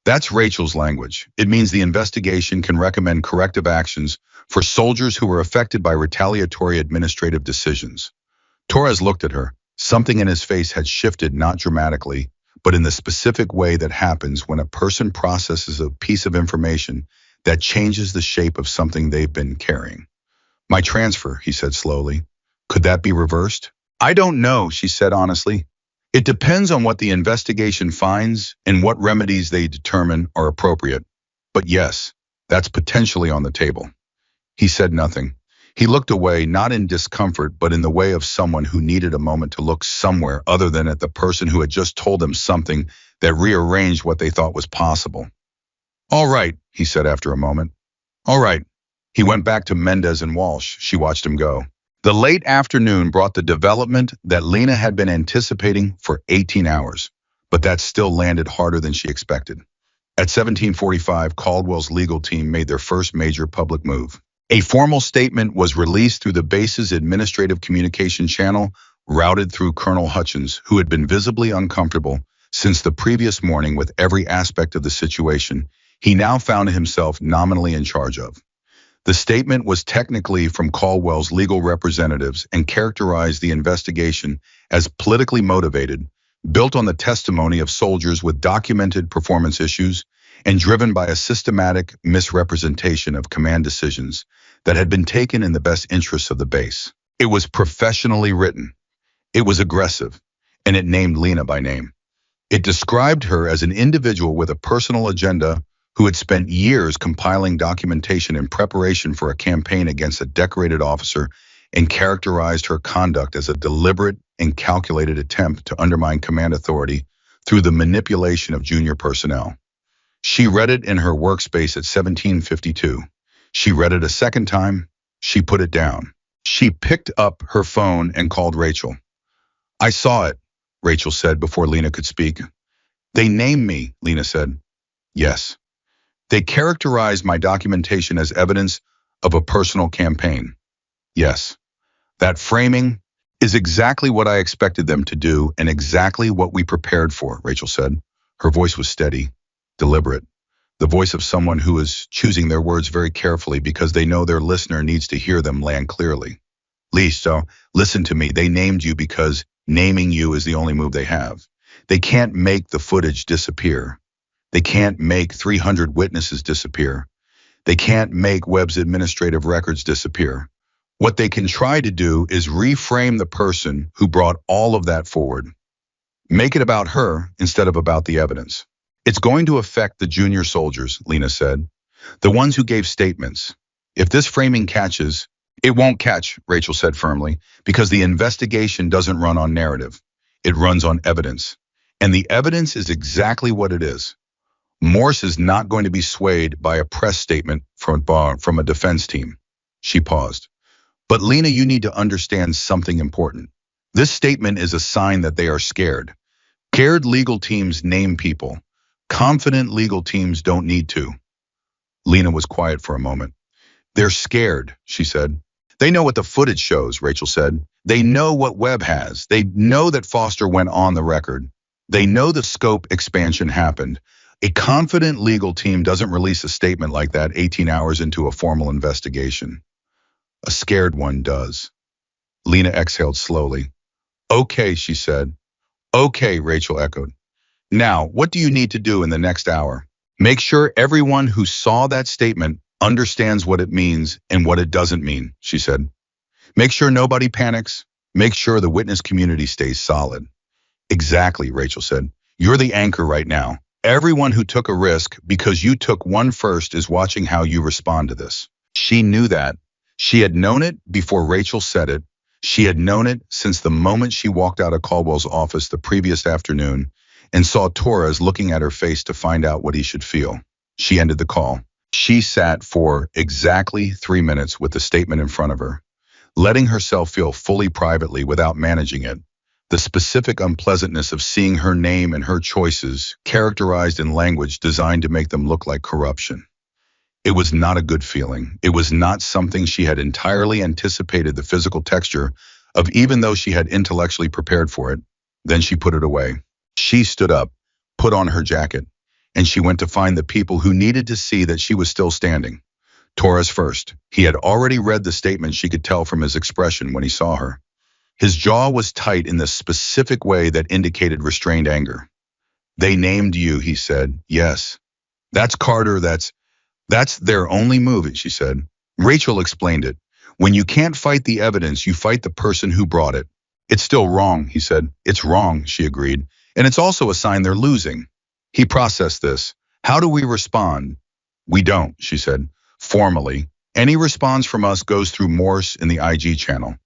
That's Rachel's language. It means the investigation can recommend corrective actions for soldiers who were affected by retaliatory administrative decisions. Torres looked at her. Something in his face had shifted, not dramatically, but in the specific way that happens when a person processes a piece of information that changes the shape of something they've been carrying. My transfer, he said slowly. Could that be reversed? I don't know, she said honestly. It depends on what the investigation finds and what remedies they determine are appropriate. But yes, that's potentially on the table. He said nothing. He looked away, not in discomfort, but in the way of someone who needed a moment to look somewhere other than at the person who had just told them something that rearranged what they thought was possible. All right, he said after a moment. All right. He went back to Mendez and Walsh. She watched him go. The late afternoon brought the development that Lena had been anticipating for 18 hours, but that still landed harder than she expected. At 17:45, Caldwell's legal team made their first major public move. A formal statement was released through the base's administrative communication channel, routed through Colonel Hutchins, who had been visibly uncomfortable since the previous morning with every aspect of the situation. he now found himself nominally in charge of. The statement was technically from Caldwell's legal representatives and characterized the investigation as politically motivated, built on the testimony of soldiers with documented performance issues, and driven by a systematic misrepresentation of command decisions that had been taken in the best interests of the base. It was professionally written. It was aggressive, and it named Lena by name. It described her as an individual with a personal agenda who had spent years compiling documentation in preparation for a campaign against a decorated officer and characterized her conduct as a deliberate and calculated attempt to undermine command authority through the manipulation of junior personnel. She read it in her workspace at 1752. She read it a second time. She put it down. She picked up her phone and called Rachel. "I saw it," Rachel said before Lena could speak. "They named me," Lena said. "Yes. They characterized my documentation as evidence of a personal campaign." "Yes. That framing is exactly what I expected them to do and exactly what we prepared for," Rachel said. Her voice was steady, deliberate, the voice of someone who is choosing their words very carefully because they know their listener needs to hear them land clearly. "So listen to me. They named you because naming you is the only move they have. They can't make the footage disappear. They can't make 300 witnesses disappear. They can't make Webb's administrative records disappear. What they can try to do is reframe the person who brought all of that forward. Make it about her instead of about the evidence. It's going to affect the junior soldiers," Lena said, "the ones who gave statements. If this framing catches, it won't catch," Rachel said firmly, "because the investigation doesn't run on narrative. It runs on evidence. And the evidence is exactly what it is. Morse is not going to be swayed by a press statement from a defense team." She paused. "But Lena, you need to understand something important. This statement is a sign that they are scared. Scared legal teams name people. Confident legal teams don't need to." Lena was quiet for a moment. "They're scared," she said. "They know what the footage shows," Rachel said. "They know what Webb has. They know that Foster went on the record. They know the scope expansion happened. A confident legal team doesn't release a statement like that 18 hours into a formal investigation. A scared one does." Lena exhaled slowly. "Okay," she said. "Okay," Rachel echoed. "Now, what do you need to do in the next hour? Make sure everyone who saw that statement understands what it means and what it doesn't mean," she said. "Make sure nobody panics. Make sure the witness community stays solid." "Exactly," Rachel said. "You're the anchor right now. Everyone who took a risk because you took one first is watching how you respond to this." She knew that. She had known it before Rachel said it. She had known it since the moment she walked out of Caldwell's office the previous afternoon and saw Torres looking at her face to find out what he should feel. She ended the call. She sat for exactly 3 minutes with the statement in front of her, letting herself feel fully privately without managing it. The specific unpleasantness of seeing her name and her choices characterized in language designed to make them look like corruption. It was not a good feeling. It was not something she had entirely anticipated the physical texture of, even though she had intellectually prepared for it. Then she put it away. She stood up, put on her jacket, and she went to find the people who needed to see that she was still standing. Torres first. He had already read the statement, she could tell from his expression when he saw her. His jaw was tight in the specific way that indicated restrained anger. "They named you," he said. "Yes. That's Carter, that's their only move," she said. Rachel explained it. "When you can't fight the evidence, you fight the person who brought it." "It's still wrong," he said. "It's wrong," she agreed. "And it's also a sign they're losing." He processed this. "How do we respond?" "We don't," she said. "Formally. Any response from us goes through Morse in the IG channel.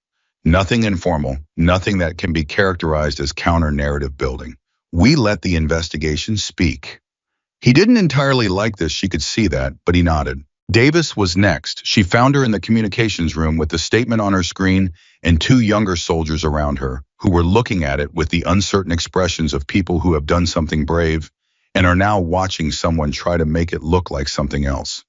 Nothing informal, nothing that can be characterized as counter-narrative building. We let the investigation speak." He didn't entirely like this, she could see that, but he nodded. Davis was next. She found her in the communications room with the statement on her screen and 2 younger soldiers around her, who were looking at it with the uncertain expressions of people who have done something brave and are now watching someone try to make it look like something else.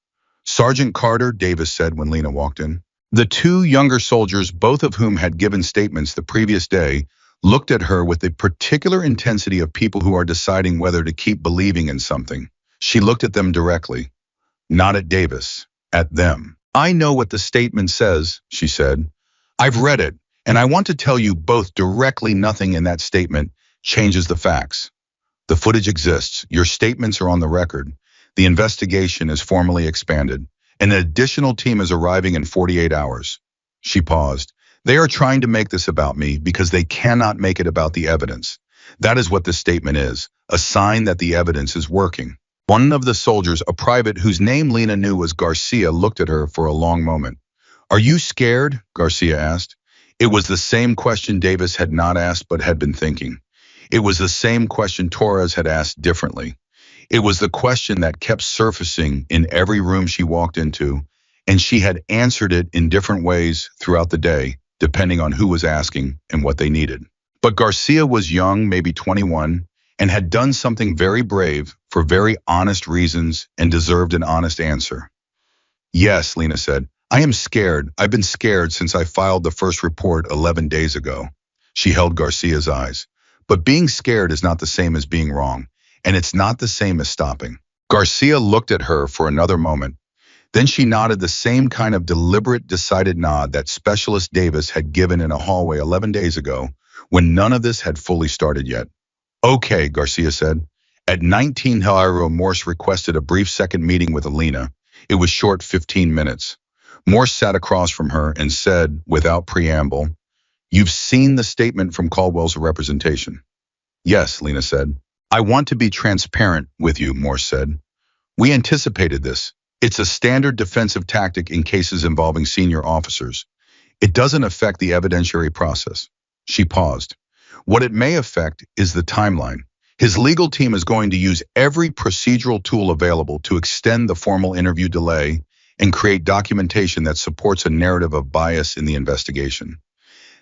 "Sergeant Carter," Davis said when Lena walked in. The 2 younger soldiers, both of whom had given statements the previous day, looked at her with the particular intensity of people who are deciding whether to keep believing in something. She looked at them directly, not at Davis, at them. I know what the statement says, she said. I've read it, and I want to tell you both directly nothing in that statement changes the facts. The footage exists. Your statements are on the record. The investigation is formally expanded. An additional team is arriving in 48 hours. She paused. They are trying to make this about me because they cannot make it about the evidence. That is what this statement is, a sign that the evidence is working. One of the soldiers, a private whose name Lena knew was Garcia, looked at her for a long moment. Are you scared? Garcia asked. It was the same question Davis had not asked but had been thinking. It was the same question Torres had asked differently. It was the question that kept surfacing in every room she walked into, and she had answered it in different ways throughout the day, depending on who was asking and what they needed. But Garcia was young, maybe 21, and had done something very brave for very honest reasons and deserved an honest answer. Yes, Lena said. I am scared. I've been scared since I filed the first report 11 days ago. She held Garcia's eyes. But being scared is not the same as being wrong, and it's not the same as stopping. Garcia looked at her for another moment. Then she nodded the same kind of deliberate, decided nod that Specialist Davis had given in a hallway 11 days ago, when none of this had fully started yet. Okay, Garcia said. At 19, Jairo Morse requested a brief second meeting with Alina. It was short, 15 minutes. Morse sat across from her and said, without preamble, You've seen the statement from Caldwell's representation. Yes, Lena said. I want to be transparent with you, Morse said. We anticipated this. It's a standard defensive tactic in cases involving senior officers. It doesn't affect the evidentiary process. She paused. What it may affect is the timeline. His legal team is going to use every procedural tool available to extend the formal interview delay and create documentation that supports a narrative of bias in the investigation.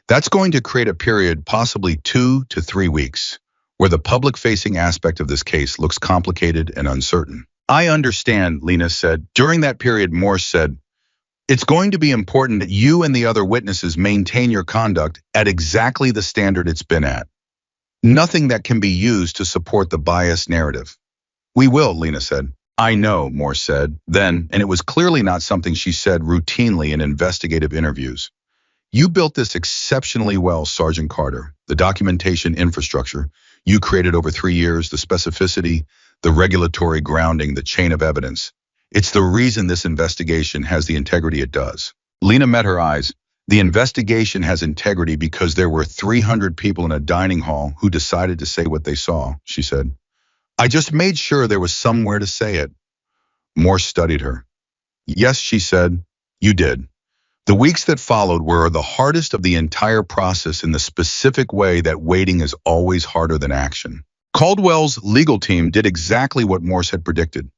That's going to create a period, possibly 2 to 3 weeks, where the public-facing aspect of this case looks complicated and uncertain. I understand, Lena said. During that period, Morse said, it's going to be important that you and the other witnesses maintain your conduct at exactly the standard it's been at. Nothing that can be used to support the biased narrative. We will, Lena said. I know, Morse said. Then, and it was clearly not something she said routinely in investigative interviews. You built this exceptionally well, Sergeant Carter. The documentation infrastructure you created over 3 years, the specificity, the regulatory grounding, the chain of evidence. It's the reason this investigation has the integrity it does. Lena met her eyes. The investigation has integrity because there were 300 people in a dining hall who decided to say what they saw, she said. I just made sure there was somewhere to say it. Morse studied her. Yes, she said, you did. The weeks that followed were the hardest of the entire process in the specific way that waiting is always harder than action. Caldwell's legal team did exactly what Morse had predicted.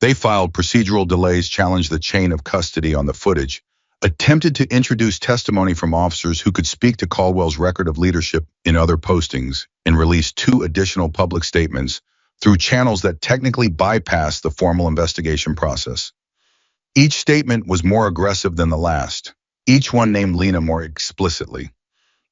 They filed procedural delays, challenged the chain of custody on the footage, attempted to introduce testimony from officers who could speak to Caldwell's record of leadership in other postings, and released 2 additional public statements through channels that technically bypassed the formal investigation process. Each statement was more aggressive than the last. Each one named Lena more explicitly.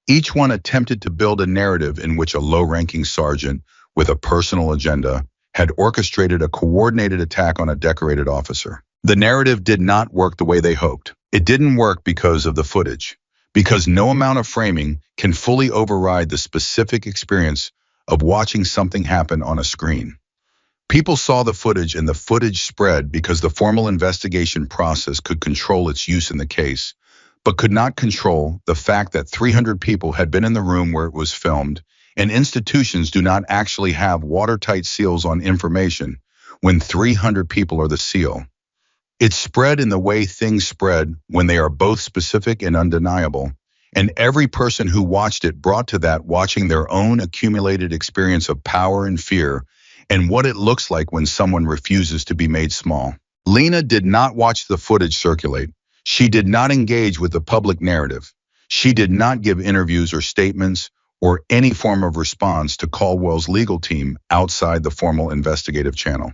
Each one attempted to build a narrative in which a low-ranking sergeant with a personal agenda had orchestrated a coordinated attack on a decorated officer. The narrative did not work the way they hoped. It didn't work because of the footage, because no amount of framing can fully override the specific experience of watching something happen on a screen. People saw the footage, and the footage spread because the formal investigation process could control its use in the case, but could not control the fact that 300 people had been in the room where it was filmed, and institutions do not actually have watertight seals on information when 300 people are the seal. It spread in the way things spread when they are both specific and undeniable, and every person who watched it brought to that watching their own accumulated experience of power and fear and what it looks like when someone refuses to be made small. Lena did not watch the footage circulate. She did not engage with the public narrative. She did not give interviews or statements or any form of response to Caldwell's legal team outside the formal investigative channel.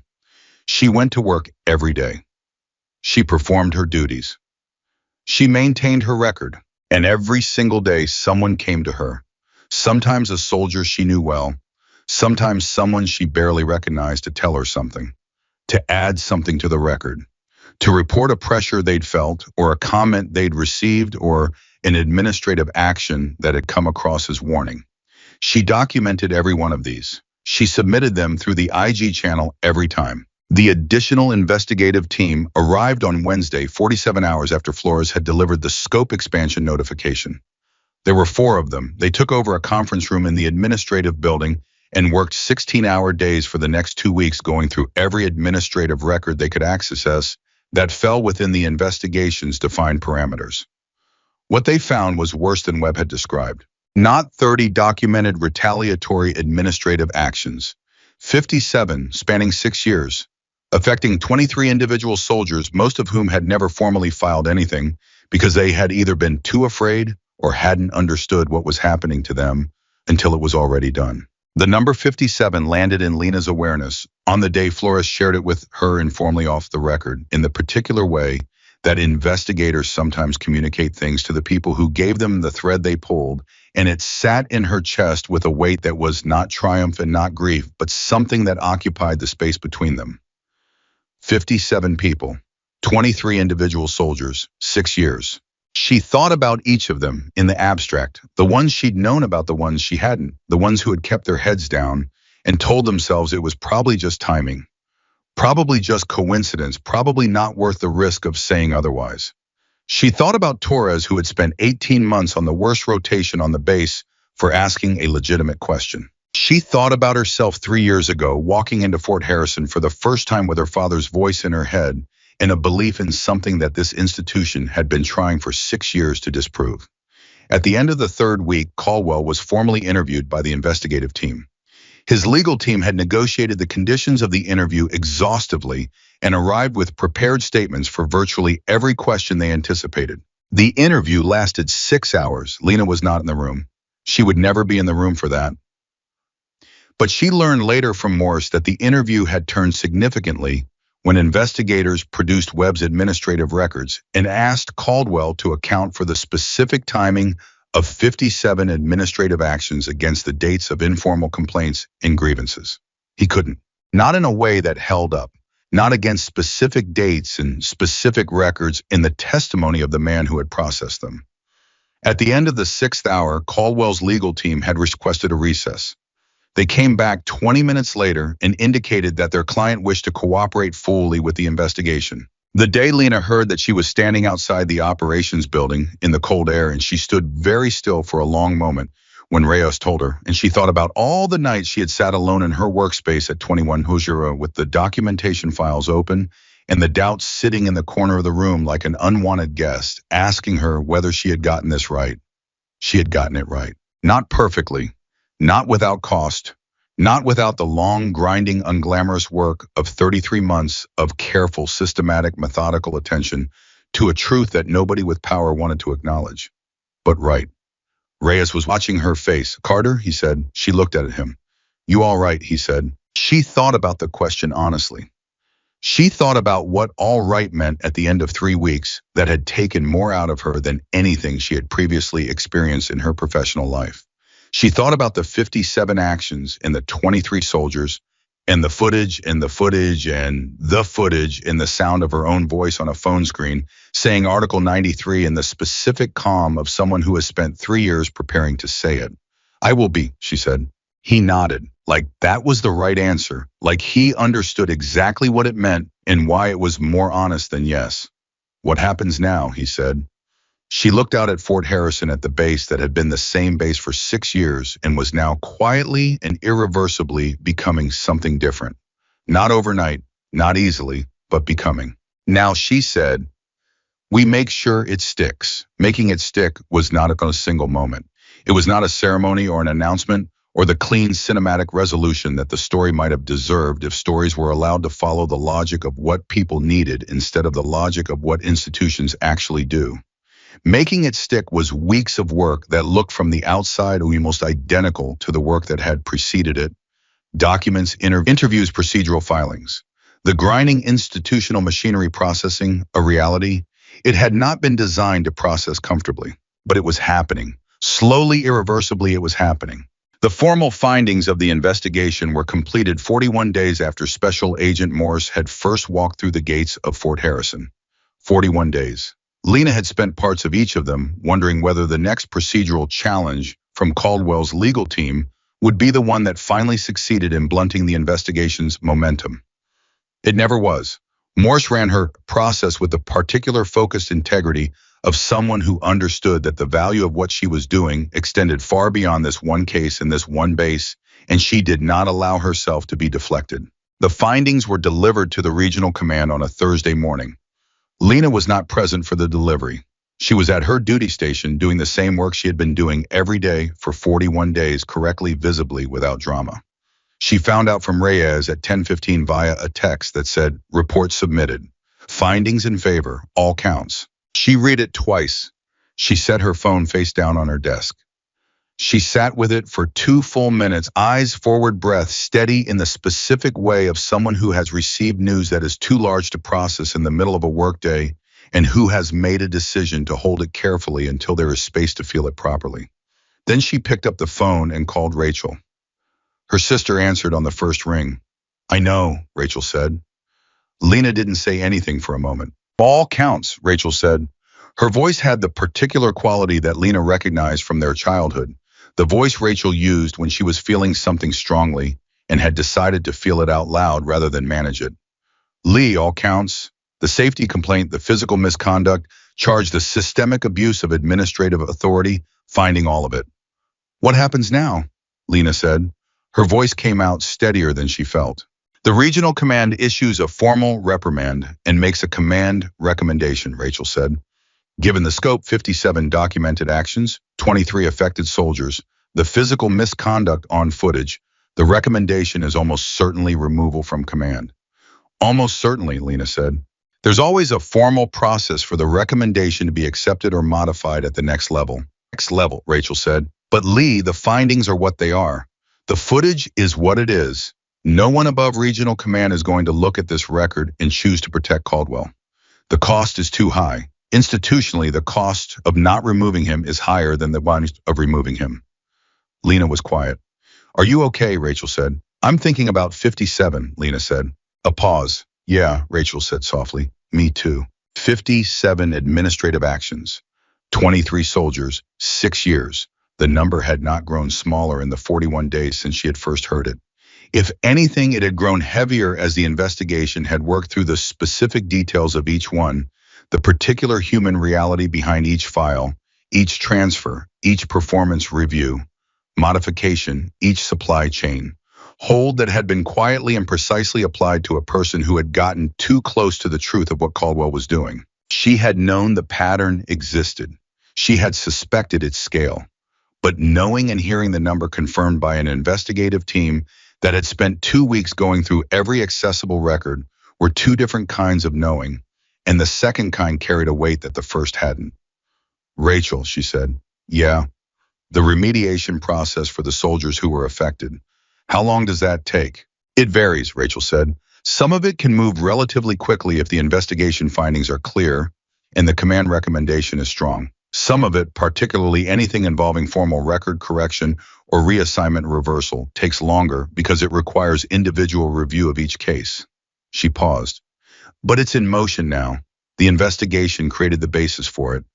She went to work every day. She performed her duties. She maintained her record, and every single day someone came to her. Sometimes a soldier she knew well, sometimes someone she barely recognized, to tell her something. to add something to the record, to report a pressure they'd felt, or a comment they'd received, or an administrative action that had come across as warning. She documented every one of these. She submitted them through the IG channel every time. The additional investigative team arrived on Wednesday, 47 hours after Flores had delivered the scope expansion notification. There were 4 of them. They took over a conference room in the administrative building and worked 16-hour days for the next 2 weeks, going through every administrative record they could access that fell within the investigation's defined parameters. What they found was worse than Webb had described. Not 30 documented retaliatory administrative actions, 57 spanning 6 years, affecting 23 individual soldiers, most of whom had never formally filed anything because they had either been too afraid or hadn't understood what was happening to them until it was already done. The number 57 landed in Lena's awareness on the day Flores shared it with her informally off the record, in the particular way that investigators sometimes communicate things to the people who gave them the thread they pulled, and it sat in her chest with a weight that was not triumph and not grief, but something that occupied the space between them. 57 people, 23 individual soldiers, 6 years. She thought about each of them in the abstract, the ones she'd known about, the ones she hadn't, the ones who had kept their heads down and told themselves it was probably just timing, probably just coincidence, probably not worth the risk of saying otherwise. She thought about Torres, who had spent 18 months on the worst rotation on the base for asking a legitimate question. She thought about herself 3 years ago, walking into Fort Harrison for the first time with her father's voice in her head and a belief in something that this institution had been trying for 6 years to disprove. At the end of the 3rd week, Caldwell was formally interviewed by the investigative team. His legal team had negotiated the conditions of the interview exhaustively and arrived with prepared statements for virtually every question they anticipated. The interview lasted 6 hours. Lena was not in the room. She would never be in the room for that. But she learned later from Morse that the interview had turned significantly when investigators produced Webb's administrative records and asked Caldwell to account for the specific timing of 57 administrative actions against the dates of informal complaints and grievances. He couldn't. Not in a way that held up. Not against specific dates and specific records in the testimony of the man who had processed them. At the end of the 6th hour, Caldwell's legal team had requested a recess. They came back 20 minutes later and indicated that their client wished to cooperate fully with the investigation. The day Lena heard that she was standing outside the operations building in the cold air, and she stood very still for a long moment when Reyes told her, and she thought about all the nights she had sat alone in her workspace at 21 Hujura with the documentation files open and the doubts sitting in the corner of the room like an unwanted guest, asking her whether she had gotten this right. She had gotten it right. Not perfectly. Not without cost, not without the long, grinding, unglamorous work of 33 months of careful, systematic, methodical attention to a truth that nobody with power wanted to acknowledge. But right. Reyes was watching her face. "Carter," he said. She looked at him. "You all right?" he said. She thought about the question honestly. She thought about what all right meant at the end of 3 weeks that had taken more out of her than anything she had previously experienced in her professional life. She thought about the 57 actions and the 23 soldiers and the footage and the footage and the footage and the sound of her own voice on a phone screen saying Article 93 in the specific calm of someone who has spent 3 years preparing to say it. "I will be," she said. He nodded, like that was the right answer, like he understood exactly what it meant and why it was more honest than yes. "What happens now?" he said. She looked out at Fort Harrison, at the base that had been the same base for 6 years and was now quietly and irreversibly becoming something different. Not overnight, not easily, but becoming. Now, she said, "We make sure it sticks." Making it stick was not a single moment. It was not a ceremony or an announcement or the clean cinematic resolution that the story might have deserved if stories were allowed to follow the logic of what people needed instead of the logic of what institutions actually do. Making it stick was weeks of work that looked from the outside almost identical to the work that had preceded it. Documents, interviews, procedural filings. The grinding institutional machinery processing a reality. It had not been designed to process comfortably, but it was happening. Slowly, irreversibly, it was happening. The formal findings of the investigation were completed 41 days after Special Agent Morse had first walked through the gates of Fort Harrison. 41 days. Lena had spent parts of each of them wondering whether the next procedural challenge from Caldwell's legal team would be the one that finally succeeded in blunting the investigation's momentum. It never was. Morse ran her process with the particular focused integrity of someone who understood that the value of what she was doing extended far beyond this one case and this one base, and she did not allow herself to be deflected. The findings were delivered to the regional command on a Thursday morning. Lena was not present for the delivery. She was at her duty station doing the same work she had been doing every day for 41 days, correctly, visibly, without drama. She found out from Reyes at 10:15 via a text that said, "Report submitted. Findings in favor, all counts." She read it twice. She set her phone face down on her desk. She sat with it for 2 full minutes, eyes forward, breath steady, in the specific way of someone who has received news that is too large to process in the middle of a workday and who has made a decision to hold it carefully until there is space to feel it properly. Then she picked up the phone and called Rachel. Her sister answered on the first ring. "I know," Rachel said. Lena didn't say anything for a moment. "All counts," Rachel said. Her voice had the particular quality that Lena recognized from their childhood, the voice Rachel used when she was feeling something strongly and had decided to feel it out loud rather than manage it. "Lee, all counts. The safety complaint, the physical misconduct, charge, the systemic abuse of administrative authority, finding all of it." "What happens now?" Lena said. Her voice came out steadier than she felt. "The regional command issues a formal reprimand and makes a command recommendation," Rachel said. "Given the scope, 57 documented actions, 23 affected soldiers, the physical misconduct on footage, the recommendation is almost certainly removal from command." "Almost certainly," Lena said. "There's always a formal process for the recommendation to be accepted or modified at the next level." "Next level," Rachel said. "But Lee, the findings are what they are. The footage is what it is. No one above regional command is going to look at this record and choose to protect Caldwell. The cost is too high. Institutionally, the cost of not removing him is higher than the one of removing him." Lena was quiet. "Are you okay?" Rachel said. "I'm thinking about 57, Lena said. A pause. "Yeah," Rachel said softly. "Me too. 57 administrative actions. 23 soldiers, 6 years. The number had not grown smaller in the 41 days since she had first heard it. If anything, it had grown heavier as the investigation had worked through the specific details of each one, the particular human reality behind each file, each transfer, each performance review, modification, each supply chain, hold that had been quietly and precisely applied to a person who had gotten too close to the truth of what Caldwell was doing. She had known the pattern existed. She had suspected its scale. But knowing and hearing the number confirmed by an investigative team that had spent 2 weeks going through every accessible record were two different kinds of knowing, and the second kind carried a weight that the first hadn't. "Rachel," she said. "Yeah, the remediation process for the soldiers who were affected. How long does that take?" "It varies," Rachel said. "Some of it can move relatively quickly if the investigation findings are clear and the command recommendation is strong. Some of it, particularly anything involving formal record correction or reassignment reversal, takes longer because it requires individual review of each case." She paused. "But it's in motion now. The investigation created the basis for it.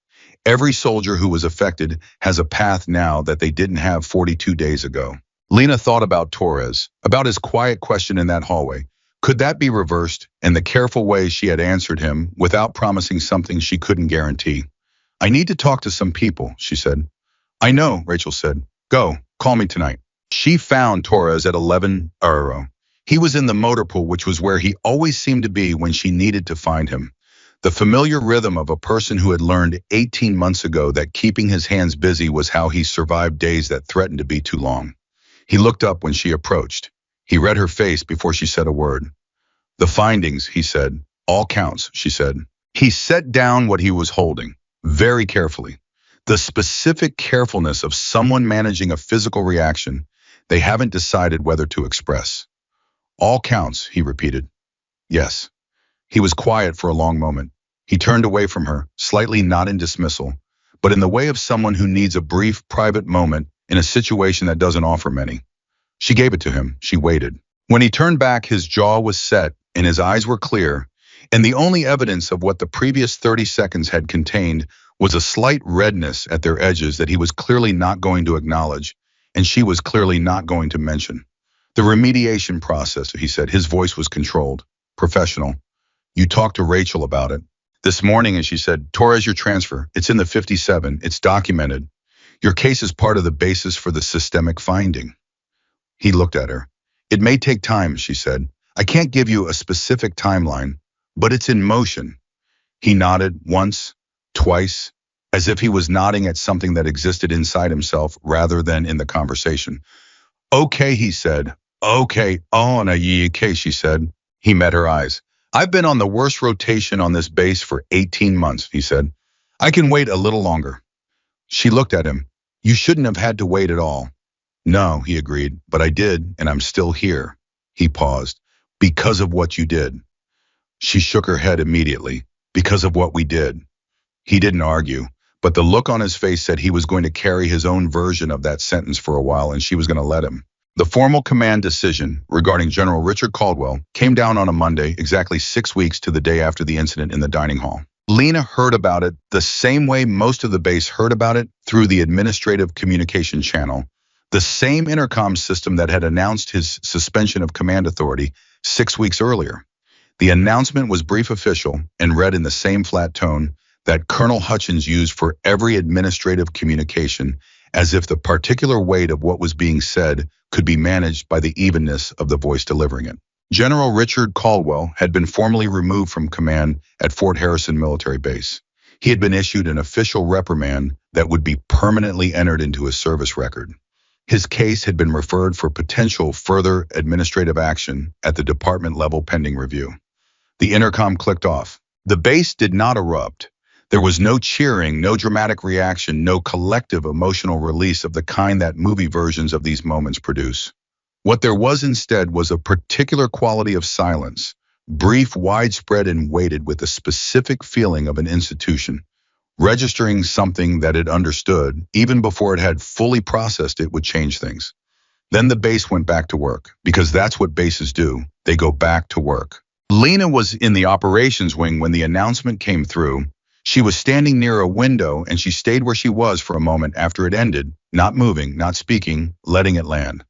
Every soldier who was affected has a path now that they didn't have 42 days ago." Lena thought about Torres, about his quiet question in that hallway. Could that be reversed, and the careful way she had answered him without promising something she couldn't guarantee? "I need to talk to some people," she said. "I know," Rachel said. "Go, call me tonight." She found Torres at 11. He was in the motor pool, which was where he always seemed to be when she needed to find him. The familiar rhythm of a person who had learned 18 months ago that keeping his hands busy was how he survived days that threatened to be too long. He looked up when she approached. He read her face before she said a word. "The findings," he said. "All counts," she said. He set down what he was holding, very carefully. The specific carefulness of someone managing a physical reaction they haven't decided whether to express. "All counts," he repeated. "Yes." He was quiet for a long moment. He turned away from her, slightly not in dismissal, but in the way of someone who needs a brief, private moment in a situation that doesn't offer many. She gave it to him. She waited. When he turned back, his jaw was set and his eyes were clear, and the only evidence of what the previous 30 seconds had contained was a slight redness at their edges that he was clearly not going to acknowledge, and she was clearly not going to mention. The remediation process, he said. His voice was controlled, professional. You talked to Rachel about it. This morning, and she said, Torres, your transfer. It's in the 57. It's documented. Your case is part of the basis for the systemic finding. He looked at her. It may take time, she said. I can't give you a specific timeline, but it's in motion. He nodded once, twice, as if he was nodding at something that existed inside himself rather than in the conversation. Okay, he said. Okay, on a case, she said. He met her eyes. I've been on the worst rotation on this base for 18 months, he said. I can wait a little longer. She looked at him. You shouldn't have had to wait at all. No, he agreed, but I did, and I'm still here. He paused. Because of what you did. She shook her head immediately. Because of what we did. He didn't argue, but the look on his face said he was going to carry his own version of that sentence for a while, and she was going to let him. The formal command decision regarding General Richard Caldwell came down on a Monday, exactly 6 weeks to the day after the incident in the dining hall. Lena heard about it the same way most of the base heard about it, through the administrative communication channel, the same intercom system that had announced his suspension of command authority 6 weeks earlier. The announcement was brief, official, and read in the same flat tone that Colonel Hutchins used for every administrative communication, as if the particular weight of what was being said could be managed by the evenness of the voice delivering it. General Richard Caldwell had been formally removed from command at Fort Harrison Military Base. He had been issued an official reprimand that would be permanently entered into his service record. His case had been referred for potential further administrative action at the department level pending review. The intercom clicked off. The base did not erupt. There was no cheering, no dramatic reaction, no collective emotional release of the kind that movie versions of these moments produce. What there was instead was a particular quality of silence, brief, widespread, and weighted with a specific feeling of an institution, registering something that it understood, even before it had fully processed it, would change things. Then the base went back to work, because that's what bases do. They go back to work. Lena was in the operations wing when the announcement came through. She was standing near a window, and she stayed where she was for a moment after it ended, not moving, not speaking, letting it land.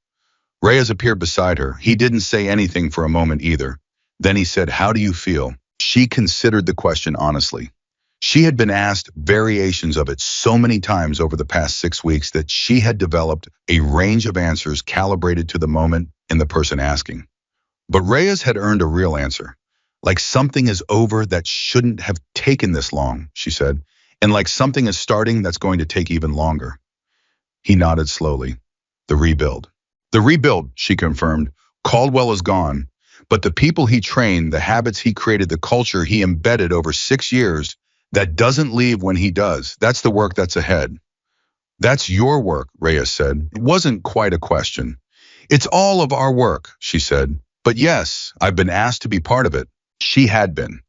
Reyes appeared beside her. He didn't say anything for a moment either. Then he said, "How do you feel?" She considered the question honestly. She had been asked variations of it so many times over the past 6 weeks that she had developed a range of answers calibrated to the moment and the person asking. But Reyes had earned a real answer. Like something is over that shouldn't have taken this long, she said, and like something is starting that's going to take even longer. He nodded slowly. The rebuild. The rebuild, she confirmed. Caldwell is gone, but the people he trained, the habits he created, the culture he embedded over 6 years, that doesn't leave when he does. That's the work that's ahead. That's your work, Reyes said. It wasn't quite a question. It's all of our work, she said. But yes, I've been asked to be part of it. She had been.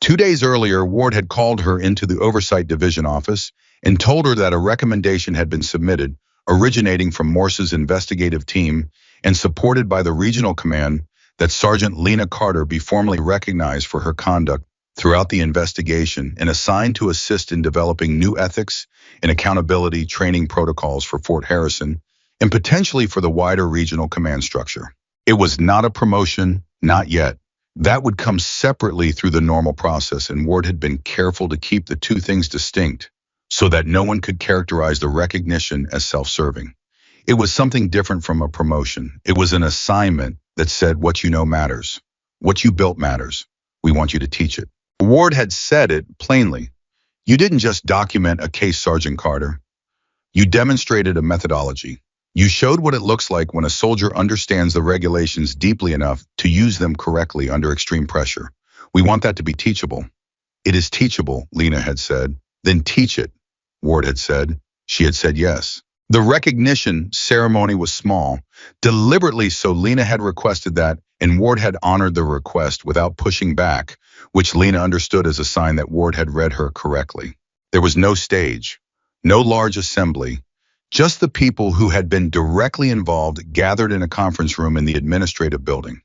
2 days earlier, Ward had called her into the Oversight Division office and told her that a recommendation had been submitted, originating from Morse's investigative team and supported by the regional command, that Sergeant Lena Carter be formally recognized for her conduct throughout the investigation and assigned to assist in developing new ethics and accountability training protocols for Fort Harrison and potentially for the wider regional command structure. It was not a promotion, not yet. That would come separately through the normal process, and Ward had been careful to keep the two things distinct so that no one could characterize the recognition as self-serving. It was something different from a promotion. It was an assignment that said, what you know matters. What you built matters. We want you to teach it. Ward had said it plainly. You didn't just document a case, Sergeant Carter. You demonstrated a methodology. You showed what it looks like when a soldier understands the regulations deeply enough to use them correctly under extreme pressure. We want that to be teachable. It is teachable, Lena had said. Then teach it, Ward had said. She had said yes. The recognition ceremony was small, deliberately so. Lena had requested that, and Ward had honored the request without pushing back, which Lena understood as a sign that Ward had read her correctly. There was no stage, no large assembly, Just the people who had been directly involved gathered in a conference room in the administrative building.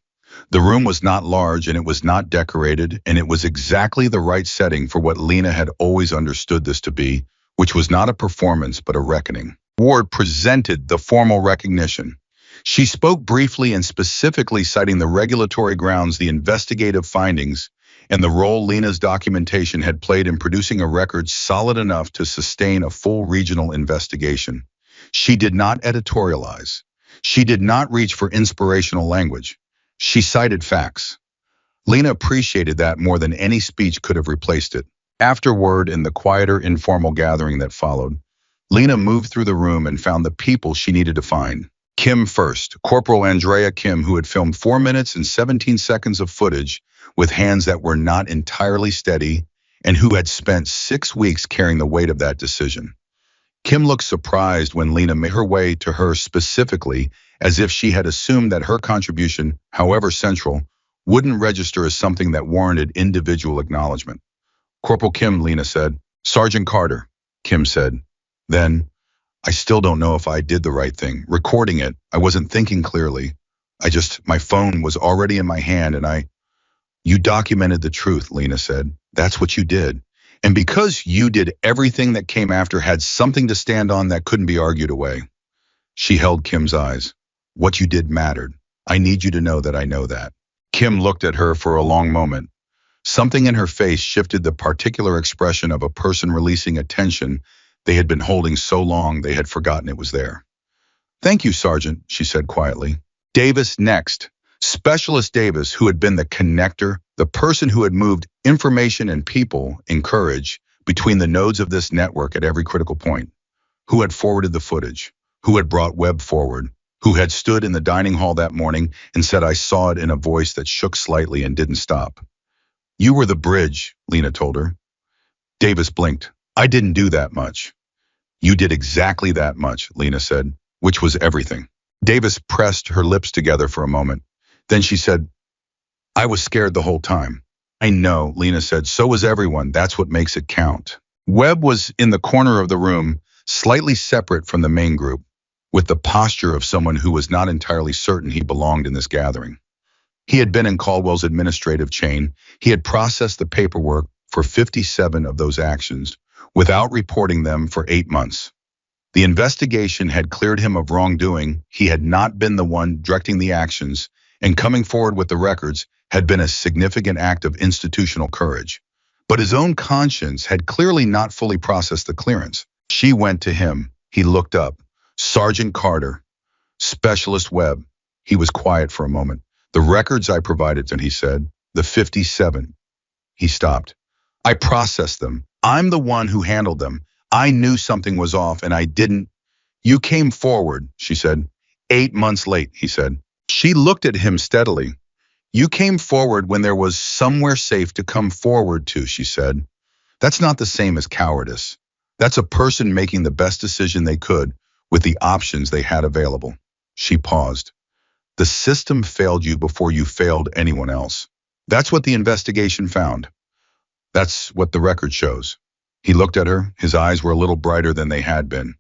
The room was not large and it was not decorated, and it was exactly the right setting for what Lena had always understood this to be, which was not a performance but a reckoning. Ward presented the formal recognition. She spoke briefly and specifically citing the regulatory grounds, the investigative findings, and the role Lena's documentation had played in producing a record solid enough to sustain a full regional investigation. She did not editorialize. She did not reach for inspirational language. She cited facts. Lena appreciated that more than any speech could have replaced it. Afterward, in the quieter, informal gathering that followed, Lena moved through the room and found the people she needed to find. Kim first, Corporal Andrea Kim, who had filmed 4 minutes and 17 seconds of footage with hands that were not entirely steady and who had spent 6 weeks carrying the weight of that decision. Kim looked surprised when Lena made her way to her specifically, as if she had assumed that her contribution, however central, wouldn't register as something that warranted individual acknowledgement. Corporal Kim, Lena said. Sergeant Carter, Kim said. Then, I still don't know if I did the right thing. Recording it, I wasn't thinking clearly. My phone was already in my hand and You documented the truth, Lena said. That's what you did. And because you did, everything that came after had something to stand on that couldn't be argued away. She held Kim's eyes. What you did mattered. I need you to know that I know that. Kim looked at her for a long moment. Something in her face shifted, the particular expression of a person releasing a tension they had been holding so long they had forgotten it was there. Thank you, Sergeant, she said quietly. Davis next. Specialist Davis, who had been the connector, the person who had moved information and people in courage between the nodes of this network at every critical point, who had forwarded the footage, who had brought Webb forward, who had stood in the dining hall that morning and said, I saw it, in a voice that shook slightly and didn't stop. You were the bridge, Lena told her. Davis blinked. I didn't do that much. You did exactly that much, Lena said, which was everything. Davis pressed her lips together for a moment. Then she said, I was scared the whole time. I know, Lena said. So was everyone. That's what makes it count. Webb was in the corner of the room, slightly separate from the main group, with the posture of someone who was not entirely certain he belonged in this gathering. He had been in Caldwell's administrative chain. He had processed the paperwork for 57 of those actions without reporting them for 8 months. The investigation had cleared him of wrongdoing. He had not been the one directing the actions, and coming forward with the records had been a significant act of institutional courage. But his own conscience had clearly not fully processed the clearance. She went to him. He looked up. Sergeant Carter, Specialist Webb. He was quiet for a moment. The records I provided, and he said, the 57. He stopped. I processed them. I'm the one who handled them. I knew something was off and I didn't. You came forward, she said. 8 months late, he said. She looked at him steadily. You came forward when there was somewhere safe to come forward to, she said. That's not the same as cowardice. That's a person making the best decision they could with the options they had available. She paused. The system failed you before you failed anyone else. That's what the investigation found. That's what the record shows. He looked at her. His eyes were a little brighter than they had been.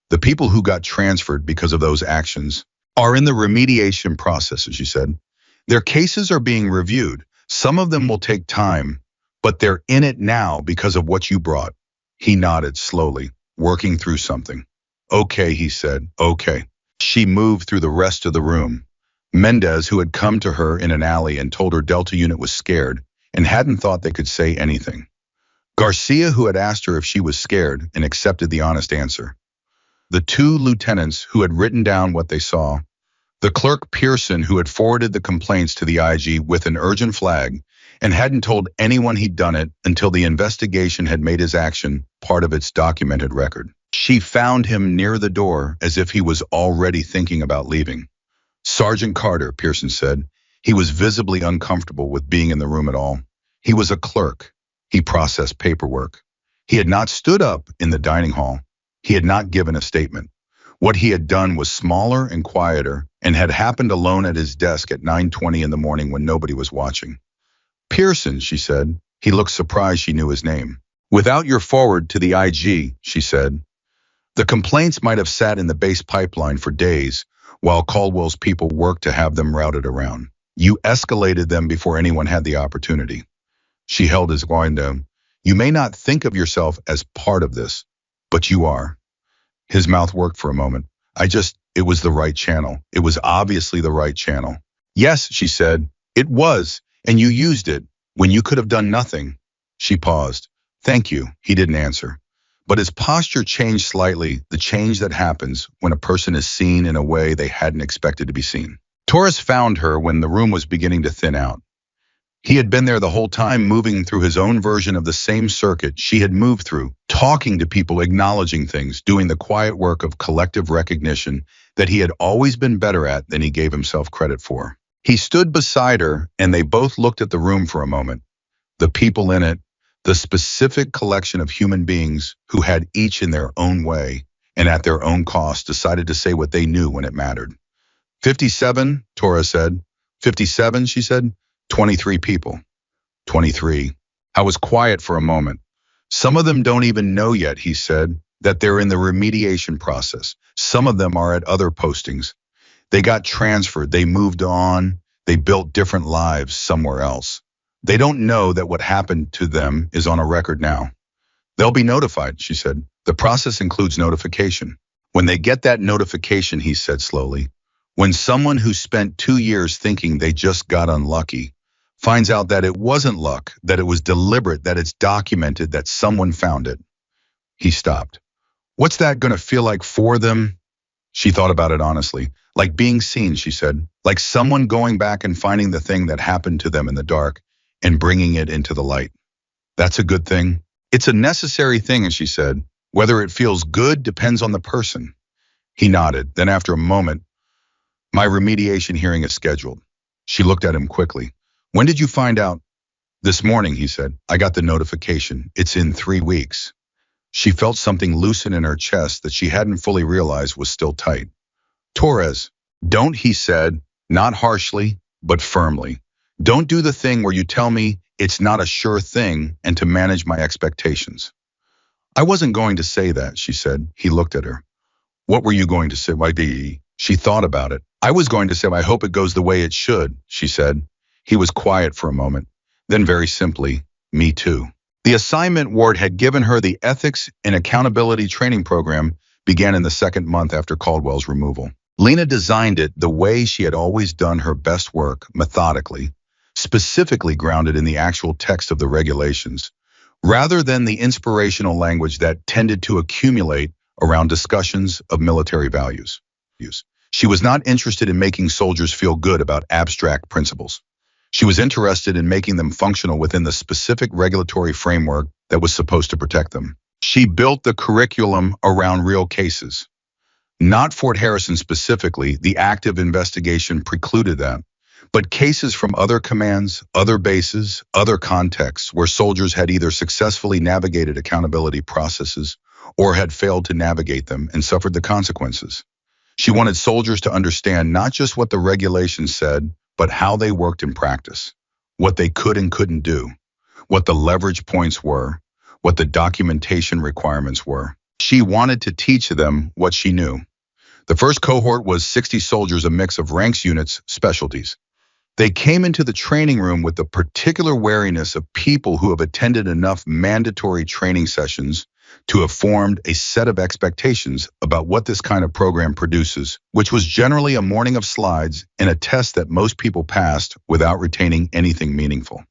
The people who got transferred because of those actions are in the remediation process, she said. Their cases are being reviewed. Some of them will take time, but they're in it now because of what you brought. He nodded slowly, working through something. Okay, he said, okay. She moved through the rest of the room. Mendez, who had come to her in an alley and told her Delta unit was scared and hadn't thought they could say anything. Garcia, who had asked her if she was scared and accepted the honest answer. The 2 lieutenants who had written down what they saw. The clerk Pearson, who had forwarded the complaints to the IG with an urgent flag and hadn't told anyone he'd done it until the investigation had made his action part of its documented record. She found him near the door as if he was already thinking about leaving. Sergeant Carter, Pearson said. He was visibly uncomfortable with being in the room at all. He was a clerk. He processed paperwork. He had not stood up in the dining hall. He had not given a statement. What he had done was smaller and quieter and had happened alone at his desk at 9:20 in the morning when nobody was watching. Pearson, she said. He looked surprised she knew his name. Without your forward to the IG, she said. The complaints might have sat in the base pipeline for days, while Caldwell's people worked to have them routed around. You escalated them before anyone had the opportunity. She held his wine down. You may not think of yourself as part of this, but you are. His mouth worked for a moment. It was the right channel. It was obviously the right channel. Yes, she said, it was, and you used it when you could have done nothing. She paused. Thank you, he didn't answer. But his posture changed slightly, the change that happens when a person is seen in a way they hadn't expected to be seen. Torres found her when the room was beginning to thin out. He had been there the whole time, moving through his own version of the same circuit she had moved through, talking to people, acknowledging things, doing the quiet work of collective recognition that he had always been better at than he gave himself credit for. He stood beside her, and they both looked at the room for a moment. The people in it, the specific collection of human beings who had each in their own way and at their own cost decided to say what they knew when it mattered. 57, Torres said. 57, she said. 23 people. 23. I was quiet for a moment. Some of them don't even know yet, he said, that they're in the remediation process. Some of them are at other postings. They got transferred, they moved on, they built different lives somewhere else. They don't know that what happened to them is on a record now. They'll be notified, she said. The process includes notification. When they get that notification, he said slowly, when someone who spent 2 years thinking they just got unlucky finds out that it wasn't luck, that it was deliberate, that it's documented, that someone found it. He stopped. What's that going to feel like for them? She thought about it honestly. Like being seen, she said. Like someone going back and finding the thing that happened to them in the dark and bringing it into the light. That's a good thing. It's a necessary thing, as she said. Whether it feels good depends on the person. He nodded. Then after a moment, my remediation hearing is scheduled. She looked at him quickly. When did you find out? This morning, he said. I got the notification. It's in 3 weeks. She felt something loosen in her chest that she hadn't fully realized was still tight. Torres, don't, he said, not harshly, but firmly. Don't do the thing where you tell me it's not a sure thing and to manage my expectations. I wasn't going to say that, she said. He looked at her. What were you going to say? Why, she thought about it. I was going to say, I hope it goes the way it should, she said. He was quiet for a moment. Then very simply, me too. The assignment Ward had given her, the Ethics and Accountability Training Program, began in the 2nd month after Caldwell's removal. Lena designed it the way she had always done her best work, methodically, specifically grounded in the actual text of the regulations, rather than the inspirational language that tended to accumulate around discussions of military values. She was not interested in making soldiers feel good about abstract principles. She was interested in making them functional within the specific regulatory framework that was supposed to protect them. She built the curriculum around real cases. Not Fort Harrison specifically, the active investigation precluded that, but cases from other commands, other bases, other contexts where soldiers had either successfully navigated accountability processes or had failed to navigate them and suffered the consequences. She wanted soldiers to understand not just what the regulations said, but how they worked in practice, what they could and couldn't do, what the leverage points were, what the documentation requirements were. She wanted to teach them what she knew. The first cohort was 60 soldiers, a mix of ranks, units, specialties. They came into the training room with the particular wariness of people who have attended enough mandatory training sessions to have formed a set of expectations about what this kind of program produces, which was generally a morning of slides and a test that most people passed without retaining anything meaningful.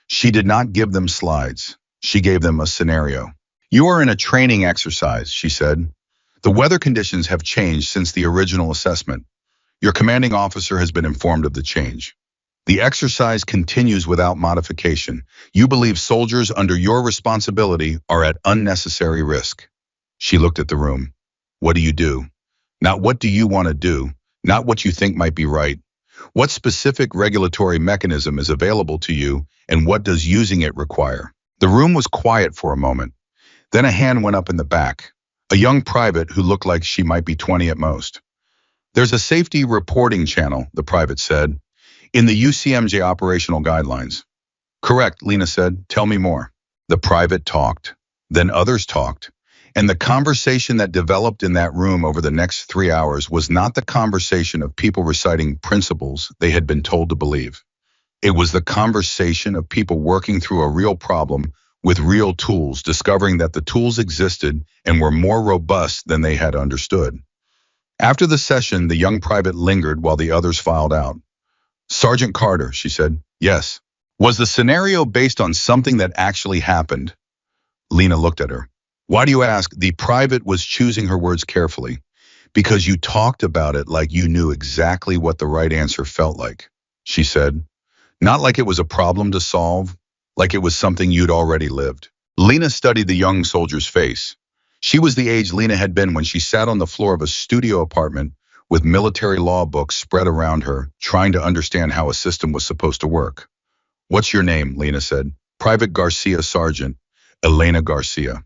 She did not give them slides. She gave them a scenario. You are in a training exercise, she said. The weather conditions have changed since the original assessment. Your commanding officer has been informed of the change. The exercise continues without modification. You believe soldiers under your responsibility are at unnecessary risk. She looked at the room. What do you do? Not what do you want to do, not what you think might be right. What specific regulatory mechanism is available to you, and what does using it require? The room was quiet for a moment. Then a hand went up in the back. A young private who looked like she might be 20 at most. There's a safety reporting channel, the private said, in the UCMJ operational guidelines. Correct, Lena said. Tell me more. The private talked. Then others talked. And the conversation that developed in that room over the next 3 hours was not the conversation of people reciting principles they had been told to believe. It was the conversation of people working through a real problem with real tools, discovering that the tools existed and were more robust than they had understood. After the session, the young private lingered while the others filed out. Sergeant Carter, she said. Yes. Was the scenario based on something that actually happened? Lena looked at her. Why do you ask? The private was choosing her words carefully. Because you talked about it like you knew exactly what the right answer felt like, she said. Not like it was a problem to solve, like it was something you'd already lived. Lena studied the young soldier's face. She was the age Lena had been when she sat on the floor of a studio apartment with military law books spread around her, trying to understand how a system was supposed to work. What's your name? Lena said. Private Garcia, Sergeant. Elena Garcia.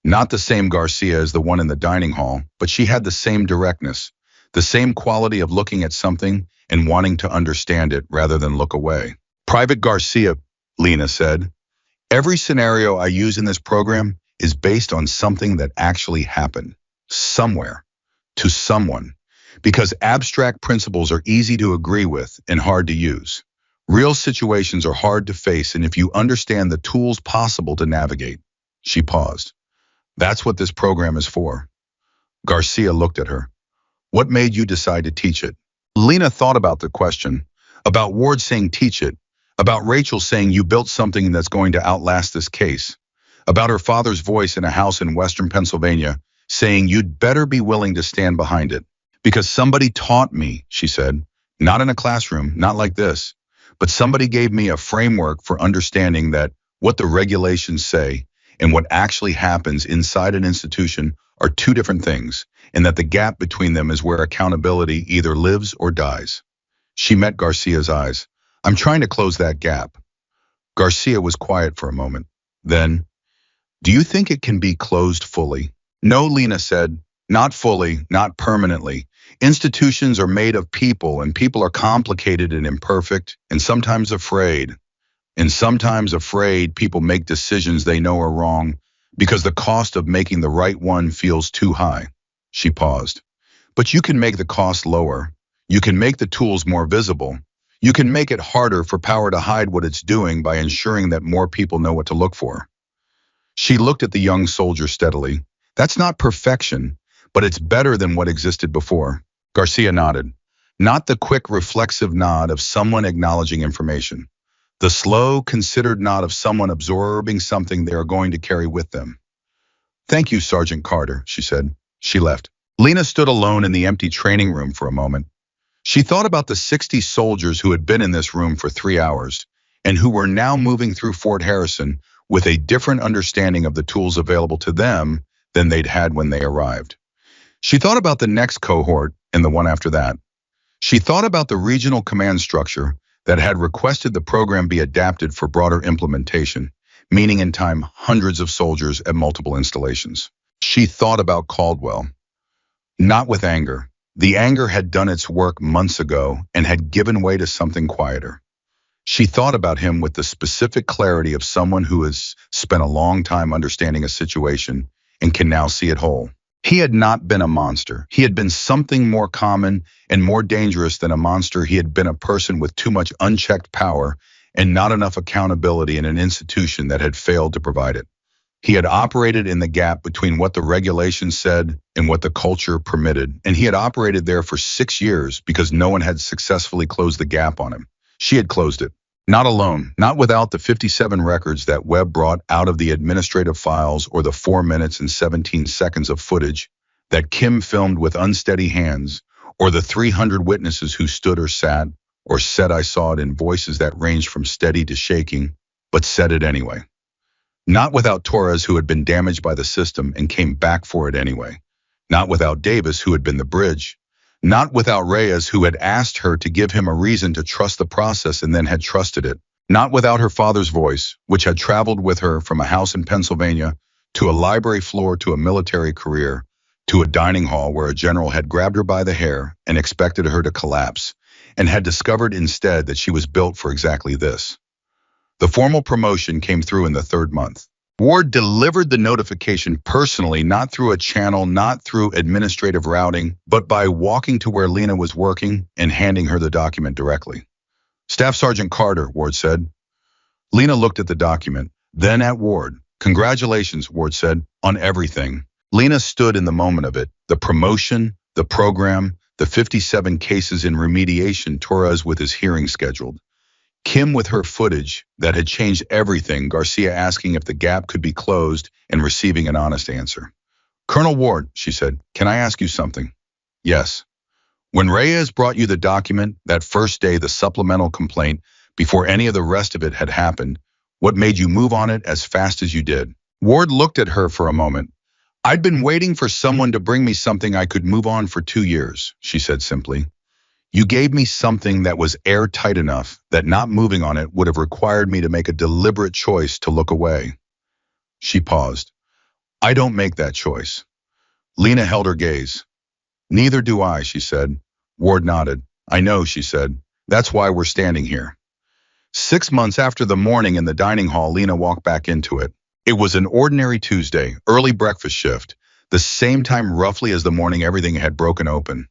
Not the same Garcia as the one in the dining hall, but she had the same directness, the same quality of looking at something and wanting to understand it rather than look away. Private Garcia, Lena said. Every scenario I use in this program is based on something that actually happened, somewhere, to someone, because abstract principles are easy to agree with and hard to use. Real situations are hard to face, and if you understand the tools possible to navigate. She paused. That's what this program is for. Garcia looked at her. What made you decide to teach it? Lena thought about the question, about Ward saying teach it, about Rachel saying you built something that's going to outlast this case, about her father's voice in a house in Western Pennsylvania saying you'd better be willing to stand behind it. Because somebody taught me, she said, not in a classroom, not like this, but somebody gave me a framework for understanding that what the regulations say and what actually happens inside an institution are two different things, and that the gap between them is where accountability either lives or dies. She met Garcia's eyes. I'm trying to close that gap. Garcia was quiet for a moment. Then, do you think it can be closed fully? No, Lena said. Not fully, not permanently. Institutions are made of people, and people are complicated and imperfect, and sometimes afraid. And sometimes afraid people make decisions they know are wrong because the cost of making the right one feels too high. She paused. But you can make the cost lower. You can make the tools more visible. You can make it harder for power to hide what it's doing by ensuring that more people know what to look for. She looked at the young soldier steadily. That's not perfection, but it's better than what existed before. Garcia nodded. Not the quick, reflexive nod of someone acknowledging information. The slow, considered nod of someone absorbing something they are going to carry with them. Thank you, Sergeant Carter, she said. She left. Lena stood alone in the empty training room for a moment. She thought about the 60 soldiers who had been in this room for 3 hours and who were now moving through Fort Harrison with a different understanding of the tools available to them than they'd had when they arrived. She thought about the next cohort and the one after that. She thought about the regional command structure that had requested the program be adapted for broader implementation, meaning in time hundreds of soldiers at multiple installations. She thought about Caldwell. Not with anger. The anger had done its work months ago and had given way to something quieter. She thought about him with the specific clarity of someone who has spent a long time understanding a situation and can now see it whole. He had not been a monster. He had been something more common and more dangerous than a monster. He had been a person with too much unchecked power and not enough accountability in an institution that had failed to provide it. He had operated in the gap between what the regulations said and what the culture permitted, and he had operated there for 6 years because no one had successfully closed the gap on him. She had closed it. Not alone, not without the 57 records that Webb brought out of the administrative files or the 4 minutes and 17 seconds of footage that Kim filmed with unsteady hands, or the 300 witnesses who stood or sat or said I saw it in voices that ranged from steady to shaking, but said it anyway. Not without Torres, who had been damaged by the system and came back for it anyway. Not without Davis, who had been the bridge. Not without Reyes, who had asked her to give him a reason to trust the process and then had trusted it. Not without her father's voice, which had traveled with her from a house in Pennsylvania to a library floor to a military career to a dining hall where a general had grabbed her by the hair and expected her to collapse, and had discovered instead that she was built for exactly this. The formal promotion came through in the 3rd month. Ward delivered the notification personally, not through a channel, not through administrative routing, but by walking to where Lena was working and handing her the document directly. Staff Sergeant Carter, Ward said. Lena looked at the document, then at Ward. Congratulations, Ward said, on everything. Lena stood in the moment of it, the promotion, the program, the 57 cases in remediation, Torres with his hearing scheduled. Kim with her footage that had changed everything, Garcia asking if the gap could be closed and receiving an honest answer. Colonel Ward, she said, can I ask you something? Yes. When Reyes brought you the document, that first day, the supplemental complaint, before any of the rest of it had happened, what made you move on it as fast as you did? Ward looked at her for a moment. I'd been waiting for someone to bring me something I could move on for 2 years, she said simply. You gave me something that was airtight enough that not moving on it would have required me to make a deliberate choice to look away. She paused. I don't make that choice. Lena held her gaze. Neither do I, she said. Ward nodded. I know, she said. That's why we're standing here. 6 months after the morning in the dining hall, Lena walked back into it. It was an ordinary Tuesday, early breakfast shift, the same time roughly as the morning everything had broken open.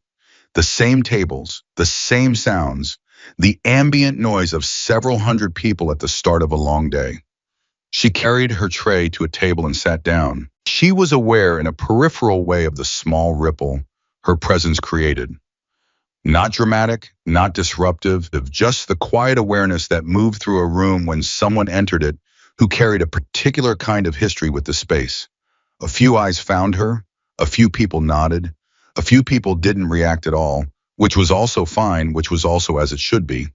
The same tables, the same sounds, the ambient noise of several hundred people at the start of a long day. She carried her tray to a table and sat down. She was aware in a peripheral way of the small ripple her presence created. Not dramatic, not disruptive, just the quiet awareness that moved through a room when someone entered it who carried a particular kind of history with the space. A few eyes found her, a few people nodded, a few people didn't react at all, which was also fine, which was also as it should be.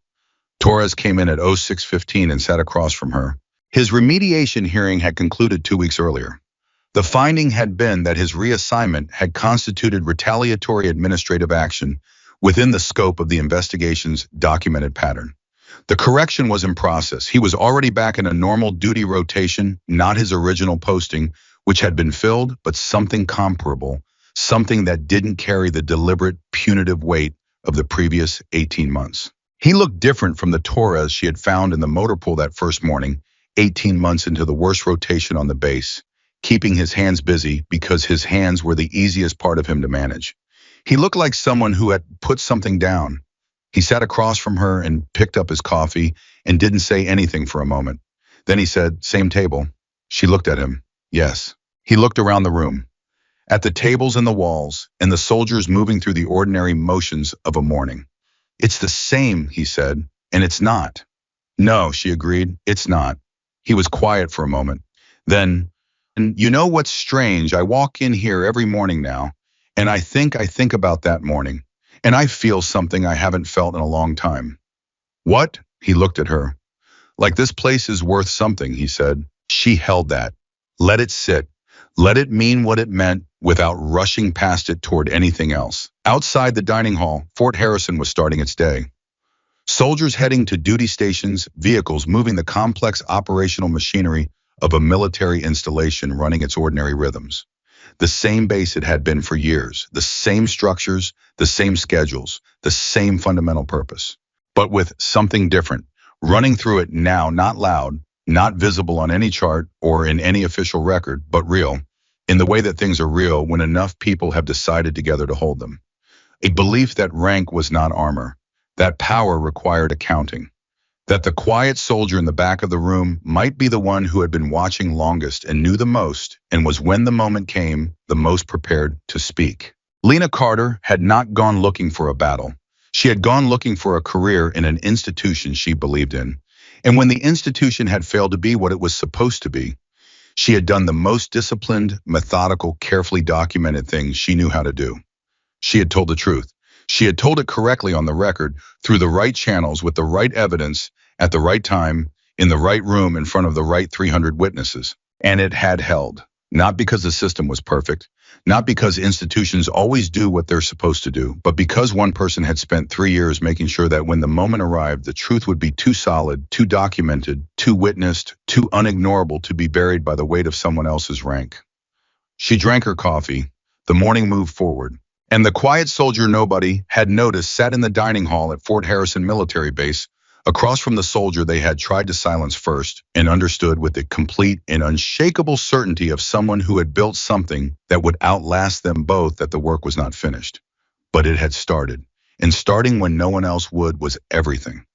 Torres came in at 06:15 and sat across from her. His remediation hearing had concluded 2 weeks earlier. The finding had been that his reassignment had constituted retaliatory administrative action within the scope of the investigation's documented pattern. The correction was in process. He was already back in a normal duty rotation, not his original posting, which had been filled, but something comparable, something that didn't carry the deliberate, punitive weight of the previous 18 months. He looked different from the Torres she had found in the motor pool that first morning, 18 months into the worst rotation on the base, keeping his hands busy because his hands were the easiest part of him to manage. He looked like someone who had put something down. He sat across from her and picked up his coffee and didn't say anything for a moment. Then he said, same table. She looked at him. Yes. He looked around the room, at the tables and the walls, and the soldiers moving through the ordinary motions of a morning. It's the same, he said, and it's not. No, she agreed, it's not. He was quiet for a moment. Then, and you know what's strange? I walk in here every morning now, and I think about that morning, and I feel something I haven't felt in a long time. What? He looked at her. Like this place is worth something, he said. She held that. Let it sit. Let it mean what it meant without rushing past it toward anything else. Outside the dining hall, Fort Harrison was starting its day. Soldiers heading to duty stations, vehicles moving the complex operational machinery of a military installation running its ordinary rhythms. The same base it had been for years, the same structures, the same schedules, the same fundamental purpose. But with something different, running through it now, not loud, not visible on any chart or in any official record, but real, in the way that things are real when enough people have decided together to hold them. A belief that rank was not armor, that power required accounting, that the quiet soldier in the back of the room might be the one who had been watching longest and knew the most and was, when the moment came, the most prepared to speak. Lena Carter had not gone looking for a battle. She had gone looking for a career in an institution she believed in. And when the institution had failed to be what it was supposed to be, she had done the most disciplined, methodical, carefully documented things she knew how to do. She had told the truth. She had told it correctly on the record, through the right channels, with the right evidence, at the right time, in the right room, in front of the right 300 witnesses. And it had held. Not because the system was perfect, not because institutions always do what they're supposed to do, but because one person had spent 3 years making sure that when the moment arrived, the truth would be too solid, too documented, too witnessed, too unignorable to be buried by the weight of someone else's rank. She drank her coffee. The morning moved forward. And the quiet soldier nobody had noticed sat in the dining hall at Fort Harrison Military Base, Across from the soldier they had tried to silence first and understood with the complete and unshakable certainty of someone who had built something that would outlast them both that the work was not finished. But it had started, and starting when no one else would was everything.